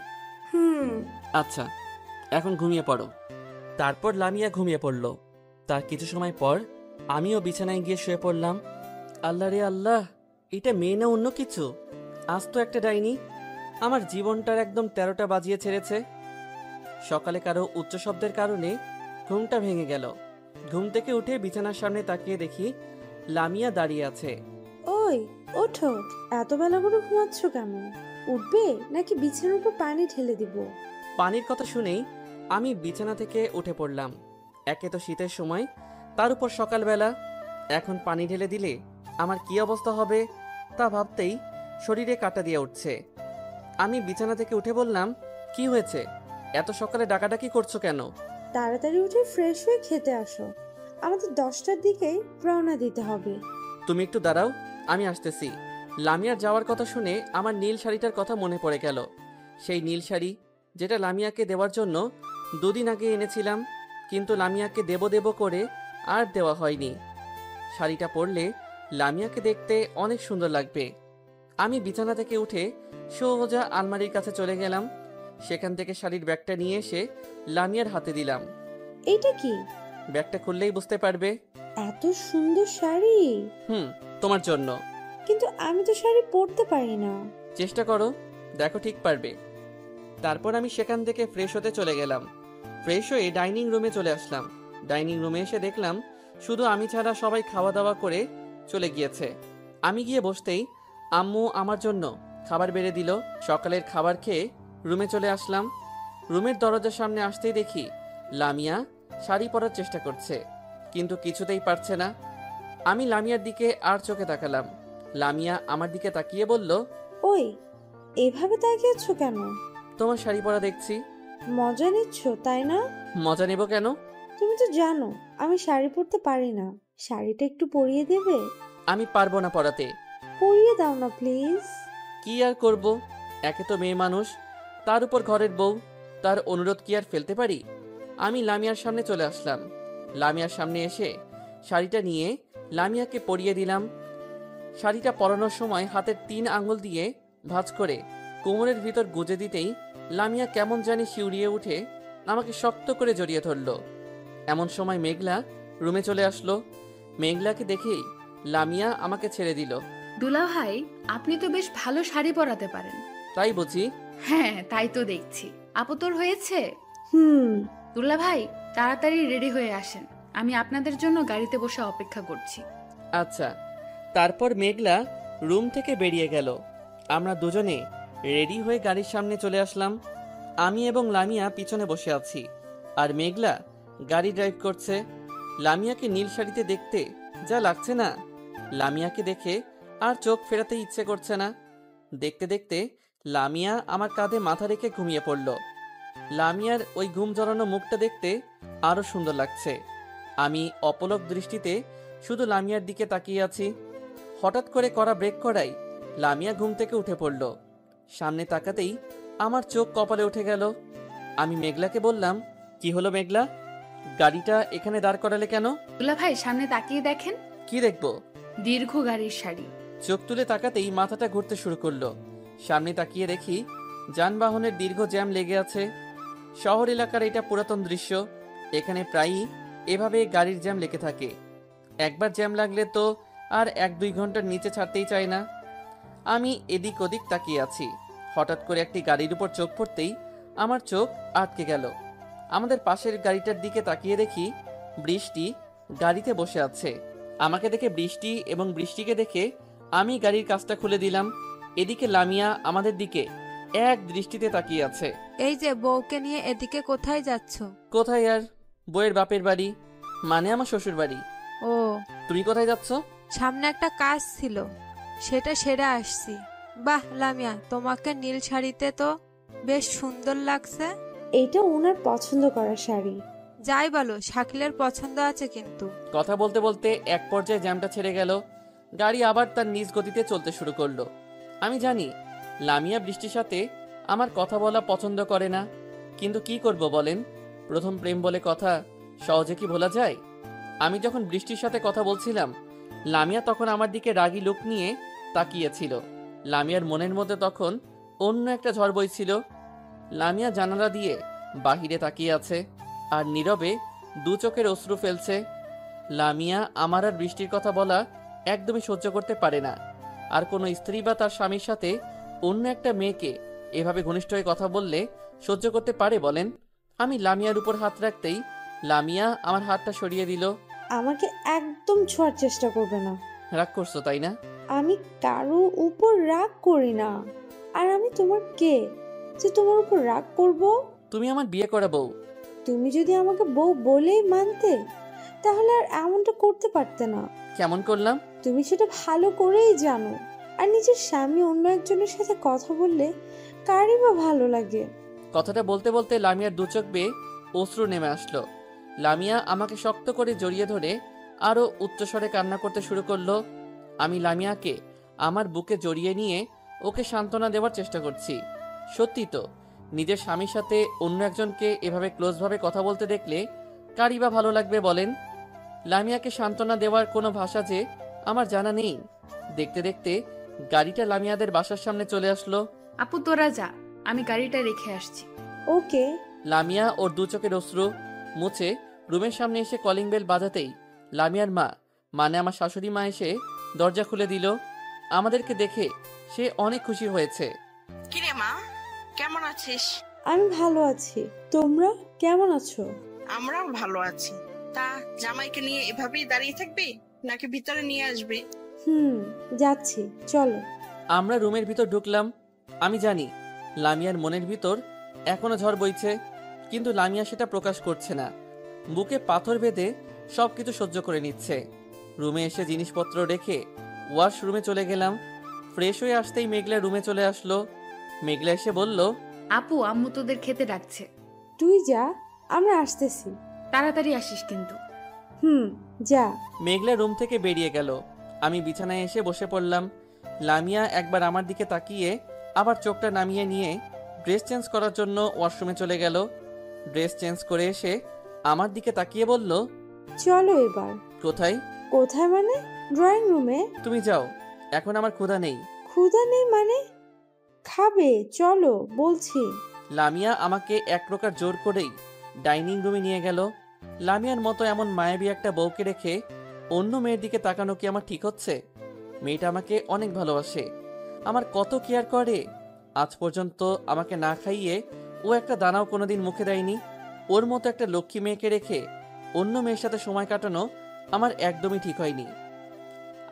আচ্ছা, এখন ঘুমিয়ে পড়ো। তারপর লামিয়া ঘুমিয়ে পড়ল। তার কিছু সময় পর আমিও বিছানায় গিয়ে শুয়ে পড়লাম। আল্লাহ রে আল্লাহ, এটা মেয়ে না অন্য কিছু? আজ তো একটা ডাইনি আমার জীবনটার একদম 13টা বাজিয়ে ছেড়েছে। সকালে কারো উচ্চ শব্দের কারণে ঘুমটা ভেঙে গেল। ঘুম থেকে উঠে বিছানার সামনে তাকিয়ে দেখি লামিয়া দাঁড়িয়ে আছে। ওই ওঠো, এত বেলা করে ঘুমাচ্ছ কেন? উঠবে নাকি বিছানার উপর পানি ঢেলে দিব? পানির কথা শুনেই আমি বিছানা থেকে উঠে পড়লাম। একে তো শীতের সময়, তার উপর সকালবেলা। এখন পানি ঢেলে দিলে আমার কি অবস্থা হবে তা ভাবতেই শরীরে কাঁটা দিয়ে উঠছে। আমি বিছানা থেকে উঠে বললাম, কি হয়েছে? এত সকালে ডাকাডাকি করছো কেন? তাড়াতাড়ি উঠে ফ্রেশ হয়ে খেতে আসো, আমাদের 10টার দিকেই রওনা দিতে হবে। তুমি একটু দাঁড়াও, আমি আসতেছি। লামিয়ার যাওয়ার কথা শুনে আমার নীল শাড়িটার কথা মনে পড়ে গেল। সেই নীল শাড়ি যেটা লামিয়াকে দেওয়ার জন্য 2 দিন আগে এনেছিলাম, কিন্তু লামিয়াকে দেব করে আর দেওয়া হয়নি। শাড়িটা পরলে লামিয়াকে দেখতে অনেক সুন্দর লাগবে। আমি বিছানা থেকে উঠে সোজা আলমারির কাছে চলে গেলাম। সেখান থেকে শাড়ির ব্যাগটা নিয়ে এসে লামিয়ার হাতে দিলাম। এইটা কি? ব্যাগটা খুললেই বুঝতে পারবে। এত সুন্দর শাড়ি? তোমার জন্য। কিন্তু আমি তো শাড়ি পরতে পারি না। চেষ্টা করো, দেখো ঠিক পারবে। তারপর আমি সেখান থেকে ফ্রেশ হতে চলে গেলাম। ফ্রেশ হয়ে ডাইনিং রুমে চলে আসলাম। ডাইনিং রুমে এসে দেখলাম শুধু আমি ছাড়া সবাই খাওয়া দাওয়া করে চলে গিয়েছে। আমি গিয়ে বসতেই আম্মু আমার জন্য খাবার বেড়ে দিল। সকালের খাবার খেয়ে রুমে চলে আসলাম। রুমের দরজার সামনে আসতেই দেখি লামিয়া শাড়ি পরার চেষ্টা করছে, কিন্তু কিছুতেই পারছে না। আমি লামিয়ার দিকে আর চোখে তাকালাম। লামিয়া আমার দিকে তাকিয়ে বলল, ওই এভাবে তাকিয়েছো কেন? তোমার শাড়ি পরা দেখছি। মজা নিচ্ছ তাই না? মজা নেব কেন? তুমি তো জানো আমি শাড়ি পরতে পারি না। শাড়িটা একটু পরিয়ে দেবে? আমি পারবো না পরাতে। পরিয়ে দাও না প্লিজ। কি আর করব, একে তো মেয়ে মানুষ, তার উপর ঘরের বউ, তার অনুরোধ কি আর ফেলতে পারি। আমি লামিয়ার সামনে চলে আসলাম। লামিয়ার সামনে এসে শাড়িটা নিয়ে লামিয়াকে পরিয়ে দিলাম। শাড়িটা পরানোর সময় হাতের 3 আঙ্গুল দিয়ে ভাঁজ করে কোমরের ভিতর গুজে দিতেই লামিয়া কেমন জানি শিউরিয়ে উঠে আমাকে শক্ত করে জড়িয়ে ধরল। এমন সময় মেঘলা রুমে চলে আসলো। মেঘলাকে দেখেই লামিয়া আমাকে ছেড়ে দিল। দুলা ভাই, আপনি তো বেশ ভালো শাড়ি পরাতে পারেন। তাই বুঝি? হ্যাঁ, তাই তো দেখছি। আপু তোর হয়েছে? দুলা ভাই, তাড়াতাড়ি রেডি হয়ে আসেন, আমি আপনাদের জন্য গাড়িতে বসে অপেক্ষা করছি। আচ্ছা। তারপর মেঘলা রুম থেকে বেরিয়ে গেল। আমরা দুজনে রেডি হয়ে গাড়ির সামনে চলে আসলাম। আমি এবং লামিয়া পিছনে বসে আছি, আর মেঘলা গাড়ি ড্রাইভ করছে। লামিয়াকে নীল শাড়িতে দেখতে যা লাগছে না, লামিয়াকে দেখে আর চোখ ফেরাতে ইচ্ছে করছে না। দেখতে দেখতে লামিয়া আমার কাঁধে মাথা রেখে ঘুমিয়ে পড়ল। লামিয়ার ওই ঘুম জড়ানো মুখটা দেখতে আরো সুন্দর লাগছে। আমি অপলক দৃষ্টিতে শুধু লামিয়ার দিকে তাকিয়ে আছি। হঠাৎ করে করা ব্রেক করাই লামিয়া ঘুম থেকে উঠে পড়ল। সামনে তাকাতেই আমার চোখ কপালে উঠে গেল। আমি মেঘলাকে বললাম, কি হলো মেঘলা, গাড়িটা এখানে দাঁড় করালে কেন? দুলা ভাই, সামনে তাকিয়ে দেখেন। কি দেখবো? দীর্ঘ গাড়ির শাড়ি। চোখ তুলে তাকাতেই মাথাটা ঘুরতে শুরু করলো। সামনে তাকিয়ে দেখি যানবাহনের দীর্ঘ জ্যাম লেগে আছে। শহর এলাকার এটা পুরাতন দৃশ্য। এখানে প্রায়ই এভাবে গাড়ির জ্যাম লেগে থাকে। একবার জ্যাম লাগলে তো আর 1-2 ঘন্টার নিচে ছাড়তেই চায় না। আমি এদিক ওদিক তাকিয়ে আছি। হঠাৎ করে একটি গাড়ির উপর চোখ পড়তেই আমার চোখ আটকে গেল। আমাদের পাশের গাড়িটার দিকে তাকিয়ে দেখি বৃষ্টি গাড়িতে বসে আছে। আমাকে দেখে বৃষ্টি এবং বৃষ্টিকে দেখে আমি গাড়ির কাজটা খুলে দিলাম। এদিকে লামিয়া আমাদের দিকে এক দৃষ্টিতে তাকিয়ে আছে। এই যে বউকে নিয়ে এদিকে কোথায় যাচ্ছ? কোথায় আর, বউয়ের বাপের বাড়ি, মানে আমার শ্বশুর বাড়ি। ও, তুমি কোথায় যাচ্ছ? সামনে একটা কাজ ছিল, সেটা সেরে আসছি। বাহ লামিয়া, তোমাকে নীল শাড়িতে তো বেশ সুন্দর লাগছে। এটা ওনার পছন্দ করা শাড়ি। যাই বলো, শাকিলের পছন্দ আছে কিন্তু। কথা বলতে বলতে এক পর্যায়ে জ্যামটা ছেড়ে গেল। গাড়ি আবার তার নিজ গতিতে চলতে শুরু করলো। আমি জানি লামিয়া বৃষ্টির সাথে আমার কথা বলা পছন্দ করে না, কিন্তু কি করব বলেন, প্রথম প্রেম বলে কথা সহজে কি ভোলা যায়? আমি যখন বৃষ্টির সাথে কথা বলছিলাম, লামিয়া তখন আমার দিকে রাগী লোক নিয়ে তাকিয়েছিল। লামিয়ার মনের মধ্যে তখন অন্য একটা ঝড় বইছিল। লামিয়া জানালা দিয়ে বাহিরে তাকিয়ে আছে আর নীরবে 2 চোখের অশ্রু ফেলছে। লামিয়া আমার আর বৃষ্টির কথা বলা একদমই সহ্য করতে পারে না। আর কোনো স্ত্রী বা তার স্বামীর সাথে অন্য একটা মেয়েকে এভাবে ঘনিষ্ঠ হয়ে কথা বললে সহ্য করতে পারে বলেন? আমি লামিয়ার উপর হাত রাখতেই লামিয়া আমার হাতটা সরিয়ে দিল। আমাকে একদম ছোঁয়ার চেষ্টা করবে না। রাগ করছো তাই না? আমি কারো উপর রাগ করি না। আর আমি তোমার কে যে তোমার উপর রাগ করব? তুমি আমার বিয়ে করা বউ। তুমি যদি আমাকে বউ বলেই মানতে, তাহলে আর এমনটা করতে পারতে না। কেমন করলাম? তুমি সেটা ভালো করেই জানো। আর নিজের স্বামী অন্য একজনের সাথে কথা বললে কারই বা ভালো লাগে? কথাটা বলতে বলতে লামিয়ার 2 চোখ বেয়ে অশ্রু নেমে আসলো। লামিয়া আমাকে শক্ত করে জড়িয়ে ধরে আরো উচ্চস্বরে কান্না করতে শুরু করলো। আমি লামিয়াকে আমার বুকে জড়িয়ে নিয়ে ওকে সান্ত্বনা দেওয়ার চেষ্টা করছি। সত্যি তো, নিজের স্বামীর সাথে অন্য একজনকে এভাবে ক্লোজভাবে কথা বলতে দেখলে কারই বা ভালো লাগবে বলেন? লামিয়াকে সান্ত্বনা দেওয়ার কোনো ভাষা যে আমার জানা নেই। দেখতে দেখতে গাড়িটা লামিয়াদের বাসার সামনে চলে আসলো। আপু তোরা যা, আমি গাড়িটা রেখে আসছি। ওকে। লামিয়া ওর 2 চোখের অশ্রু মুছে রুমের সামনে এসে কলিং বেল বাজাতেই লামিয়ার মা, মানে আমার শাশুড়ি মা, এসে দরজা খুলে দিল। আমাদেরকে দেখে সে অনেক খুশি হয়েছে। কিরে মা, কেমন আছিস? আমি ভালো আছি, তোমরা কেমন আছো? আমরাও ভালো আছি। তা জামাইকে নিয়ে এভাবেই দাঁড়িয়ে থাকবি নাকি ভিতরে নিয়ে আসবি? যাচ্ছি, চলো। আমরা রুমের ভিতর ঢুকলাম। আমি জানি লামিয়ার মনের ভিতর এখনো ঝড় বইছে, কিন্তু লামিয়া সেটা প্রকাশ করছে না। বুকে পাথর বেঁধে সবকিছু সহ্য করে নিচ্ছে। রুমে এসে জিনিসপত্র রেখে ওয়াশরুমে চলে গেলাম। ফ্রেশ হয়ে আসতেই মেঘলা রুমে চলে আসলো। মেঘলা এসে বলল, আপু আম্মু তোদের খেতে ডাকছে। তুই যা, আমরা আসতেছি। তাড়াতাড়ি আসিস কিন্তু। যা। মেঘলা রুম থেকে বেরিয়ে গেল। আমি বিছানায় এসে বসে পড়লাম। লামিয়া একবার আমার দিকে তাকিয়ে আবার চোখটা নামিয়ে নিয়ে ড্রেস চেঞ্জ করার জন্য ওয়াশরুমে চলে গেল। ড্রেস চেঞ্জ করে এসে আমার দিকে তাকিয়ে বলল, চলো এবার। কোথায়? কোথায় মানে? ড্রয়িং রুমে। তুমি যাও, এখন আমার ক্ষুধা নেই। ক্ষুধা নেই মানে? খাবে, চলো বলছি। লামিয়া আমাকে এক প্রকার জোর করেই ডাইনিং রুমে নিয়ে গেল। লামিয়ার মতো এমন মায়াবী একটা বউকে রেখে অন্য মেয়ের দিকে তাকানো কি আমার ঠিক হচ্ছে? মেয়েটা আমাকে অনেক ভালোবাসে, আমার কত কেয়ার করে। আজ পর্যন্ত আমাকে না খাইয়ে ও একটা দানাও কোনোদিন মুখে দেয়নি। ওর মতো একটা লক্ষ্মী মেয়েকে রেখে অন্য মেয়ের সাথে সময় কাটানো আমার একদমই ঠিক হয়নি।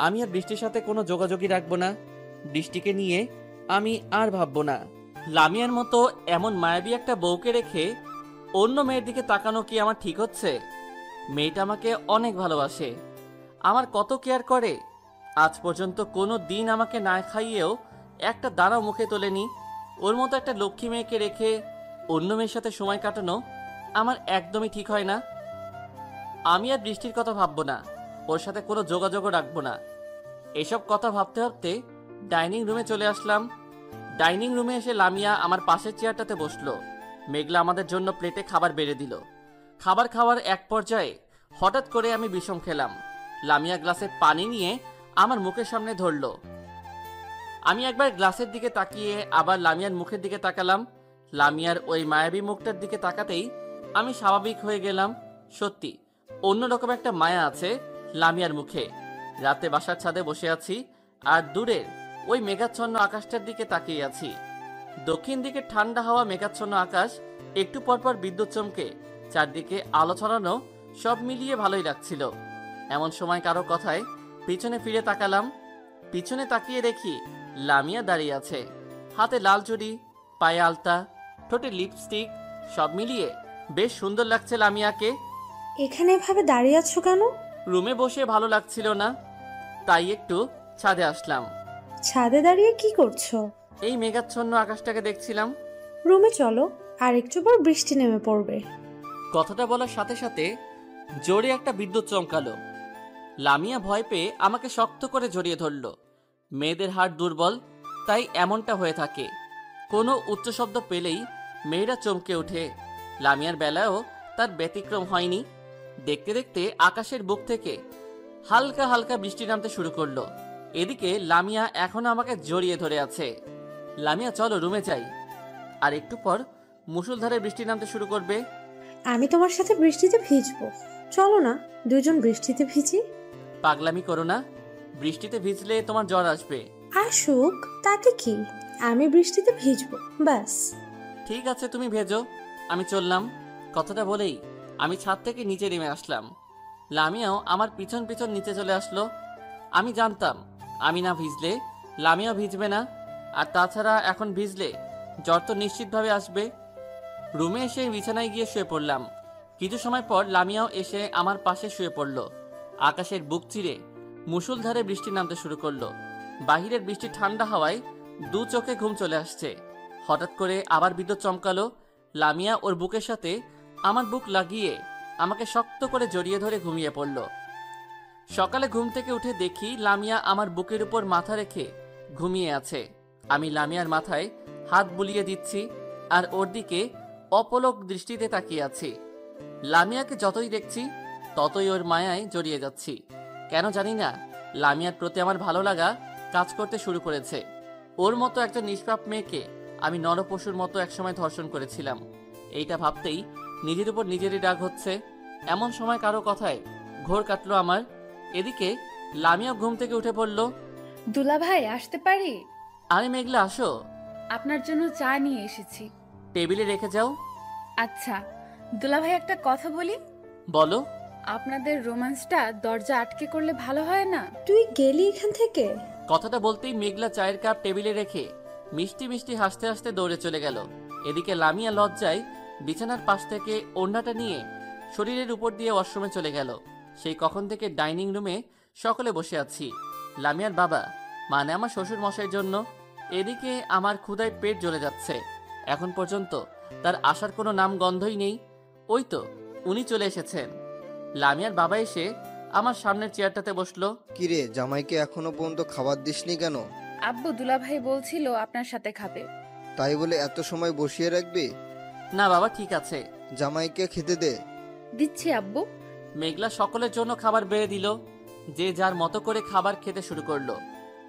আমি আর বৃষ্টির সাথে কোনো যোগাযোগই রাখবো না। বৃষ্টিকে নিয়ে আমি আর ভাববো না। লামিয়ার মতো এমন মায়াবী একটা বউকে রেখে অন্য মেয়ের দিকে তাকানো কি আমার ঠিক হচ্ছে? মেয়েটা আমাকে অনেক ভালোবাসে, আমার কত কেয়ার করে। আজ পর্যন্ত কোনো দিন আমাকে না খাইয়েও একটা দানাও মুখে তোলেনি। ওর মতো একটা লক্ষ্মী মেয়েকে রেখে অন্য মেয়ের সাথে সময় কাটানো আমার একদমই ঠিক হয় না। আমি আর বৃষ্টির কথা ভাববো না, ওর সাথে কোনো যোগাযোগও রাখবো না। এসব কথা ভাবতে ভাবতে ডাইনিং রুমে চলে আসলাম। ডাইনিং রুমে এসে লামিয়া আমার পাশের চেয়ারটাতে বসলো। মেঘলা আমাদের জন্য প্লেটে খাবার বেড়ে দিল। খাবার খাওয়ার এক পর্যায়ে হঠাৎ করে আমি বিষম খেলাম। লামিয়া গ্লাসে পানি নিয়ে আমার মুখের সামনে ধরলো। আমি একবার গ্লাসের দিকে তাকিয়ে আবার লামিয়ার মুখের দিকে তাকালাম। লামিয়ার ওই মায়াবী মুখটার দিকে তাকাতেই আমি স্বাভাবিক হয়ে গেলাম। সত্যি অন্যরকম একটা মায়া আছে লামিয়ার মুখে। রাতে বাসার ছাদে বসে আছি আর দূরের ওই মেঘাচ্ছন্ন আকাশটার দিকে তাকিয়ে আছি। দক্ষিণ দিকে ঠান্ডা হাওয়া, মেঘাচ্ছন্ন আকাশ, একটু পরপর বিদ্যুৎ চমকে চারদিকে আলো ছড়ানো, সব মিলিয়ে ভালোই লাগছিল। এমন সময় কারো কথায় পিছনে ফিরে তাকালাম। পিছনে তাকিয়ে দেখি লামিয়া দাঁড়িয়ে আছে, হাতে লাল চুড়ি, পায়ে আলতা, ঠোঁটে লিপস্টিক, সব মিলিয়ে বেশ সুন্দর লাগছে লামিয়াকে। এখানে এভাবে দাঁড়িয়ে আছো কেন? রুমে বসে ভালো লাগছিল না, তাই একটু ছাদে আসলাম। ছাদে দাঁড়িয়ে কি করছো? এই মেঘাচ্ছন্ন আকাশটাকে দেখছিলাম। রুমে চলো, আর একটু পর বৃষ্টি নেমে পড়বে। কথাটা বলার সাথে সাথে জোরে একটা বিদ্যুৎ চমকালো। লামিয়া ভয় পেয়ে আমাকে শক্ত করে জড়িয়ে ধরল। মেয়েদের হাড় দুর্বল, তাই এমনটা হয়ে থাকে। কোনো উচ্চ শব্দ পেলেই মেয়েরা চমকে ওঠে। লামিয়ার বেলায়ও তার ব্যতিক্রম হয়নি। দেখতে দেখতে আকাশের বুক থেকে হালকা হালকা বৃষ্টি নামতে শুরু করলো। এদিকে লামিয়া এখন আমাকে জড়িয়ে ধরে আছে। লামিয়া চলো রুমে যাই, আর একটু পর মুষলধারে বৃষ্টি নামতে শুরু করবে। আমি তোমার সাথে বৃষ্টিতে ভিজবো, চলো না দুজন বৃষ্টিতে ভিজি। পাগলামি করো না, বৃষ্টিতে ভিজলে তোমার জ্বর আসবে। আসুক, তাতে কি, আমি বৃষ্টিতে ভিজবো ব্যাস। ঠিক আছে তুমি ভেজো, আমি চললাম। কথাটা বলেই আমি ছাদ থেকে নিচে নেমে আসলাম। লামিয়াও আমার পিছন পিছন নিচে চলে আসলো। আমি জানতাম আমি না ভিজলে লামিয়াও ভিজবে না, আর তাছাড়া এখন ভিজলে জ্বর তো নিশ্চিতভাবে আসবে। রুমে এসে বিছানায় গিয়ে শুয়ে পড়লাম। কিছু সময় পর লামিয়াও এসে আমার পাশে শুয়ে পড়ল। আকাশের বুক চিরে মুষলধারে বৃষ্টি নামতে শুরু করলো। বাহিরের বৃষ্টি ঠান্ডা হাওয়ায় দু চোখে ঘুম চলে আসছে। হঠাৎ করে আবার বিদ্যুৎ চমকালো। লামিয়া ওর বুকের সাথে আমার বুক লাগিয়ে আমাকে শক্ত করে জড়িয়ে ধরে ঘুমিয়ে পড়ল। সকালে ঘুম থেকে উঠে দেখি লামিয়া আমার বুকের উপর মাথা রেখে ঘুমিয়ে আছে। আমি লামিয়ার মাথায় হাত বুলিয়ে দিচ্ছি আর ওর দিকে অপলক দৃষ্টিতে তাকিয়ে আছি। লামিয়াকে যতই দেখছি ততই ওর মায়ায় জড়িয়ে যাচ্ছি। কেন জানি না, লামিয়ার প্রতি আমার ভালো লাগা কাজ করতে শুরু করেছে। ওর মতো একটা নিষ্পাপ মেয়েকে আমি নরপশুর মতো একসময় ধর্ষণ করেছিলাম। এইটা ভাবতেই নিজের উপর নিজেরই রাগ হচ্ছে। এমন সময় কারো কথায় ঘোর কাটলো আমার। এদিকে লামিয়া ঘুম থেকে উঠে পড়ল। দুলা ভাই আসতে পারি? আরে মেঘলা আসো, আপনার জন্য চা নিয়ে এসেছি। টেবিলে রেখে যাও। আচ্ছা দুলা ভাই, একটা কথা বলি। বলো। আপনাদের রোমান্সটা দরজা আটকে করলে ভালো হয় না? তুই গেলি এখান থেকে? কথাটা বলতেই মেঘলা চায়ের কাপ টেবিলে রেখে মিষ্টি মিষ্টি হাসতে হাসতে দৌড়ে চলে গেল। এদিকে লামিয়া লজ্জায় বিছানার পাশ থেকে ওড়নাটা নিয়ে শরীরের উপর দিয়ে ওয়াশরুমে চলে গেল। সেই কখন থেকে ডাইনিং রুমে সকলে বসে আছি। লামিয়ার বাবা, মানে আমার শ্বশুর মশাইয়ের জন্য। এদিকে আমার ক্ষুধায় পেট জ্বলে যাচ্ছে। এখন পর্যন্ত তার আসার কোনো নাম গন্ধই নেই। ওই তো উনি চলে এসেছেন। লামিয়ার বাবা এসে আমার সামনের চেয়ারটাতে বসলো। কিরে, জামাইকে এখনো পর্যন্ত খাবার দিসনি কেন? আব্বু দুলাভাই বলছিল আপনার সাথে খাবে। তাই বলে এত সময় বসিয়ে রাখবি? না বাবা, ঠিক আছে। জামাইকে খেতে দে। দিচ্ছি আব্বু। মেঘলা সকলের জন্য খাবার বেড়ে দিল। যে যার মতো করে খাবার খেতে শুরু করলো।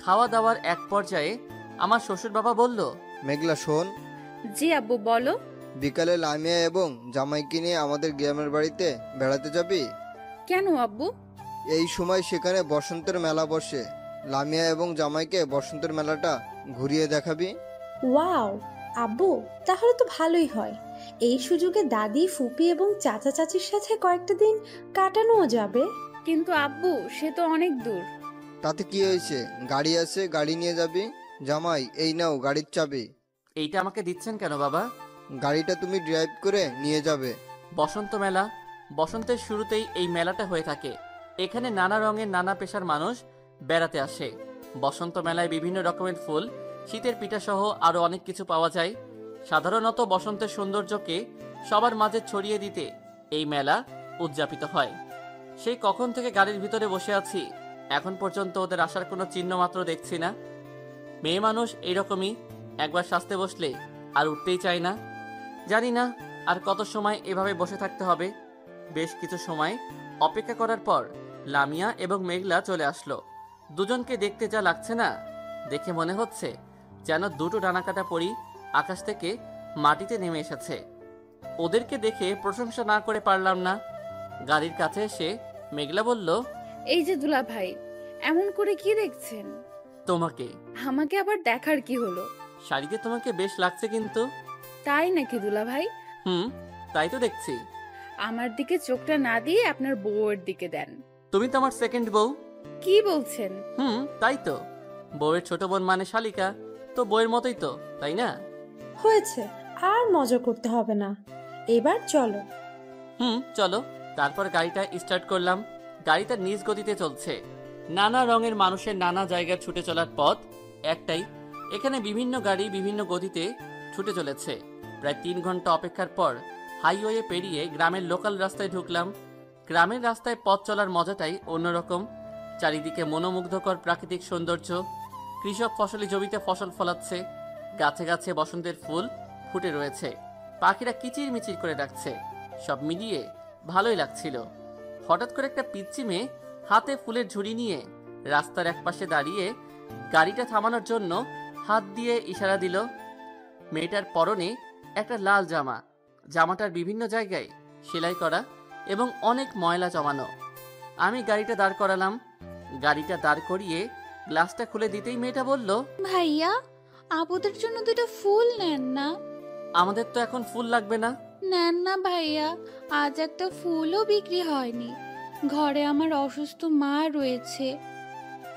খাওয়া দাওয়ার এক পর্যায়ে আমার শ্বশুর বাবা বলল, মেঘলা শোন। জি আব্বু বলো। বিকালে লামিয়া এবং জামাইকে নিয়ে আমাদের গ্রামের বাড়িতে বেড়াতে যাবি? কেন আব্বু? এই সময় সেখানে বসন্তের মেলা বসে। লামিয়া এবং জামাইকে বসন্তের মেলাটা ঘুরিয়ে দেখাবি। ওয়াও আব্বু, তাহলে তো ভালোই হয়। এই সুযোগে দাদি, ফুপি এবং চাচা চাচির সাথে কয়েকটা দিন কাটানোও যাবে। কিন্তু আব্বু, সে তো অনেক দূর। তাতে কি হয়েছে? গাড়ি আছে, গাড়ি নিয়ে যাবি। জামাই, এই নাও গাড়ির চাবি। এইটা আমাকে দিচ্ছেন কেন বাবা? গাড়িটা তুমি ড্রাইভ করে নিয়ে যাবে। বসন্ত মেলা। বসন্তের শুরুতেই এই মেলাটা হয়ে থাকে। এখানে নানা রঙের নানা পেশার মানুষ বেড়াতে আসে। বসন্ত মেলায় বিভিন্ন রকমের ফুল, শীতের পিঠা সহ আরো অনেক কিছু পাওয়া যায়। সাধারণত বসন্তের সৌন্দর্যকে সবার মাঝে ছড়িয়ে দিতে এই মেলা উদযাপিত হয়। সেই কখন থেকে গাড়ির ভিতরে বসে আছি, এখন পর্যন্ত ওদের আসার কোনো চিহ্ন মাত্র দেখছি না। মেয়ে মানুষ এইরকমই, একবার সাজতে বসলে আর উঠতেই চায় না। জানি না আর কত সময় এভাবে বসে থাকতে হবে। বেশ কিছু সময় অপেক্ষা করার পর লামিয়া এবং মেঘলা চলে আসলো। দুজনকে দেখতে যা লাগছে না, দেখে মনে হচ্ছে যেন দুটো ডানাকাটা পরি আকাশ থেকে মাটিতে নেমে এসেছে। ওদেরকে দেখে প্রশংসা না করে পারলাম না। গাড়ির কাছে এসে মেঘলা বলল, এই যে দুলাভাই, এমন করে কি দেখছেন? তোমাকে। আমাকে আবার দেখার কি হলো? শাড়িতে তোমাকে বেশ লাগছে কিন্তু। তাই নাকি দুলাভাই? তাই তো দেখছি। আমার দিকে চোখটা না দিয়ে আপনার বউয়ের দিকে দেন। তুমি তো আমার সেকেন্ড বউ। কি বলছেন? তাই তো। বউয়ের ছোট বোন মানে শালিকা, তো বউয়ের মতোই তো, তাই না? হয়েছে, আর মজা করতে হবে না, এবার চলো। চলো। তারপর গাড়িটা স্টার্ট করলাম। গাড়িটা নিজ গতিতে চলছে। নানা রঙের মানুষের নানা জায়গায় ছুটে চলার পথ একটাই। এখানে বিভিন্ন গাড়ি বিভিন্ন গতিতে ছুটে চলেছে। প্রায় 3 ঘন্টা অপেক্ষার পর হাইওয়ে পেরিয়ে গ্রামের লোকাল রাস্তায় ঢুকলাম। গ্রামের রাস্তায় পথ চলার মজাটাই অন্যরকম। চারিদিকে মনোমুগ্ধকর প্রাকৃতিক সৌন্দর্য। কৃষক ফসলি জমিতে ফসল ফলাচ্ছে। গাছে গাছে বসন্তের ফুল ফুটে রয়েছে। পাখিরা কিচির মিচির করে ডাকছে। সব মিলিয়ে ভালোই লাগছিল। হঠাৎ করে একটা পিচ্চি মেয়ে হাতে ফুলের ঝুড়ি নিয়ে রাস্তার একপাশে দাঁড়িয়ে গাড়িটা থামানোর জন্য হাত দিয়ে ইশারা দিল। মেয়েটার পরনে একটা লাল জামা। জামাটার বিভিন্ন জায়গায় সেলাই করা এবং অনেক ময়লা জমানো। আমি গাড়িটা দাঁড় করালাম। গাড়িটা দাঁড় করিয়ে গ্লাসটা খুলে দিতেই মেয়েটা বলল, ভাইয়া, আপুদের জন্য 2টা ফুল নেন না। আমাদের তো এখন ফুল লাগবে না। নেন না ভাইয়া, আজ একটা ফুলও বিক্রি হয়নি। ঘরে আমার অসুস্থ মা রয়েছে।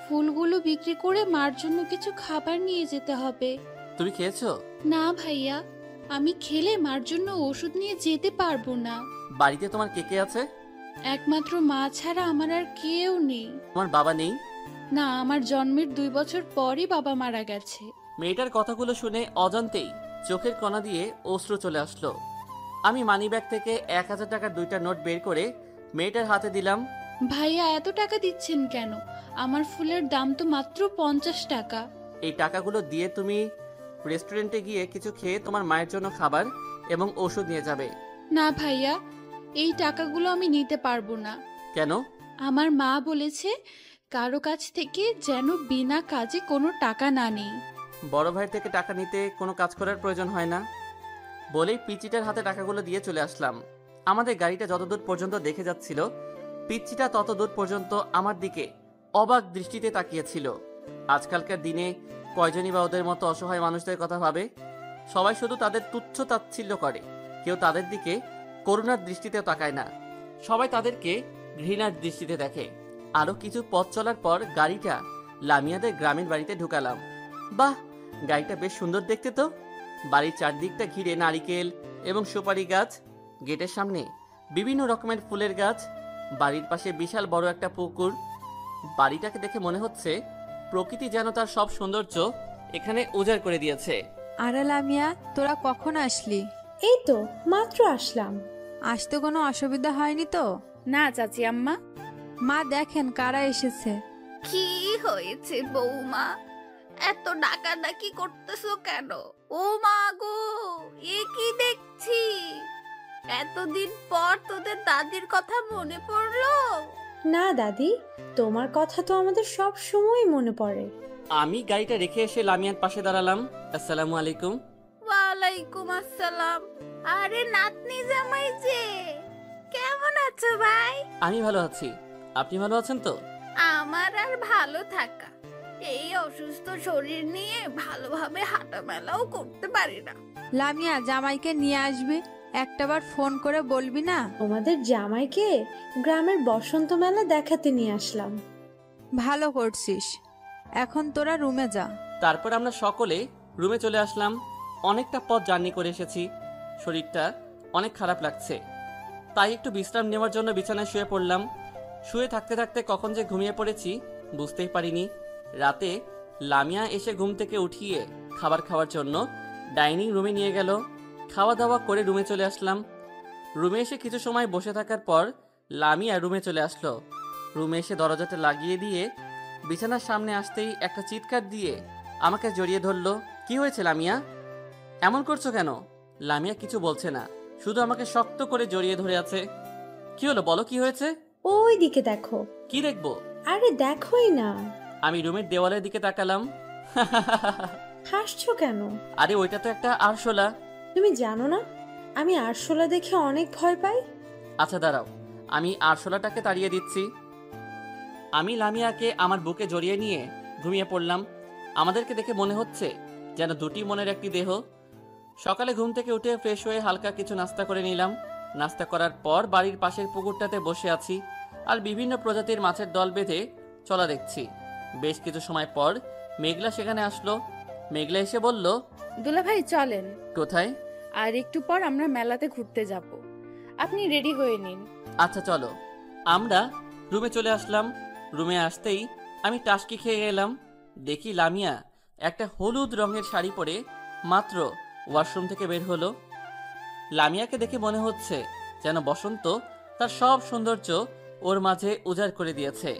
ফুলগুলো বিক্রি করে মার জন্য কিছু খাবার নিয়ে যেতে হবে। তুমি খেয়েছো? না ভাইয়া, আমি খেলে মার জন্য ওষুধ নিয়ে যেতে পারবো না। বাড়িতে তোমার কে কে আছে? একমাত্র মা ছাড়া আমার আর কেউ নেই। তোমার বাবা নেই? না, আমার জন্মের 2 বছর পরই বাবা মারা গেছে। মেয়েটার কথাগুলো শুনে অজান্তেই চোখের কোণা দিয়ে অশ্রু চলে আসলো। আমি মানিব্যাগ থেকে 1000 টাকার 2টা নোট বের করে মেয়েটার হাতে দিলাম। ভাইয়া, এত টাকা দিচ্ছেন কেন? আমার ফুলের দাম তো মাত্র 50 টাকা। এই টাকাগুলো দিয়ে তুমি রেস্টুরেন্টে গিয়ে কিছু খেয়ে তোমার মায়ের জন্য খাবার এবং ওষুধ নিয়ে যাবে। না ভাইয়া, এই টাকাগুলো আমি নিতে পারবো না। কেন? আমার মা বলেছে কারো কাছ থেকে যেন বিনা কাজে কোনো টাকা না নেই। বড় ভাই থেকে টাকা নিতে কোনো কাজ করার প্রয়োজন হয় না বলেই পিচ্চিটার হাতে টাকাগুলো দিয়ে চলে আসলাম। আমাদের গাড়িটা যতদূর পর্যন্ত দেখে যাচ্ছিল, পিচ্চিটা ততদূর পর্যন্ত আমার দিকে অবাক দৃষ্টিতে তাকিয়েছিল। আজকালকার দিনে কয়জনই বা ওদের মতো অসহায় মানুষদের কথা ভাবে? সবাই শুধু তাদের তুচ্ছ তাচ্ছিল্য করে। কেউ তাদের দিকে করুণার দৃষ্টিতেও তাকায় না। সবাই তাদেরকে ঘৃণার দৃষ্টিতে দেখে। আরো কিছু পথ চলার পর গাড়িটা লামিয়াদের গ্রামের বাড়িতে ঢুকালাম। বাহ, গাড়িটা বেশ সুন্দর দেখতে তো। বাড়ির চারদিকটা ঘিরে নারিকেল এবং সুপারি গাছ। গেটের সামনে বিভিন্ন রকমের ফুলের গাছ। বাড়ির পাশে বিশাল বড় একটা পুকুর। বাড়িটাকে দেখে মনে হচ্ছে প্রকৃতি যেন তার সব সৌন্দর্য এখানে উজাড় করে দিয়েছে। আরে লামিয়া, তোরা কখন আসলি? এই তো মাত্র আসলাম। আসতে কোনো অসুবিধা হয়নি তো? না চাচি আম্মা। মা দেখেন কারা এসেছে। কি হয়েছে বৌমা? এত ডাকাডাকি করতেছো কেন? ও মা গো, এ কি দেখছি? এতদিন পর তোদের দাদির কথা মনে পড়লো? না দাদি, তোমার কথা তো আমাদের সব সময় মনে পড়ে। আমি গাড়িটা রেখে এসে লামিয়ার পাশে দাঁড়ালাম। আসসালামু আলাইকুম। ওয়ালাইকুম আসসালাম। আরে নাতনি জামাই যে, কেমন আছো ভাই? আমি ভালো আছি, আপনি ভালো আছেন তো? আমার আর ভালো থাকা, এই অসুস্থ শরীর নিয়ে ভালোভাবে হাঁটা মেলাও করতে পারি না। লামিয়া, জামাইকে নিয়ে আসবি, একটাবার ফোন করে বলবি না? তোমাদের জামাইকে গ্রামের বসন্ত মেলা দেখাতে নিয়ে আসলাম। ভালো করছিস, এখন তোরা রুমে যা। তারপর আমরা সকলে রুমে চলে আসলাম। অনেকটা পথ জার্নি করে এসেছি, শরীরটা অনেক খারাপ লাগছে, তাই একটু বিশ্রাম নেওয়ার জন্য বিছানায় শুয়ে পড়লাম। শুয়ে থাকতে থাকতে কখন যে ঘুমিয়ে পড়েছি বুঝতেই পারিনি। রাতে লামিয়া এসে ঘুম থেকে উঠিয়ে খাবার খাওয়ার জন্য ডাইনিং রুমে নিয়ে গেল। খাওয়া দাওয়া করে রুমে চলে আসলাম। রুমে এসে কিছু সময় বসে থাকার পর লামিয়া রুমে চলে আসলো। রুমে এসে দরজাটা লাগিয়ে দিয়ে বিছানার সামনে আসতেই একটা চিৎকার দিয়ে আমাকে জড়িয়ে ধরলো। কি হয়েছে লামিয়া, এমন করছো কেন? লামিয়া কিছু বলছে না, শুধু আমাকে শক্ত করে জড়িয়ে ধরে আছে। কি হলো, বলো কি হয়েছে? ওই দিকে দেখো। কি দেখবো? আরে দেখোই না। আমি রুমের দেওয়ালের দিকে তাকালাম। হাসছো কেন? আরে ওইটা তো একটা আরশোলা। তুমি জানো না আমি আরশোলা দেখে অনেক ভয় পাই? আচ্ছা দাঁড়াও, আমি আরশোলাটাকে তাড়িয়ে দিচ্ছি। আমি লামিয়াকে আমার বুকে জড়িয়ে নিয়ে ঘুমিয়ে পড়লাম। আমাদেরকে দেখে মনে হচ্ছে যেন দুটি মনের একটি দেহ। সকালে ঘুম থেকে উঠে ফ্রেশ হয়ে হালকা কিছু নাস্তা করে নিলাম। নাস্তা করার পর বাড়ির পাশের পুকুরটাতে বসে আছি আর বিভিন্ন প্রজাতির মাছের দল বেঁধে চলা দেখছি। বেশ কিছু সময় পর মেঘলা সেখানে আসলো। মেঘলা এসে বলল, দুলাভাই চলেন। কোথায়? আর একটু পর আমরা মেলাতে ঘুরতে যাব, আপনি রেডি হয়ে নিন। আচ্ছা চলো। আমরা রুমে চলে আসলাম। রুমে আসতেই আমি টাসকি খেয়ে গেলাম। দেখি লামিয়া একটা হলুদ রঙের শাড়ি পরে মাত্র ওয়াশরুম থেকে বের হলো। লামিয়াকে দেখে মনে হচ্ছে যেন বসন্ত তার সব সৌন্দর্য ওর মাঝে উজাড় করে দিয়েছে।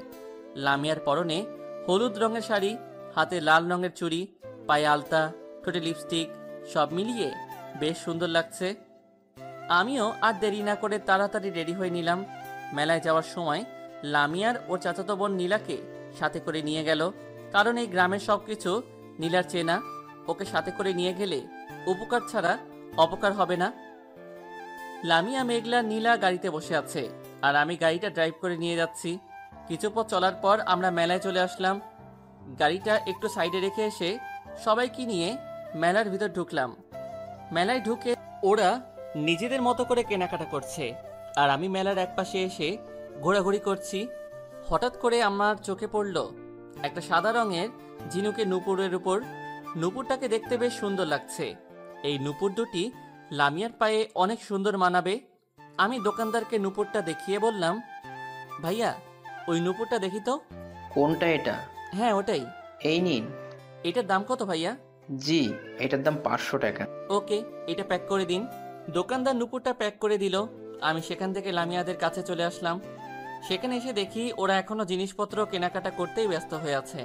লামিয়ার পরনে হলুদ রঙের শাড়ি, হাতে লাল রঙের চুড়ি, পায়ে আলতা, ঠোঁটে লিপস্টিক, সব মিলিয়ে বেশ সুন্দর লাগছে। আমিও আর দেরি না করে তাড়াতাড়ি রেডি হয়ে নিলাম। মেলায় যাওয়ার সময় লামিয়ার ও চাচাতো বোন নীলাকে সাথে করে নিয়ে গেল, কারণ এই গ্রামের সবকিছু নীলার চেনা। ওকে সাথে করে নিয়ে গেলে উপকার ছাড়া অপকার হবে না। লামিয়া, মেঘলা, নীলা গাড়িতে বসে আছে আর আমি গাড়িটা ড্রাইভ করে নিয়ে যাচ্ছি। কিছু পথ চলার পর আমরা মেলায় চলে আসলাম। গাড়িটা একটু সাইডে রেখে এসে সবাইকে নিয়ে মেলার ভিতর ঢুকলাম। মেলায় ঢুকে ওরা নিজেদের মতো করে কেনাকাটা করছে আর আমি মেলার একপাশে এসে ঘোরাঘুরি করছি। হঠাৎ করে আমার চোখে পড়ল একটা সাদা রঙের ঝিনুকে নুপুরের উপর। নুপুরটাকে দেখতে বেশ সুন্দর লাগছে। এই নুপুর দুটি লামিয়ার পায়ে অনেক সুন্দর মানাবে। আমি দোকানদারকে নুপুরটা দেখিয়ে বললাম, ভাইয়া ওই নুপুরটা দেখি তো। কোনটা এটা? হ্যাঁ ওটাই। এই নিন। এটার দাম কত ভাইয়া? জি, এটার দাম 500 টাকা। ওকে, এটা প্যাক করে দিন। দোকানদার নুপুরটা প্যাক করে দিল। আমি সেখান থেকে লামিয়াদের কাছে চলে আসলাম। সেখানে এসে দেখি ওরা এখনো জিনিসপত্র কেনাকাটা করতেই ব্যস্ত হয়ে আছে।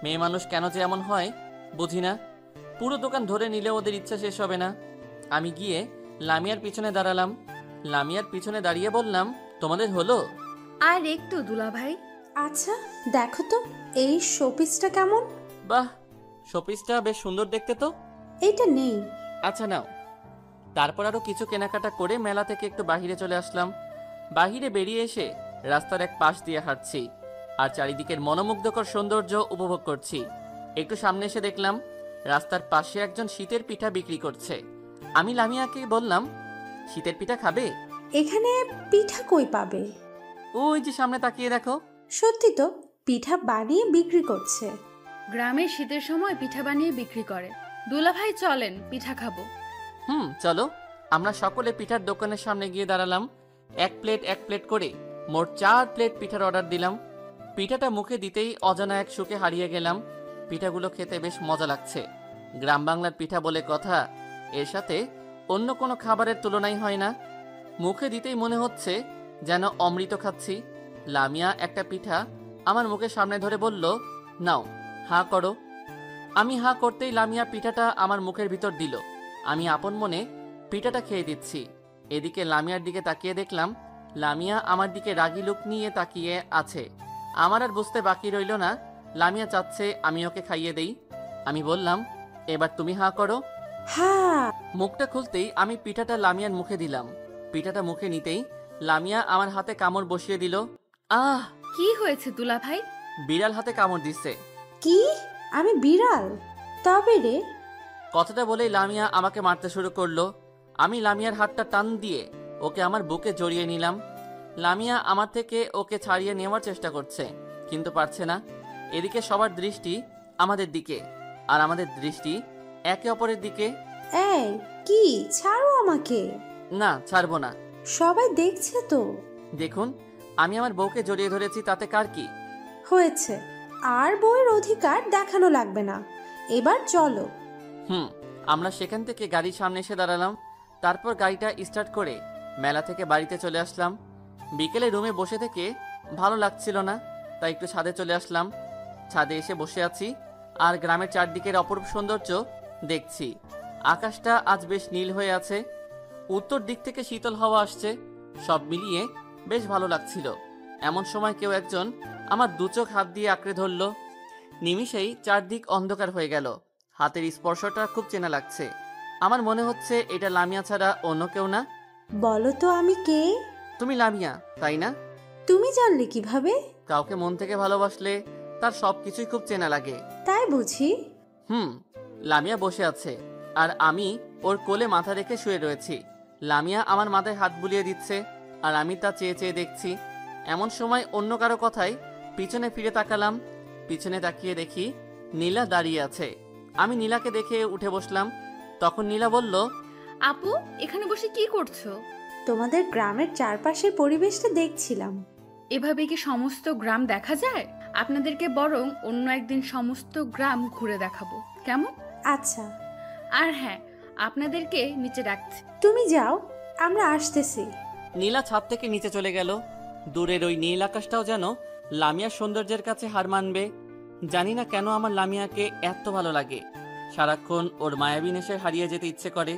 মেয়ে মানুষ কেন যে এমন হয় বুঝি না। পুরো দোকান ধরে নিলে ওদের ইচ্ছা শেষ হবে না। আমি গিয়ে লামিয়ার পিছনে দাঁড়ালাম। লামিয়ার পিছনে দাঁড়িয়ে বললাম, তোমাদের হলো? আর একটু দুলাভাই। আচ্ছা দেখো তো এই শোপিসটা কেমন? বাহ, শোপিসটা বেশ সুন্দর দেখতে তো। এইটা নেই। আচ্ছা নাও। তারপর আরো কিছু কেনাকাটা করে মেলা থেকে একটু বাহিরে চলে আসলাম। বাহিরে বেরিয়ে এসে রাস্তার এক পাশ দিয়ে হাঁটছি আর চারিদিকের মনোমুগ্ধকর সৌন্দর্য উপভোগ করছি। একটু সামনে এসে দেখলাম রাস্তার পাশে একজন শীতের পিঠা বিক্রি করছে। আমি লামিয়াকে বললাম, শীতের পিঠা খাবে? এখানে পিঠা কই পাবে? ওই যে সামনে তাকিয়ে দেখো। সত্যি তো, পিঠা বানিয়ে বিক্রি করছে। গ্রামে শীতের সময় পিঠা বানিয়ে বিক্রি করে। দুলাভাই চলেন, পিঠা খাবো। চলো। আমরা সকলে পিঠার দোকানের সামনে গিয়ে দাঁড়ালাম। এক প্লেট করে মোট 4 প্লেট পিঠার অর্ডার দিলাম। পিঠাটা মুখে দিতেই অজানা এক সুখে হারিয়ে গেলাম। পিঠাগুলো খেতে বেশ মজা লাগছে। গ্রাম বাংলার পিঠা বলে কথা, এর সাথে অন্য কোনো খাবারের তুলনাই হয় না। মুখে দিতেই মনে হচ্ছে যেন অমৃত খাচ্ছি। লামিয়া একটা পিঠা আমার মুখের সামনে ধরে বলল, নাও হা করো। আমি হাঁ করতেই লামিয়া পিঠাটা আমার মুখের ভিতর দিল। আমি আপন মনে পিঠাটা খেয়ে দিচ্ছি। এদিকে লামিয়ার দিকে তাকিয়ে দেখলাম লামিয়া আমার দিকে রাগী লুক নিয়ে তাকিয়ে আছে। আমার আর বুঝতে বাকি রইল না, লামিয়া চাচ্ছে আমি ওকে খাইয়ে দেই। আমি বললাম, এবার তুমি হাঁ করো। হ্যাঁ। মুখটা খুলতেই আমি পিঠাটা লামিয়ার মুখে দিলাম। পিঠাটা মুখে নিতেই লামিয়া আমার হাতে কামড় বসিয়ে দিল। আহ! কি হয়েছে দুলা ভাই? বিড়াল হাতে কামড় দিচ্ছে। কি? আমি বিড়াল? তবে রে। কথাটা বলেই লামিয়া আমাকে মারতে শুরু করলো। আমি লামিয়ার হাতটা টান দিয়ে ওকে আমার বুকে জড়িয়ে নিলাম। লামিয়া আমার থেকে ওকে ছাড়িয়ে নেওয়ার চেষ্টা করছে, কিন্তু পারছে না। এদিকে সবার দৃষ্টি আমাদের দিকে, আর আমাদের দৃষ্টি একে অপরের দিকে। এই কি, ছাড়ো আমাকে। না, ছাড়বো না। সবাই দেখছে তো। দেখুন, আমি আমার বউকে জড়িয়ে ধরেছি, তাতে কার কি হয়েছে? আর বউয়ের অধিকার দেখানো লাগবে না, এবার চলো। আমরা সেখান থেকে গাড়ির সামনে এসে দাঁড়ালাম। তারপর গাড়িটা স্টার্ট করে মেলা থেকে বাড়িতে চলে আসলাম। বিকেলে রুমে বসে থেকে ভালো লাগছিল না, তাই একটু ছাদে চলে আসলাম। ছাদে এসে বসে আছি আর গ্রামের চারদিকের অপরূপ সৌন্দর্য দেখছি। আকাশটা আজ বেশ নীল হয়ে আছে, উত্তর দিক থেকে শীতল হাওয়া আসছে। সব মিলিয়ে বেশ ভালো লাগছিল। এমন সময় কেউ একজন আমার দু চোখ হাত দিয়ে আঁকড়ে ধরল। নিমিষেই চারদিক অন্ধকার হয়ে গেল। হাতের স্পর্শটা খুব চেনা লাগছে। আমার মনে হচ্ছে এটা লামিয়া ছাড়া অন্য কেউ না। বলো তো আমি কে? তুমি লামিয়া, তাই না? তুমি জানলে কিভাবে? কাউকে মন থেকে ভালোবাসলে তার সবকিছুই খুব চেনা লাগে। তাই বুঝি? লামিয়া বসে আছে আর আমি ওর কোলে মাথা রেখে শুয়ে রয়েছি। লামিয়া আমার মাথায় হাত বুলিয়ে দিচ্ছে আর আমি তা চেয়ে চেয়ে দেখছি। এমন সময় অন্য কারো কথায় পিছনে ফিরে তাকালাম। পিছনে তাকিয়ে দেখি নীলা দাঁড়িয়ে আছে। আমি নীলাকে দেখে উঠে বসলাম। তখন নীলা বলল, আপু, এখানে বসে কি করছো? তোমাদের গ্রামের চারপাশের পরিবেশটা দেখছিলাম। এভাবে কি সমস্ত গ্রাম দেখা যায়? আপনাদেরকে বরং অন্য একদিন সমস্ত গ্রাম ঘুরে দেখাবো, কেমন? আচ্ছা। আর হ্যাঁ, আপনাদেরকে নিচে রাখছি। তুমি যাও, আমরা আসতেছি। নীলা ছাদ থেকে নিচে চলে গেল। দূরের ওই নীল আকাশটাও যেন লামিয়ার সৌন্দর্যের কাছে হার মানবে। জানি না কেন আমার লামিয়াকে এত ভালো লাগে। সারাক্ষণ ওর মায়াবী নেশে হারিয়ে যেতে ইচ্ছে করে।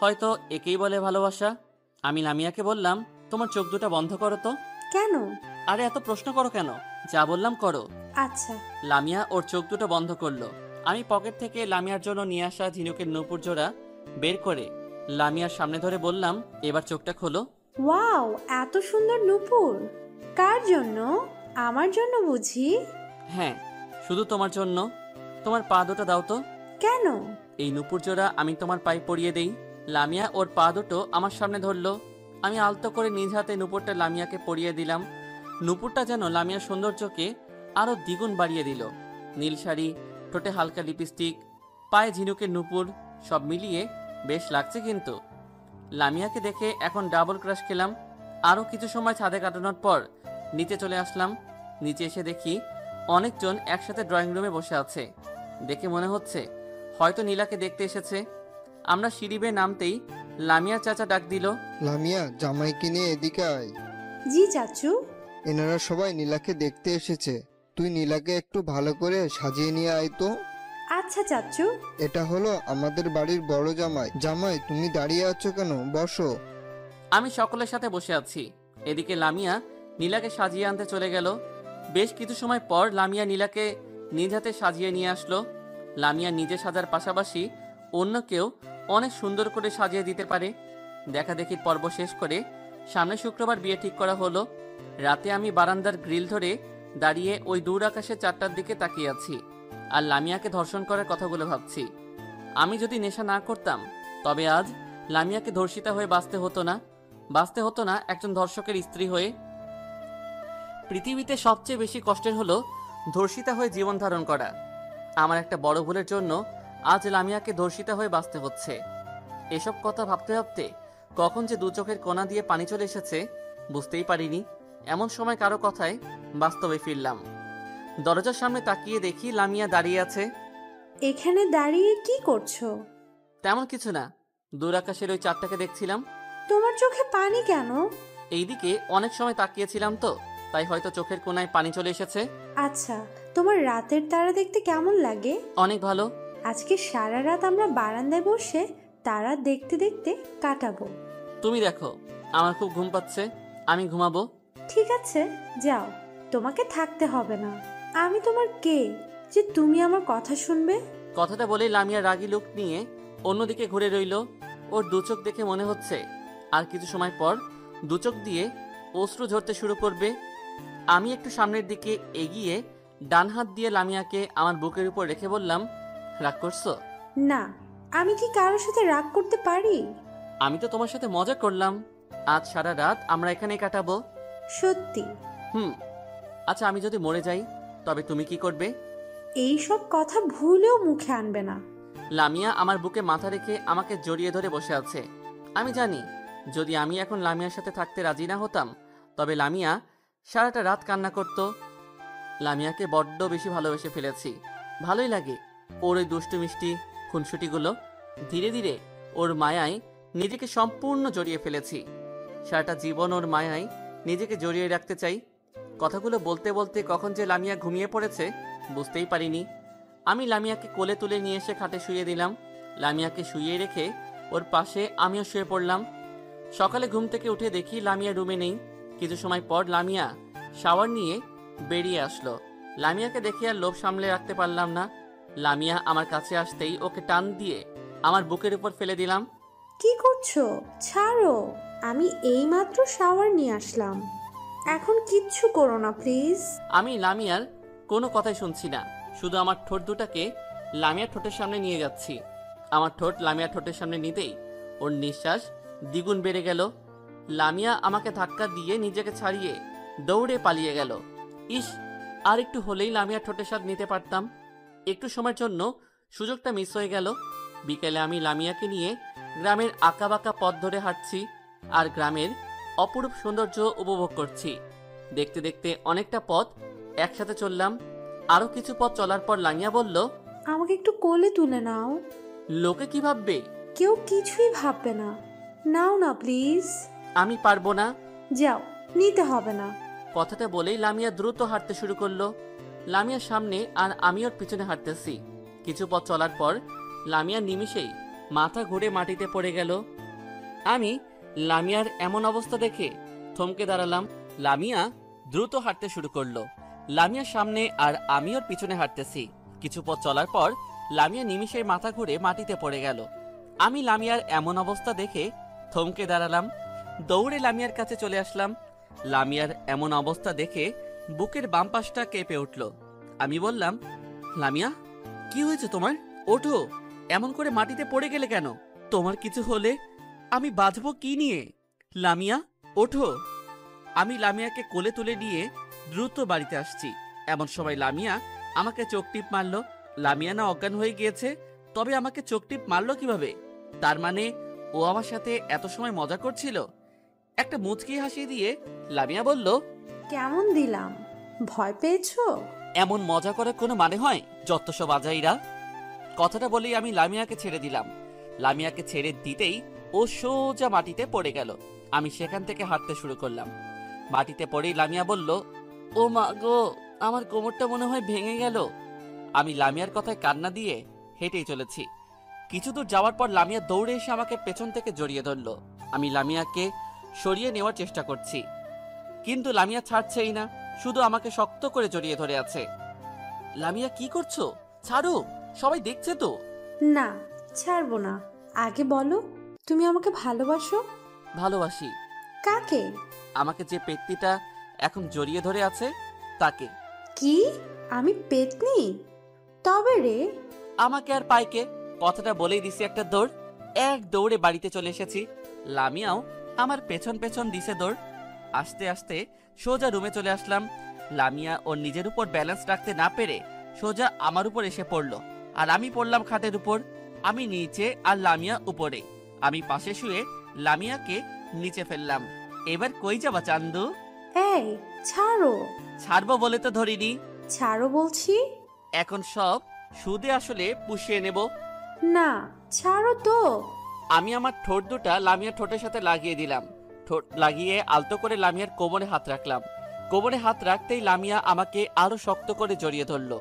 হয়তো একেই বলে ভালোবাসা। আমি লামিয়াকে বললাম, তোমার চোখ দুটো বন্ধ করো তো। কেন? আরে এত প্রশ্ন করো কেন? যা বললাম করো। আচ্ছা। লামিয়া ওর চোখ দুটো বন্ধ করলো। আমি পকেট থেকে লামিয়ার জন্য নিয়ে আসা ঝিনুকের নূপুর জোড়া বের করে লামিয়ার সামনে ধরে বললাম, এবার চোখটা খোলো। ওয়াও, এত সুন্দর নূপুর! কার জন্য? আমার জন্য বুঝি? হ্যাঁ, শুধু তোমার জন্য। তোমার পা দুটো দাও তো। কেন? এই নূপুর জোড়া আমি তোমার পায়ে পরিয়ে দেই। লামিয়া ওর পা দুটো আমার সামনে ধরলো। আমি আলতো করে নিজ হাতে নূপুরটা লামিয়াকে পরিয়ে দিলাম। নূপুরটা যেন লামিয়ার সৌন্দর্যকে আরো দ্বিগুণ বাড়িয়ে দিল। নীল শাড়ি, ঠোঁটে হালকা লিপস্টিক, পায়ে ঝিনুকের নূপুর, সব মিলিয়ে বেশ লাগছে। কিন্তু লামিয়াকে দেখে এখন ডাবল ক্রাশ খেলাম। আরও কিছু সময় ছাদে কাটানোর পর নিচে চলে আসলাম। নিচে এসে দেখি অনেকজন একসাথে ড্রয়িং রুমে বসে আছে। দেখে মনে হচ্ছে হয়তো নীলাকে দেখতে এসেছে। আমরা সিঁড়ি বেয়ে নামতেই লামিয়া চাচা ডাক দিল, লামিয়া, জামাইকে নিয়ে এদিকে আয়। জি চাচু। এনারা সবাই নীলাকে দেখতে এসেছে, তুই নীলাকে একটু ভালো করে সাজিয়ে নিয়ে আয় তো। আচ্ছা চাচু। এটা হলো আমাদের বাড়ির বড় জামাই। জামাই, তুমি দাঁড়িয়ে আছো কেন? বসো। আমি সকলের সাথে বসে আছি। এদিকে লামিয়া নীলাকে সাজিয়ে আনতে চলে গেল। বেশ কিছু সময় পর লামিয়া নীলাকে নিজ হাতে সাজিয়ে নিয়ে আসলো। লামিয়া নিজে সাজার পাশাপাশি অন্য কেউ অনেক সুন্দর করে সাজিয়ে দিতে পারে। দেখা দেখির পর্ব শেষ করে সামনে শুক্রবার বিয়ে ঠিক করা হলো। রাতে আমি বারান্দার গ্রিল ধরে দাঁড়িয়ে ওই দূর আকাশের চারটার দিকে তাকিয়ে আছি আর লামিয়াকে ধর্ষণ করার কথাগুলো ভাবছি। আমি যদি নেশা না করতাম তবে আজ লামিয়াকে ধর্ষিতা হয়ে বাঁচতে হতো না একজন ধর্ষকের স্ত্রী হয়ে। পৃথিবীতে সবচেয়ে বেশি কষ্টের হলো ধর্ষিতা হয়ে জীবন ধারণ করা। আমার একটা বড় ভুলের জন্য আজ লামিয়াকে ধর্ষিতা হয়ে বাঁচতে হচ্ছে। এসব কথা ভাবতে ভাবতে কখন যে দু চোখের কোণা দিয়ে পানি চলে এসেছে বুঝতেই পারিনি। এমন সময় কারো কথায় বাস্তবে ফিরলাম। দরজার সামনে তাকিয়ে দেখি লামিয়া দাঁড়িয়ে আছে। এখানে দাঁড়িয়ে কি করছো? তেমন কিছু না, দূর আকাশের ওই চাঁদটাকে দেখছিলাম। তোমার চোখে পানি কেন? এইদিকে অনেক সময় তাকিয়েছিলাম তো, তাই হয়তো চোখের কোণায় পানি চলে এসেছে। আচ্ছা, তোমার রাতের তারা দেখতে কেমন লাগে? অনেক ভালো। আজকে সারা রাত আমরা বারান্দায় বসে তারা দেখতে দেখতে কাটাবো। তুমি দেখো, আমার খুব ঘুম পাচ্ছে, আমি ঘুমাবো। ঠিক আছে, যাও, তোমাকে থাকতে হবে না। আমি তোমার কে যে তুমি আমার কথা শুনবে? কথাটা বলেই লামিয়া রাগী লুক নিয়ে অন্যদিকে ঘুরে রইল। ওর দুচোখ দেখে মনে হচ্ছে আর কিছু সময় পর দুচোখ দিয়ে অশ্রু ঝরতে শুরু করবে। আমি একটু সামনের দিকে এগিয়ে ডান হাত দিয়ে লামিয়াকে আমার বুকের উপর রেখে বললাম, রাগ করছো? না, আমি কি কারোর সাথে রাগ করতে পারি? আমি তো তোমার সাথে মজা করলাম। আজ সারা রাত আমরা এখানেই কাটাবো। সত্যি? আচ্ছা, আমি যদি মরে যাই তবে তুমি কি করবে? এই সব কথা ভুলেও মুখে আনবে না। লামিয়া আমার বুকে মাথা রেখে আমাকে জড়িয়ে ধরে বসে আছে। আমি জানি যদি আমি এখন লামিয়ার সাথে থাকতে রাজি না হতাম তবে লামিয়া সারাটা রাত কান্না করত। লামিয়াকে বড্ড বেশি ভালোবেসে ফেলেছি। ভালোই লাগে ওর ওই দুষ্টু মিষ্টি খুনসুটিগুলো। ধীরে ধীরে ওর মায়ায় নিজেকে সম্পূর্ণ জড়িয়ে ফেলেছি। সারাটা জীবন ওর মায়ায় নিজেকে জড়িয়ে রাখতে চাই। কথাগুলো বলতে বলতে কখন যে লামিয়া ঘুমিয়ে পড়েছে বুঝতেই পারিনি। আমি লামিয়াকে কোলে তুলে নিয়ে এসে খাটে শুইয়ে দিলাম। লামিয়াকে শুইয়ে রেখে ওর পাশে আমিও শুয়ে পড়লাম। সকালে ঘুম থেকে উঠে দেখি লামিয়া রুমে নেই। কিছু সময় পর লামিয়া শাওয়ার নিয়ে বেরিয়ে আসলো। লামিয়াকে দেখে আর লোভ সামলে রাখতে পারলাম না। লামিয়া আমার কাছে আসতেই ওকে টান দিয়ে আমার বুকের উপর ফেলে দিলাম। কি করছো? ছাড়ো, আমি এইমাত্র শাওয়ার নিয়ে আসলাম। এখন কিচ্ছু করো না প্লিজ। আমি লামিয়ার কোনো কথাই শুনছি না, শুধু আমার ঠোঁট দুটাকে লামিয়ার ঠোঁটের সামনে নিয়ে যাচ্ছি। আমার ঠোঁট লামিয়ার ঠোঁটের সামনে নিতেই ওর নিঃশ্বাস দ্বিগুণ বেড়ে গেল। লামিয়া আমাকে ধাক্কা দিয়ে নিজেকে ছাড়িয়ে দৌড়ে পালিয়ে গেল। ইস, আর একটু হলেই লামিয়ার ঠোঁটের স্বাদ নিতে পারতাম। একটু সময়ের জন্য সুযোগটা মিস হয়ে গেল। বিকেলে আমি লামিয়াকে নিয়ে গ্রামের আঁকাবাঁকা পথ ধরে হাঁটছি আর গ্রামের অপরূপ সৌন্দর্য উপভোগ করছি। দেখতে দেখতে অনেকটা পথ একসাথে চললাম। আরো কিছু পথ চলার পর লামিয়া বলল, আমাকে একটু কোলে তুলে নাও। লোকে কি ভাববে? কেউ কিছুই ভাববে না। নাও না প্লিজ। আমি পারবো না। যাও, নিতে হবে না। কথাটা বলেই লামিয়া দ্রুত হাঁটতে শুরু করলো। লামিয়ার সামনে আর আমি ওর পিছনে হাঁটতেছি। কিছু পথ চলার পর লামিয়া নিমিষেই মাথা ঘুরে মাটিতে পড়ে গেল। আমি লামিয়ার এমন অবস্থা দেখে থমকে দাঁড়ালাম। লামিয়া দ্রুত হাঁটতে শুরু করলো। লামিয়ার সামনে আর আমি ওর পিছনে হাঁটতেছি। কিছু পথ চলার পর লামিয়া নিমিষেই মাথা ঘুরে মাটিতে পড়ে গেল। আমি লামিয়ার এমন অবস্থা দেখে থমকে দাঁড়ালাম। দৌড়ে লামিয়ার কাছে চলে আসলাম। লামিয়ার এমন অবস্থা দেখে বুকের বাম পাশটা কেঁপে উঠল। আমি বললাম, লামিয়া, কি হয়েছে তোমার? ওঠো, এমন করে মাটিতে পড়ে গেলে কেন? তোমার কিছু হলে আমি বাঁচবো কি নিয়ে? লামিয়া, ওঠো। আমি লামিয়াকে কোলে তুলে নিয়ে দ্রুত বাড়িতে আসছি। এমন সময় লামিয়া আমাকে চোখ টিপ মারলো। লামিয়া না অজ্ঞান হয়ে গিয়েছে, তবে আমাকে চোখ টিপ মারলো কিভাবে? তার মানে ও আমার সাথে এত সময় মজা করছিল। একটা মুচকি হাসি দিয়ে লামিয়া বলল, কেমন দিলাম? ভয় পেয়েছো? এমন মজা করার কোনো মানে হয়? যত সব আজাইরা। কথাটা বলেই আমি লামিয়াকে ছেড়ে দিলাম। লামিয়াকে ছেড়ে দিতেই ও সোজা মাটিতে পড়ে গেল। আমি সেখান থেকে হাঁটতে শুরু করলাম। মাটিতে পড়েই লামিয়া বলল, ও মা গো, আমার কোমরটা মনে হয় ভেঙে গেল। আমি লামিয়ার কথায় কান্না দিয়ে হেঁটেই চলেছি। কিছু দূর যাওয়ার পর লামিয়া দৌড়ে এসে আমাকে পেছন থেকে জড়িয়ে ধরল। আমি লামিয়াকে সরিয়ে নেওয়ার চেষ্টা করছি, কিন্তু লামিয়া ছাড়ছেই না, শুধু আমাকে শক্ত করে জড়িয়ে ধরে আছে। লামিয়া, কি করছো? ছাড়ো, সবাই দেখছে তো। না, ছাড়বো না। আগে বলো, তুমি আমাকে ভালোবাসো? ভালোবাসি। কাকে? আমাকে যে পেত্নিটা এখন জড়িয়ে ধরে আছে তাকে। কি? আমি পেতনি? তবে রে। আমাকে আর পাইকে। কথাটা বলেই দিছি একটা দৌড়। এক দৌড়ে বাড়িতে চলে এসেছি। লামিয়াও আমার পেছন পেছন দিছে দৌড়। আস্তে আস্তে সোজা রুমে চলে আসলাম। লামিয়া ওর নিজের উপর ব্যালেন্স রাখতে না পেরে সোজা আমার উপর এসে পড়লো, আর আমি পড়লাম খাটের উপর। আমি নিচে আর লামিয়া উপরে। আমি পাশে শুয়ে লামিয়াকে নিচে ফেললাম। এবার কই যাবা চান্দু? এই, ছাড়ো। ছাড়বো বলে তো ধরিনি। ছাড়ো বলছি। এখন সব সুদে আসলে পুষিয়ে নেব। না, ছাড়ো তো। আমি আমার ঠোঁট দুটা লামিয়ার ঠোঁটের সাথে লাগিয়ে দিলাম। ঠোঁট লাগিয়ে আলতো করে লামিয়ার কোমরে হাত রাখলাম। কোমরে হাত রাখতেই লামিয়া আমাকে আরো শক্ত করে জড়িয়ে ধরলো।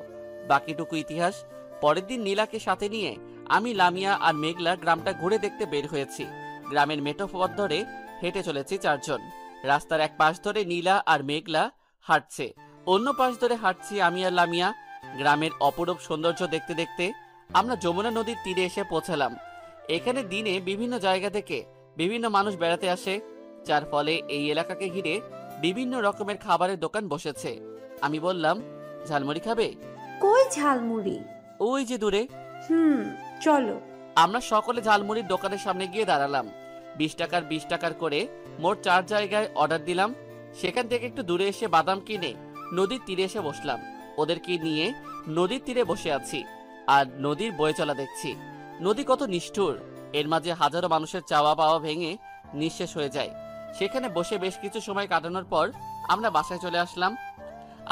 বাকিটুকু ইতিহাস। পরের দিন নীলাকে সাথে নিয়ে আমি, লামিয়া আর মেঘলা গ্রামটা ঘুরে দেখতে বের হয়েছি। গ্রামের মেঠো পথ ধরে হেঁটে চলেছি 4 জন। রাস্তার এক পাশ ধরে নীলা আর মেঘলা হাঁটছে, অন্য পাশ ধরে হাঁটছি আমি আর লামিয়া। গ্রামের অপরূপ সৌন্দর্য দেখতে দেখতে আমরা যমুনা নদীর তীরে এসে পৌঁছালাম। এখানে দিনে বিভিন্ন জায়গা থেকে বিভিন্ন মানুষ বেড়াতে আসে, যার ফলে এই এলাকাকে ঘিরে বিভিন্ন রকমের খাবারের দোকান বসেছে। আমি বললাম, ঝালমুড়ি খাবে? কই ঝালমুড়ি? ওই যে দূরে। চলো। আমরা সকলে ঝালমুড়ির দোকানের সামনে গিয়ে দাঁড়ালাম। 20 টাকার 20 টাকার করে মোট 4 জায়গায় অর্ডার দিলাম। সেখান থেকে একটু দূরে এসে বাদাম কিনে নদীর তীরে এসে বসলাম। ওদেরকে নিয়ে নদীর তীরে বসে আছি আর নদীর বয়ে চলা দেখছি। নদী কত নিষ্ঠুর, এর মাঝে হাজারো মানুষের চাওয়া পাওয়া ভেঙে নিঃশেষ হয়ে যায়। সেখানে বসে বেশ কিছু সময় কাটানোর পর আমরা বাসায় চলে আসলাম।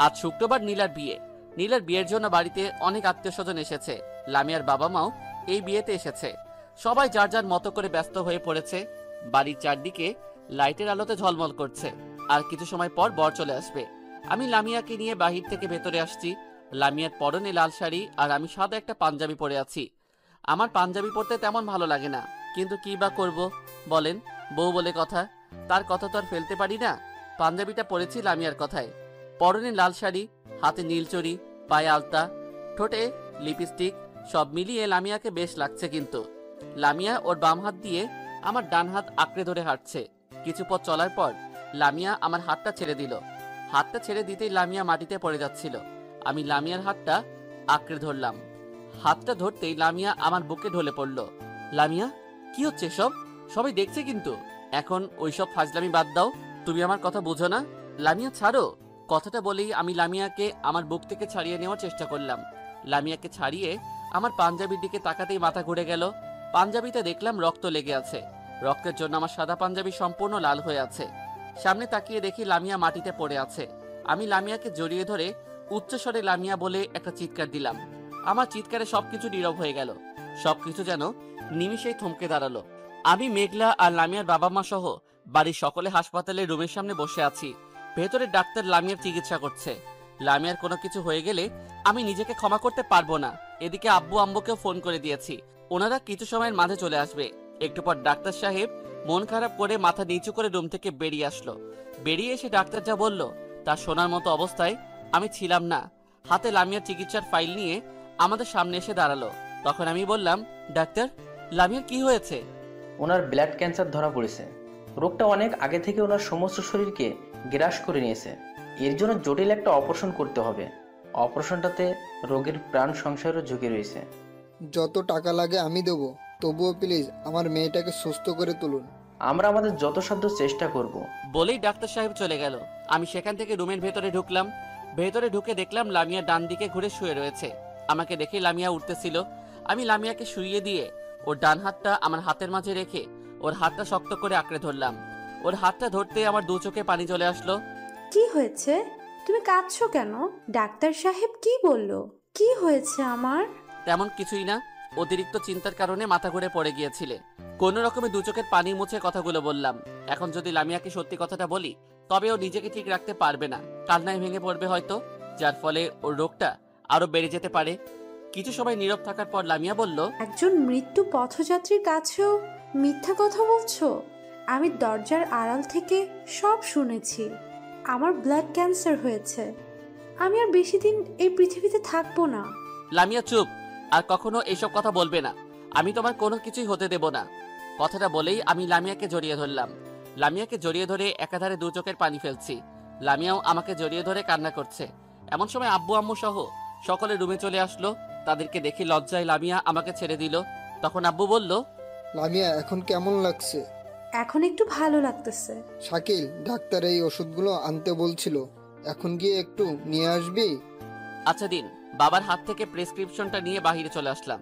আজ শুক্রবার নীলার বিয়ে। নীলার বিয়ের জন্য বাড়িতে অনেক আত্মীয় স্বজন এসেছে। লামিয়ার বাবা মাও এই বিয়েতে এসেছে। সবাই যার যার মতো করে ব্যস্ত হয়ে পড়েছে। বাড়ির চারদিকে লাইটের আলোতে ঝলমল করছে। আর কিছু সময় পর বর চলে আসবে। আমি লামিয়াকে নিয়ে বাহির থেকে ভেতরে আসছি। লামিয়ার পরনে লাল শাড়ি আর আমি সাদা একটা পাঞ্জাবি পরে আছি। আমার পাঞ্জাবি পরতে তেমন ভালো লাগে না, কিন্তু কি বা করব বলেন, বউ বলে কথা, তার কথা তো আর ফেলতে পারি না। পাঞ্জাবিটা পরেছি লামিয়ার কথায়। পরনে লাল শাড়ি, হাতে নীলচড়ি, পায়ে আলতা, ঠোঁটে লিপস্টিক, সব মিলিয়ে লামিয়াকে বেশ লাগছে। কিন্তু লামিয়া ওর বাম হাত দিয়ে আমার ডান হাত আঁকড়ে ধরে হাঁটছে। কিছু পথ চলার পর লামিয়া আমার হাতটা ছেড়ে দিল। হাতটা ছেড়ে দিতেই লামিয়া মাটিতে পড়ে যাচ্ছিল। আমি লামিয়ার হাতটা আঁকড়ে ধরলাম। হাতটা ধরতেই লামিয়া আমার বুকে ঢলে পড়ল। লামিয়া, কি হচ্ছে সব? সবাই দেখছে কিন্তু। এখন ওইসব ফাজলামি বাদ দাও। তুমি আমার কথা বুঝো না? লামিয়া ছাড়ো। কথাটা বলেই আমি লামিয়াকে আমার বুক থেকে ছাড়িয়ে নেওয়ার চেষ্টা করলাম। লামিয়াকে ছাড়িয়ে আমার পাঞ্জাবির দিকে তাকাতেই মাথা ঘুরে গেল। পাঞ্জাবিতে দেখলাম রক্ত লেগে আছে। রক্তের জন্য আমার সাদা পাঞ্জাবি সম্পূর্ণ লাল হয়ে আছে। সামনে তাকিয়ে দেখি লামিয়া মাটিতে পড়ে আছে। আমি লামিয়াকে জড়িয়ে ধরে উচ্চস্বরে লামিয়া বলে একটা চিৎকার দিলাম। আমার চিৎকারে সবকিছু নীরব হয়ে গেল। সবকিছু যেন নিমিষেই থমকে দাঁড়ালো। আমি, মেঘলা আর লামিয়ার বাবা মা সহ বাড়ির সকলে হাসপাতালের রুমের সামনে বসে আছি। ভেতরে ডাক্তার লামিয়ার চিকিৎসা করছে। লামিয়ার কোনো কিছু হয়ে গেলে আমি নিজেকে ক্ষমা করতে পারবো না। এদিকে আব্বু আম্মুকেও ফোন করে দিয়েছি, ওনারা কিছু সময়ের মাঝে চলে আসবে। একটু পর ডাক্তার সাহেব মন খারাপ করে মাথা নিচু করে রুম থেকে বেরিয়ে আসলো। বেরিয়ে এসে ডাক্তার যা বলল তা শোনার মতো অবস্থায় আমি ছিলাম না। হাতে লামিয়ার চিকিৎসার ফাইল নিয়ে আমাদের সামনে এসে দাঁড়ালো। তখন আমি বললাম, ডাক্তার, লামিয়ার কি হয়েছে? ওনার ব্লাড ক্যান্সার ধরা পড়েছে। রোগটা অনেক আগে থেকে ওনার সমস্ত শরীরকে গ্রাস করে নিয়েছে। এর জন্য জটিল একটা অপারেশন করতে হবে। অপারেশনটাতে রোগীর প্রাণ সংশয়েরও ঝুঁকি রয়েছে। যত টাকা লাগে আমি দেবো, তবুও প্লিজ আমার মেয়েটাকে সুস্থ করে তুলুন। আমরা আমাদের যথাসাধ্য চেষ্টা করব। বলেই ডাক্তার সাহেব চলে গেল। আমি সেখান থেকে রুমের ভেতরে ঢুকলাম। ভেতরে ঢুকে দেখলাম লামিয়া ডান দিকে ঘুরে শুয়ে রয়েছে। আমাকে দেখে লামিয়া উঠতেছিল। আমি লামিয়াকে শুইয়ে দিয়ে ওর ডান হাতটা আমার হাতের মাঝে রেখে ওর হাতটা শক্ত করে আঁকড়ে ধরলাম। ওর হাতটা ধরতে আমার দু চোখে পানি চলে আসলো। কি হয়েছে? তুমি কাঁদছো কেন? ডাক্তার সাহেব কি বললো? কি হয়েছে আমার? তেমন কিছুই না, অতিরিক্ত চিন্তার কারণে মাথা ঘুরে পড়ে গিয়েছিলে। কোনো রকমে দু চোখের পানি মুছে কথাগুলো বললাম। এখন যদি লামিয়াকে সত্যি কথাটা বলি তবে ও নিজেকে ঠিক রাখতে পারবে না, কান্নায় ভেঙে পড়বে হয়তো, যার ফলে ওর রোগটা আরো বেড়ে যেতে পারে। কিছু সময় নীরব থাকার পর লামিয়া বলল, একজন মৃত্যু পথযাত্রীর কাছেও মিথ্যা কথা বলছো? আমি দরজার আড়াল থেকে সব শুনেছি। আমার ব্লাড ক্যান্সার হয়েছে। আমি আর বেশি দিন এই পৃথিবীতে থাকবো না। লামিয়া চুপ, আর কখনো এইসব কথা বলবে না। আমি তোমার কোনো কিছুই হতে দেব না। কথাটা বলেই আমি লামিয়াকে জড়িয়ে ধরলাম। লামিয়াকে জড়িয়ে ধরে একাধারে দু চোখের পানি ফেলছি। লামিয়াও আমাকে জড়িয়ে ধরে কান্না করছে। এমন সময় আব্বু আম্মু সহ সকলে রুমে চলে আসলো। তাদেরকে দেখে লজ্জায় লামিয়া আমাকে ছেড়ে দিল। তখন আব্বু বলল, লামিয়া এখন কেমন লাগছে? এখন একটু ভালো লাগতেছে। শাকিল, ডাক্তার এই ওষুধগুলো আনতে বলছিল, এখন গিয়ে একটু নিয়ে আসবি? আচ্ছা দিন। বাবার হাত থেকে প্রেসক্রিপশনটা নিয়ে বাহিরে চলে আসলাম।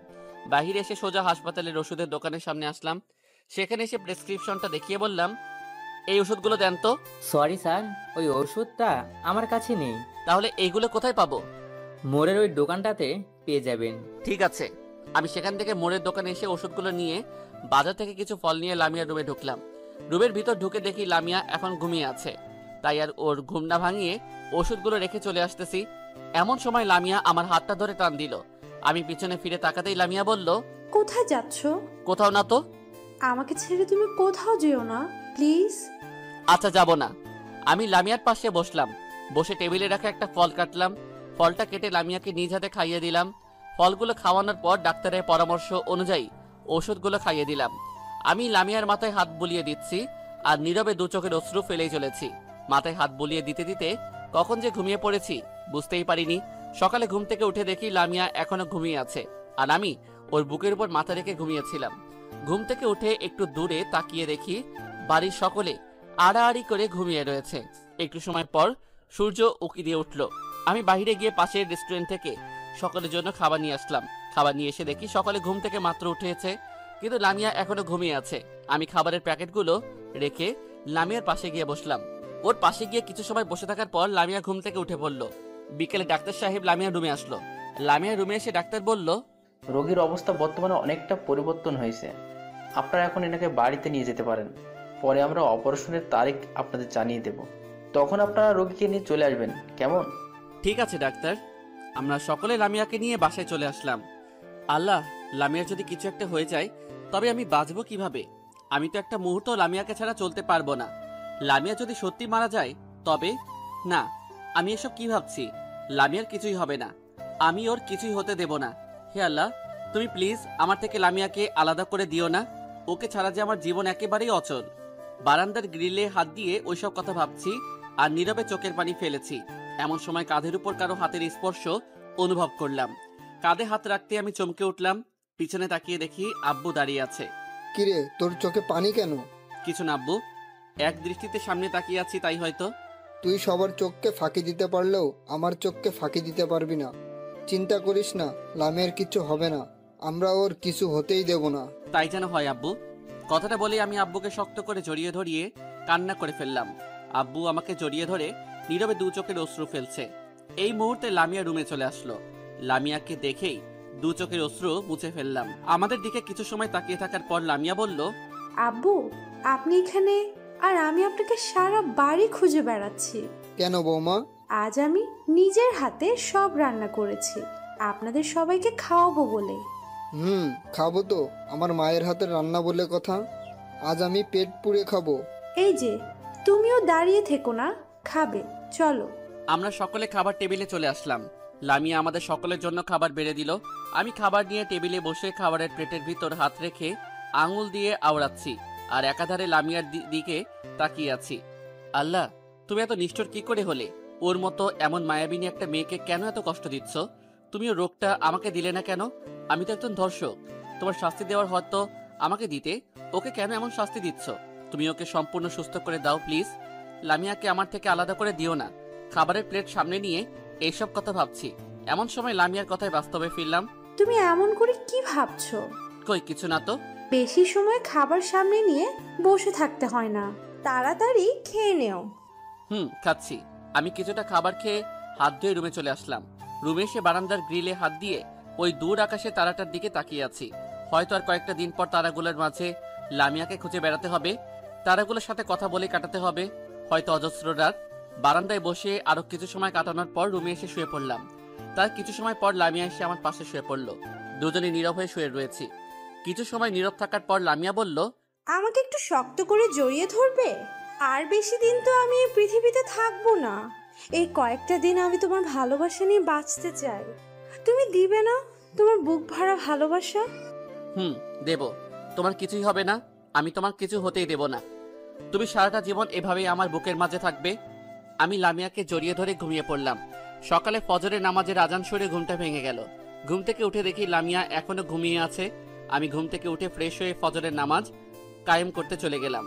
বাহিরে এসে সোজা হাসপাতালের ওষুধের দোকানের সামনে আসলাম। সেখানে এসে প্রেসক্রিপশনটা দেখিয়ে বললাম, এই ওষুধগুলো দেন তো। সরি স্যার, ওই ওষুধটা আমার কাছে নেই। তাহলে এইগুলো কোথায় পাবো? মোড়ের ওই দোকানটাতে পেয়ে যাবেন। ঠিক আছে। আমি সেখান থেকে মোড়ের দোকানে এসে ওষুধগুলো নিয়ে বাজার থেকে কিছু ফল নিয়ে লামিয়ার রুমে ঢুকলাম। রুমের ভিতর ঢুকে দেখি লামিয়া এখন ঘুমিয়ে আছে। তাই আর ওর ঘুম না ভাঙিয়ে ওষুধগুলো রেখে চলে আসতেছি। এমন সময় লামিয়া আমার হাতটা ধরে টান দিল। আমি পিছনে ফিরে তাকাতেই লামিয়া বলল, কোথায় যাচ্ছ? কোথাও না তো। আমাকে ছেড়ে তুমি কোথাও যেও না প্লিজ। আচ্ছা, যাব না। আমি লামিয়ার পাশে বসলাম। বসে টেবিলে রাখা একটা ফল কাটলাম। ফলটা কেটে লামিয়াকে নিজ হাতে খাইয়ে দিলাম। ফলগুলো খাওয়ানোর পর ডাক্তারের পরামর্শ অনুযায়ী ওষুধগুলো খাইয়ে দিলাম। আমি লামিয়ার মাথায় হাত বুলিয়ে দিচ্ছি আর নীরবে দু চোখের অশ্রু ফেলেই চলেছি। মাথায় হাত বুলিয়ে দিতে দিতে কখন যে ঘুমিয়ে পড়েছি বুঝতেই পারিনি। সকালে ঘুম থেকে উঠে দেখি লামিয়া এখনো ঘুমিয়ে আছে, আর আমি ওর বুকের উপর মাথা রেখে ঘুমিয়েছিলাম। ঘুম থেকে উঠে একটু দূরে তাকিয়ে দেখি বাড়ির সকলে আড়াআড়ি করে ঘুমিয়ে রয়েছে। একটু সময় পর সূর্য উঁকি দিয়ে উঠল। আমি বাইরে গিয়ে পাশের রেস্টুরেন্ট থেকে সকলের জন্য খাবার নিয়ে আসলাম। খাবার নিয়ে এসে দেখি সকলে ঘুম থেকে মাত্র উঠেছে, কিন্তু লামিয়া এখনো ঘুমিয়ে আছে। আমি খাবারের প্যাকেটগুলো রেখে লামিয়ার পাশে গিয়ে বসলাম। ওর পাশে গিয়ে কিছু সময় বসে থাকার পর লামিয়া ঘুম থেকে উঠে পড়ল। বিকেলে ডাক্তার সাহেব লামিয়ার রুমে আসলো। লামিয়ার রুমে এসে ডাক্তার বলল, রোগীর অবস্থা বর্তমানে অনেকটা পরিবর্তন হয়েছে, আপনারা এখন এনাকে বাড়িতে নিয়ে যেতে পারেন। পরে আমরা অপারেশনের তারিখ আপনাদের জানিয়ে দেব, তখন আপনারা রোগীকে নিয়ে চলে আসবেন, কেমন? ঠিক আছে ডাক্তার। আমরা সকলে লামিয়াকে নিয়ে বাসায় চলে আসলাম। আল্লাহ, লামিয়ার যদি কিছু একটা হয়ে যায় তবে আমি বাঁচবো কিভাবে? আমি তো একটা মুহূর্ত লামিয়াকে ছাড়া চলতে পারবো না। লামিয়া যদি সত্যি মারা যায় তবে? না, আমি এসব কি ভাবছি? লামিয়ার কিছুই হবে না, আমি ওর কিছুই হতে দেব না। হে আল্লাহ, তুমি প্লিজ আমার থেকে লামিয়াকে আলাদা করে দিও না। ওকে ছাড়া যে আমার জীবন একেবারেই অচল। বারান্দার গ্রিলে হাত দিয়ে ওইসব কথা ভাবছি আর নীরবে চোখের পানি ফেলেছি। এমন সময় কাঁধের উপর কারো হাতের স্পর্শ অনুভব করলাম। কাঁধে হাত রাখতে আমি চমকে উঠলাম। পিছনে তাকিয়ে দেখি আব্বু দাঁড়িয়ে আছে। কিরে, তোর চোখে পানি কেন? কিছু না আব্বু, এক দৃষ্টিতে সামনে তাকিয়ে আছি তাই হয়তো। তুই সবার চোখকে ফাঁকি দিতে পারলেও আমার চোখকে ফাঁকি দিতে পারবি না। চিন্তা করিস না, লামিয়ার কিছু হবে না, আমরা ওর কিছু হতেই দেব না। তাই যেন হয় আব্বু। কথাটা বলে আমি আব্বুকে শক্ত করে জড়িয়ে ধরিয়ে কান্না করে ফেললাম। আব্বু আমাকে জড়িয়ে ধরে নীরবে দু চোখের অশ্রু ফেলছে। এই মুহূর্তে লামিয়া রুমে চলে আসলো। লামিয়াকে দেখেই দু চোখের অশ্রু মুছে ফেললাম। আমাদের দিকে কিছু সময় তাকিয়ে থাকার পর লামিয়া বলল, আব্বু, আপনি এখানে আর আমি আপনাকে সারা বাড়ি খুঁজে বেড়াচ্ছি। কেন বৌমা? আজ আমি নিজের হাতে সব রান্না করেছি আপনাদের সবাইকে খাওয়াবো বলে। খাবো তো, আমার মায়ের হাতের রান্না বলে কথা। আজ আমি পেট পুড়ে খাবো। এই যে, তুমিও দাঁড়িয়ে থেকো না, খাবে, চলো। আমরা সকলে খাবার টেবিলে চলে আসলাম। লামিয়া আমাদের সকলের জন্য খাবার বেড়ে দিল। আমি খাবার নিয়ে টেবিলে বসে খাবারের প্লেটের ভিতর হাত রেখে আঙুল দিয়ে আওড়াচ্ছি আর একাধারে লামিয়ার দিকে তাকিয়ে আছি। আল্লাহ, তুমি এত নিষ্ঠুর কি করে হলে? ওর মতো এমন মায়াবিনী একটা মেয়েকে কেন এত কষ্ট দিচ্ছ? তুমি ওর রোগটা আমাকে দিলে না কেন? আমি তো একজন ধর্ষক। তোমার শাস্তি দেওয়ার হয়তো আমাকে দিতে, ওকে কেন এমন শাস্তি দিচ্ছ? তুমি ওকে সম্পূর্ণ সুস্থ করে দাও প্লিজ। লামিয়াকে আমার থেকে আলাদা করে দিও না। খাবারের প্লেট সামনে নিয়ে এইসব কথা ভাবছি। এমন সময় লামিয়ার কথায় বাস্তবে ফিরলাম। তুমি এমন করে কি ভাবছো? কই কিছু না তো। বেশি সময় খাবার সামনে নিয়ে বসে থাকতে হয় না, তাড়াতাড়ি খেয়ে নেও। খাচ্ছি। আমি কিছুটা খাবার খেয়ে হাত ধুয়ে রুমে চলে আসলাম। রুমে এসে বারান্দার গ্রিলে হাত দিয়ে ওই দূর আকাশে তারাটার দিকে তাকিয়ে আছি। হয়তো আর কয়েকটা দিন পর তারাগুলোর মাঝে লামিয়াকে খুঁজে বেড়াতে হবে, তারাগুলোর সাথে কথা বলে কাটাতে হবে, হয়তো অজস্র রাত। বারান্দায় বসে আরো কিছু সময় কাটানোর পর রুমে এসে শুয়ে পড়লাম। তার কিছু সময় পর লামিয়া এসে আমার পাশে শুয়ে পড়লো। দুজনে নীরব হয়ে শুয়ে রয়েছি। কিছু সময় নীরব থাকার পর লামিয়া বলল, আমাকে একটু শক্ত করে জড়িয়ে ধরবে? আর বেশি দিন তো আমি এই পৃথিবীতে থাকবো না। এই কয়েকটা দিন আমি তোমার ভালোবাসা নিয়ে বাঁচতে চাই। তুমি দিবে না তোমার বুক ভরা ভালোবাসা? দেব। তোমার কিছুই হবে না, আমি তোমার কিছু হতেই দেব না। তুমি সারাটা জীবন এভাবেই আমার বুকের মাঝে থাকবে। আমি লামিয়াকে জড়িয়ে ধরে ঘুমিয়ে পড়লাম। সকালে ফজরের নামাজের আজান শুনে ঘুমটা ভেঙে গেল। ঘুম থেকে উঠে দেখি লামিয়া এখনো ঘুমিয়ে আছে। আমি ঘুম থেকে উঠে ফ্রেশ হয়ে ফজরের নামাজ কায়েম করতে চলে গেলাম।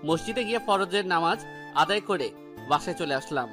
মসজিদে গিয়ে ফরজের নামাজ আদায় করে বাসায় চলে আসলাম।